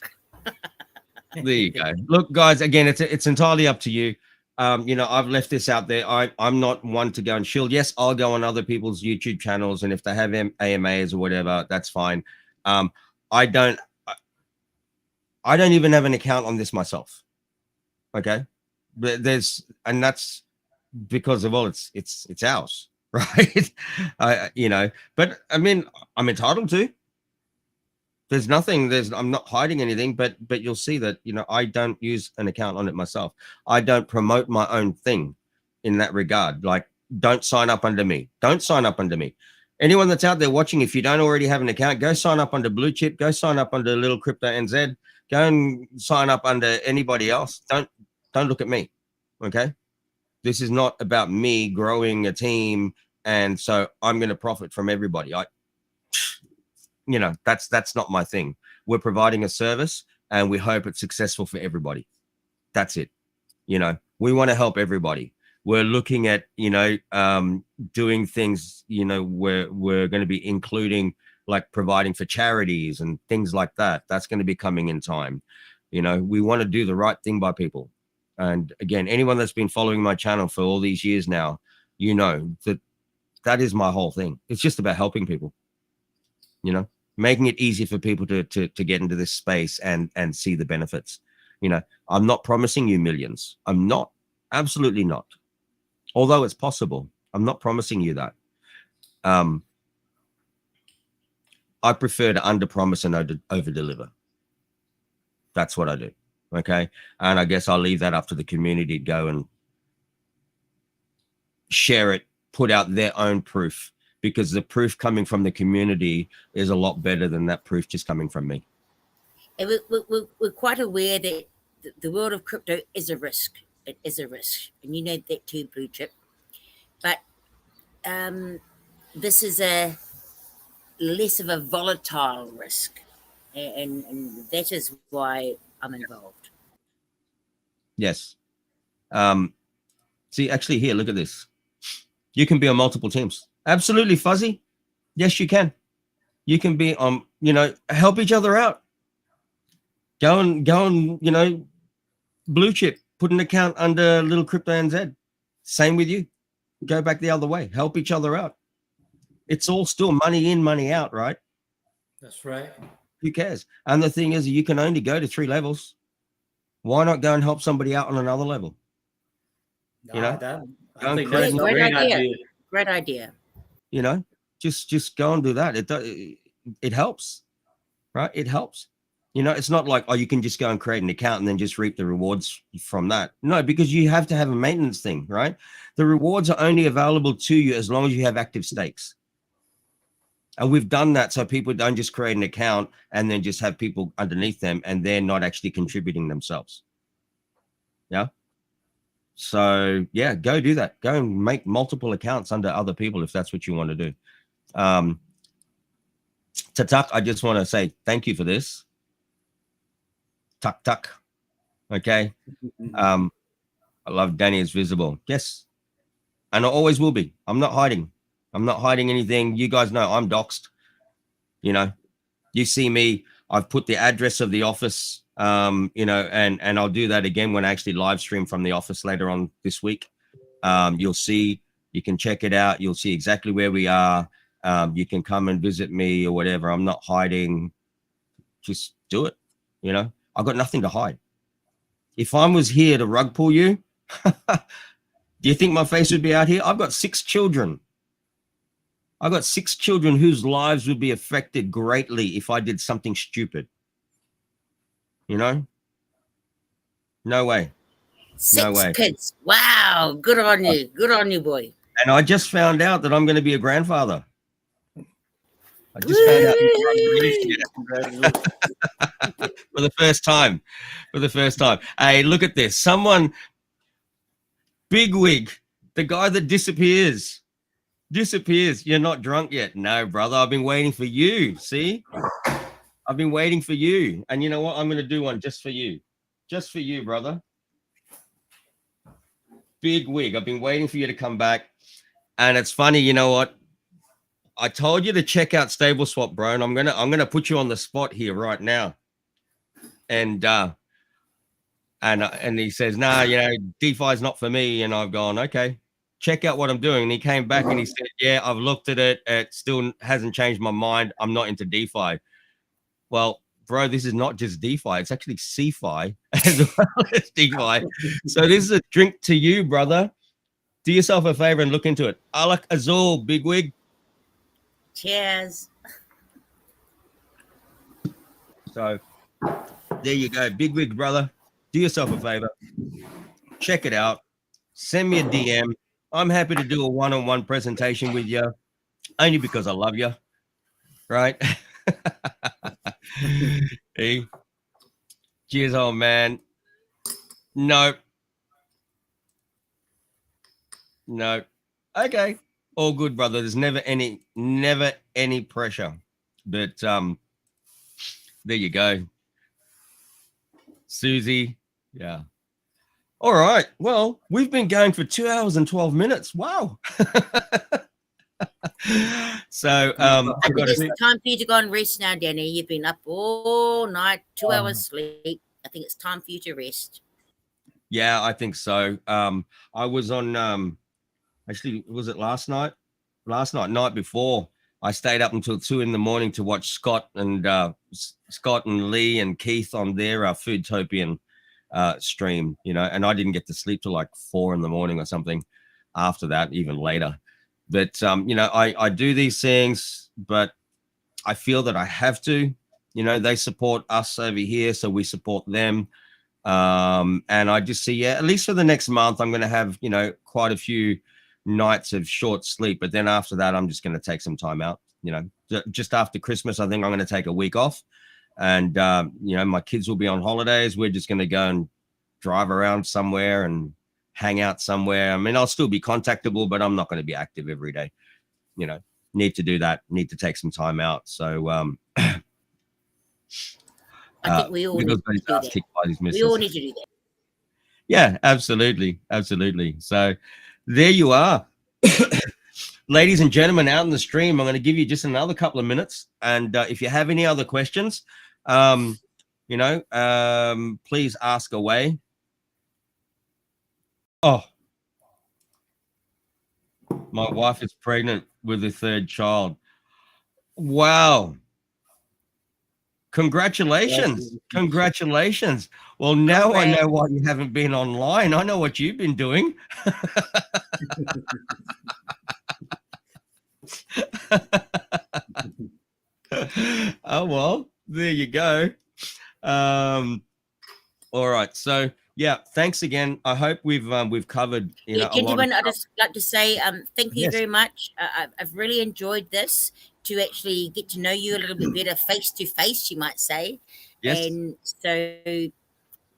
There you go. Look, guys, again, it's entirely up to you. You know, I've left this out there. I'm not one to go and shield. Yes, I'll go on other people's YouTube channels, and if they have AMAs or whatever, that's fine. I don't even have an account on this myself. Okay, but that's because of all it's ours, right? You know, but I mean, I'm entitled to. I'm not hiding anything, but you'll see that, you know, I don't use an account on it myself. I don't promote my own thing in that regard. Like, don't sign up under me. Don't sign up under me. Anyone that's out there watching, if you don't already have an account, go sign up under Blue Chip, go sign up under Little Crypto NZ, go and sign up under anybody else. Don't look at me. Okay. This is not about me growing a team. And so I'm going to profit from everybody. You know, that's not my thing. We're providing a service and we hope it's successful for everybody. That's it. You know, we want to help everybody. We're looking at, you know, doing things, you know, we're going to be including like providing for charities and things like that. That's going to be coming in time. You know, we want to do the right thing by people. And again, anyone that's been following my channel for all these years now, you know, that is my whole thing. It's just about helping people, you know, making it easy for people to get into this space and see the benefits. You know, I'm not promising you millions. I'm not, absolutely not. Although it's possible, I'm not promising you that. I prefer to under promise and over deliver. That's what I do. Okay. And I guess I'll leave that up to the community to go and share it, put out their own proof, because the proof coming from the community is a lot better than that proof just coming from me. And we're quite aware that the world of crypto is a risk. It is a risk. And you know that too, Blue Chip. But this is a less of a volatile risk. And that is why I'm involved. Yes. See, actually here, look at this. You can be on multiple teams. Absolutely, Fuzzy. Yes, you can. You can be on, you know, help each other out. Go and, you know, Blue Chip, put an account under Little Crypto NZ. Same with you. Go back the other way. Help each other out. It's all still money in, money out, right? That's right. Who cares? And the thing is, you can only go to 3 levels. Why not go and help somebody out on another level? You know, I think that's a great idea. Great idea. You know, just go and do that. It helps, right? It helps. You know, it's not like, oh, you can just go and create an account and then just reap the rewards from that. No, because you have to have a maintenance thing, right? The rewards are only available to you as long as you have active stakes. And we've done that so people don't just create an account and then just have people underneath them and they're not actually contributing themselves. Yeah. So yeah, go do that. Go and make multiple accounts under other people if that's what you want to do. Tatak, I just want to say thank you for this. Tuck. Okay. I love Danny is visible. Yes. And I always will be. I'm not hiding. I'm not hiding anything. You guys know I'm doxxed. You know, you see me, I've put the address of the office, you know, and I'll do that again when I actually live stream from the office later on this week. You'll see, you can check it out. You'll see exactly where we are. You can come and visit me or whatever. I'm not hiding. Just do it. You know, I've got nothing to hide. If I was here to rug pull you, do you think my face would be out here? I've got 6 children. I got 6 children whose lives would be affected greatly if I did something stupid. You know? No way. 6 kids. Wow. Good on you. Good on you, boy. And I just found out that I'm going to be a grandfather. I just found out for the first time. For the first time. Hey, look at this. Someone, bigwig, the guy that disappears. You're not drunk yet. No, brother. I've been waiting for you. See? I've been waiting for you. And you know what? I'm going to do one just for you. Just for you, brother. Big wig. I've been waiting for you to come back. And it's funny, you know what? I told you to check out Stable Swap, bro, and I'm gonna put you on the spot here right now. And he says, nah, you know, DeFi's not for me. And I've gone, okay, check out what I'm doing. And he came back and he said, yeah, I've looked at it. It still hasn't changed my mind. I'm not into DeFi. Well, bro, this is not just DeFi. It's actually CeFi as well as DeFi. So this is a drink to you, brother. Do yourself a favor and look into it. Alak-Azul, bigwig. Cheers. So there you go. Bigwig, brother. Do yourself a favor. Check it out. Send me a DM. I'm happy to do a one-on-one presentation with you, only because I love you. Right? Hey. Cheers, old man. Nope. No. Okay. All good, brother. There's never any pressure. But there you go. Susie. Yeah. All right. Well, we've been going for 2 hours and 12 minutes. Wow. So I think it's time for you to go and rest now, Danny. You've been up all night, 2 hours sleep. I think it's time for you to rest. Yeah, I think so. I was on actually, was it last night? Night before, I stayed up until 2 a.m. to watch Scott and Lee and Keith on their Foodtopian stream, you know, and I didn't get to sleep till like 4 a.m. or something after that, even later. But, you know, I do these things, but I feel that I have to, you know, they support us over here, so we support them. And I just see, yeah, at least for the next month, I'm going to have, you know, quite a few nights of short sleep. But then after that, I'm just going to take some time out, you know, just after Christmas. I think I'm going to take a week off, and, you know, my kids will be on holidays. We're just going to go and drive around somewhere and hang out somewhere. I mean, I'll still be contactable, but I'm not going to be active every day. You know, need to do that. Need to take some time out. So, I think we all need to do that. We all need to do that. Yeah, absolutely. Absolutely. So there you are. Ladies and gentlemen, out in the stream, I'm going to give you just another couple of minutes. And if you have any other questions, you know, please ask away. Oh, my wife is pregnant with a 3rd child. Wow. Congratulations. Congratulations. Well, now I know why you haven't been online. I know what you've been doing. Oh, well, there you go. All right. So, yeah, thanks again. I hope we've covered, you know, gentlemen, I'd just like to say thank you very much. I've really enjoyed this, to actually get to know you a little bit better face to face, you might say. Yes. And so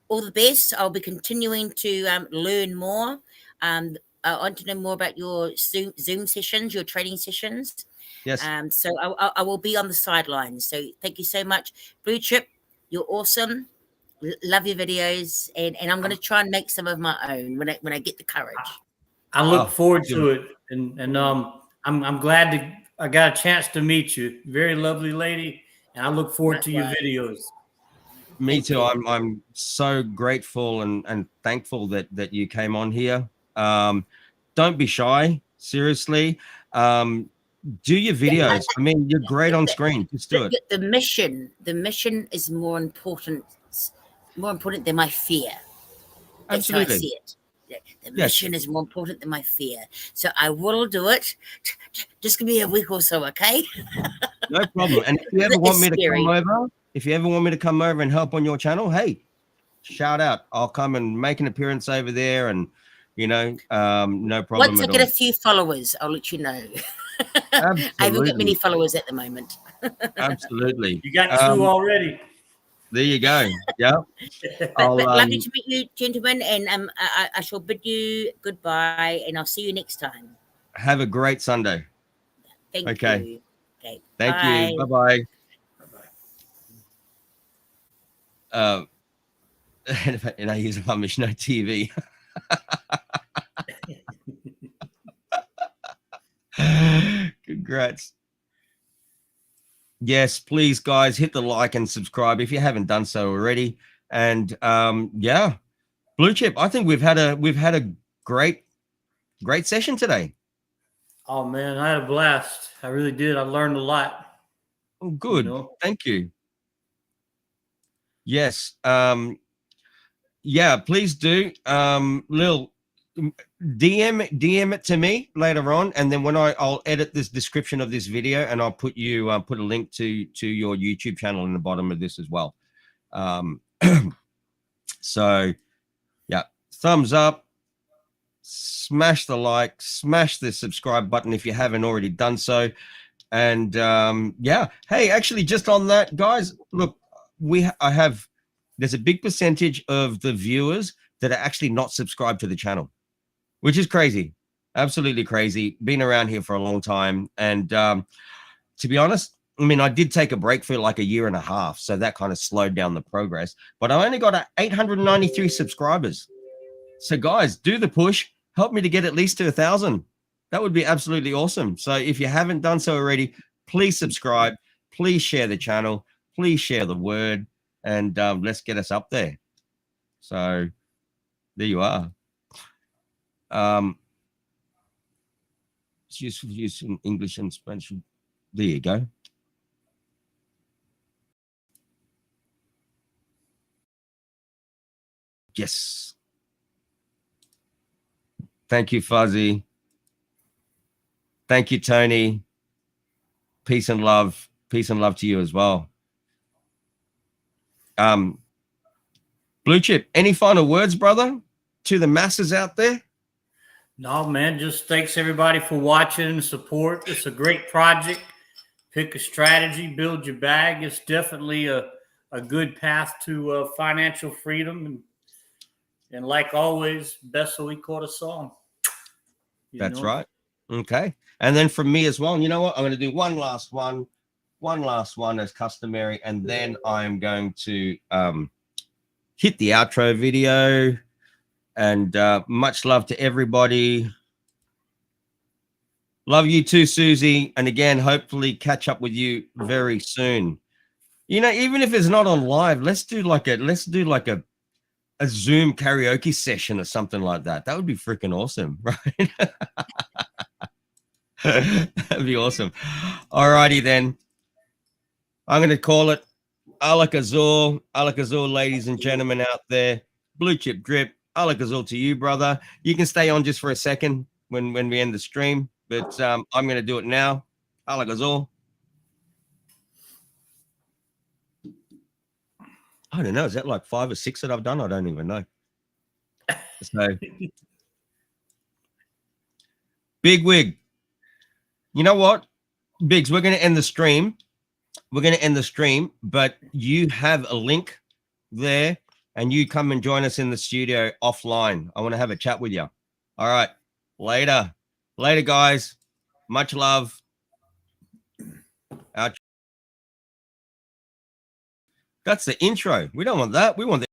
all the best. I'll be continuing to learn more. I want to know more about your Zoom sessions, your trading sessions. Yes. So I will be on the sidelines. So thank you so much. Blue Chip, you're awesome. Love your videos, and I'm going to try and make some of my own when I get the courage. I look forward to it, and I'm glad I got a chance to meet you. Very lovely lady, and I look forward to your videos. Me too. I'm so grateful and thankful that you came on here. Don't be shy. Seriously. Do your videos. I mean, you're great on screen. Just do it. The mission is more important than my fear. That's Absolutely. how I see it. The mission is more important than my fear. So I will do it. Just give me a week or so, okay? No problem. And if you ever want me to come over, if you ever want me to come over and help on your channel, hey, shout out. I'll come and make an appearance over there, and no problem. Once I get a few followers, I'll let you know. I haven't got many followers at the moment. Absolutely. You got 2 already. There you go. Yeah. But lovely to meet you, gentlemen, and I shall bid you goodbye, and I'll see you next time. Have a great Sunday. Thank you. Okay. Thank you. Bye-bye. And I use a publish no TV. Congrats. Yes, please, guys, hit the like and subscribe if you haven't done so already. And yeah, Blue Chip, I think we've had a great session today. Oh man, I had a blast. I really did. I learned a lot. Oh, good. Thank you. Yes. Yeah, please do. Lil, DM it to me later on, and then when I'll edit this description of this video, and I'll put a link to your YouTube channel in the bottom of this as well. So yeah, thumbs up, smash the like, smash the subscribe button if you haven't already done so. And yeah, hey, actually, just on that, guys, look, there's a big percentage of the viewers that are actually not subscribed to the channel, which is crazy. Absolutely crazy. Been around here for a long time. And to be honest, I mean, I did take a break for like a year and a half, so that kind of slowed down the progress. But I only got 893 subscribers. So guys, do the push. Help me to get at least to 1,000. That would be absolutely awesome. So if you haven't done so already, please subscribe. Please share the channel. Please share the word. And let's get us up there. So there you are. It's useful to use in English and Spanish. There you go. Yes. Thank you, Fuzzy. Thank you, Tony. Peace and love. Peace and love to you as well. Blue Chip, any final words, brother, to the masses out there? No, man, just thanks everybody for watching and support. It's a great project. Pick a strategy, build your bag. It's definitely a good path to financial freedom. And like always, best we caught a song. That's right. Okay. And then from me as well, you know what? I'm going to do one last one as customary, and then I'm going to hit the outro video. And much love to everybody. Love you too, Susie. And again, hopefully catch up with you very soon. You know, even if it's not on live, let's do like a Zoom karaoke session or something like that. That would be freaking awesome, right? That'd be awesome. All righty then. I'm going to call it Alak-Azul, ladies and gentlemen out there. Blue Chip Drip. Alak-Azul to you, brother. You can stay on just for a second when we end the stream, but I'm going to do it now. Alak-Azul. I don't know. Is that like 5 or 6 that I've done? I don't even know. So, Big Wig. You know what, Biggs? We're going to end the stream. But you have a link there, and you come and join us in the studio offline. I want to have a chat with you. All right. Later, guys. Much love. That's the intro. We don't want that. We want the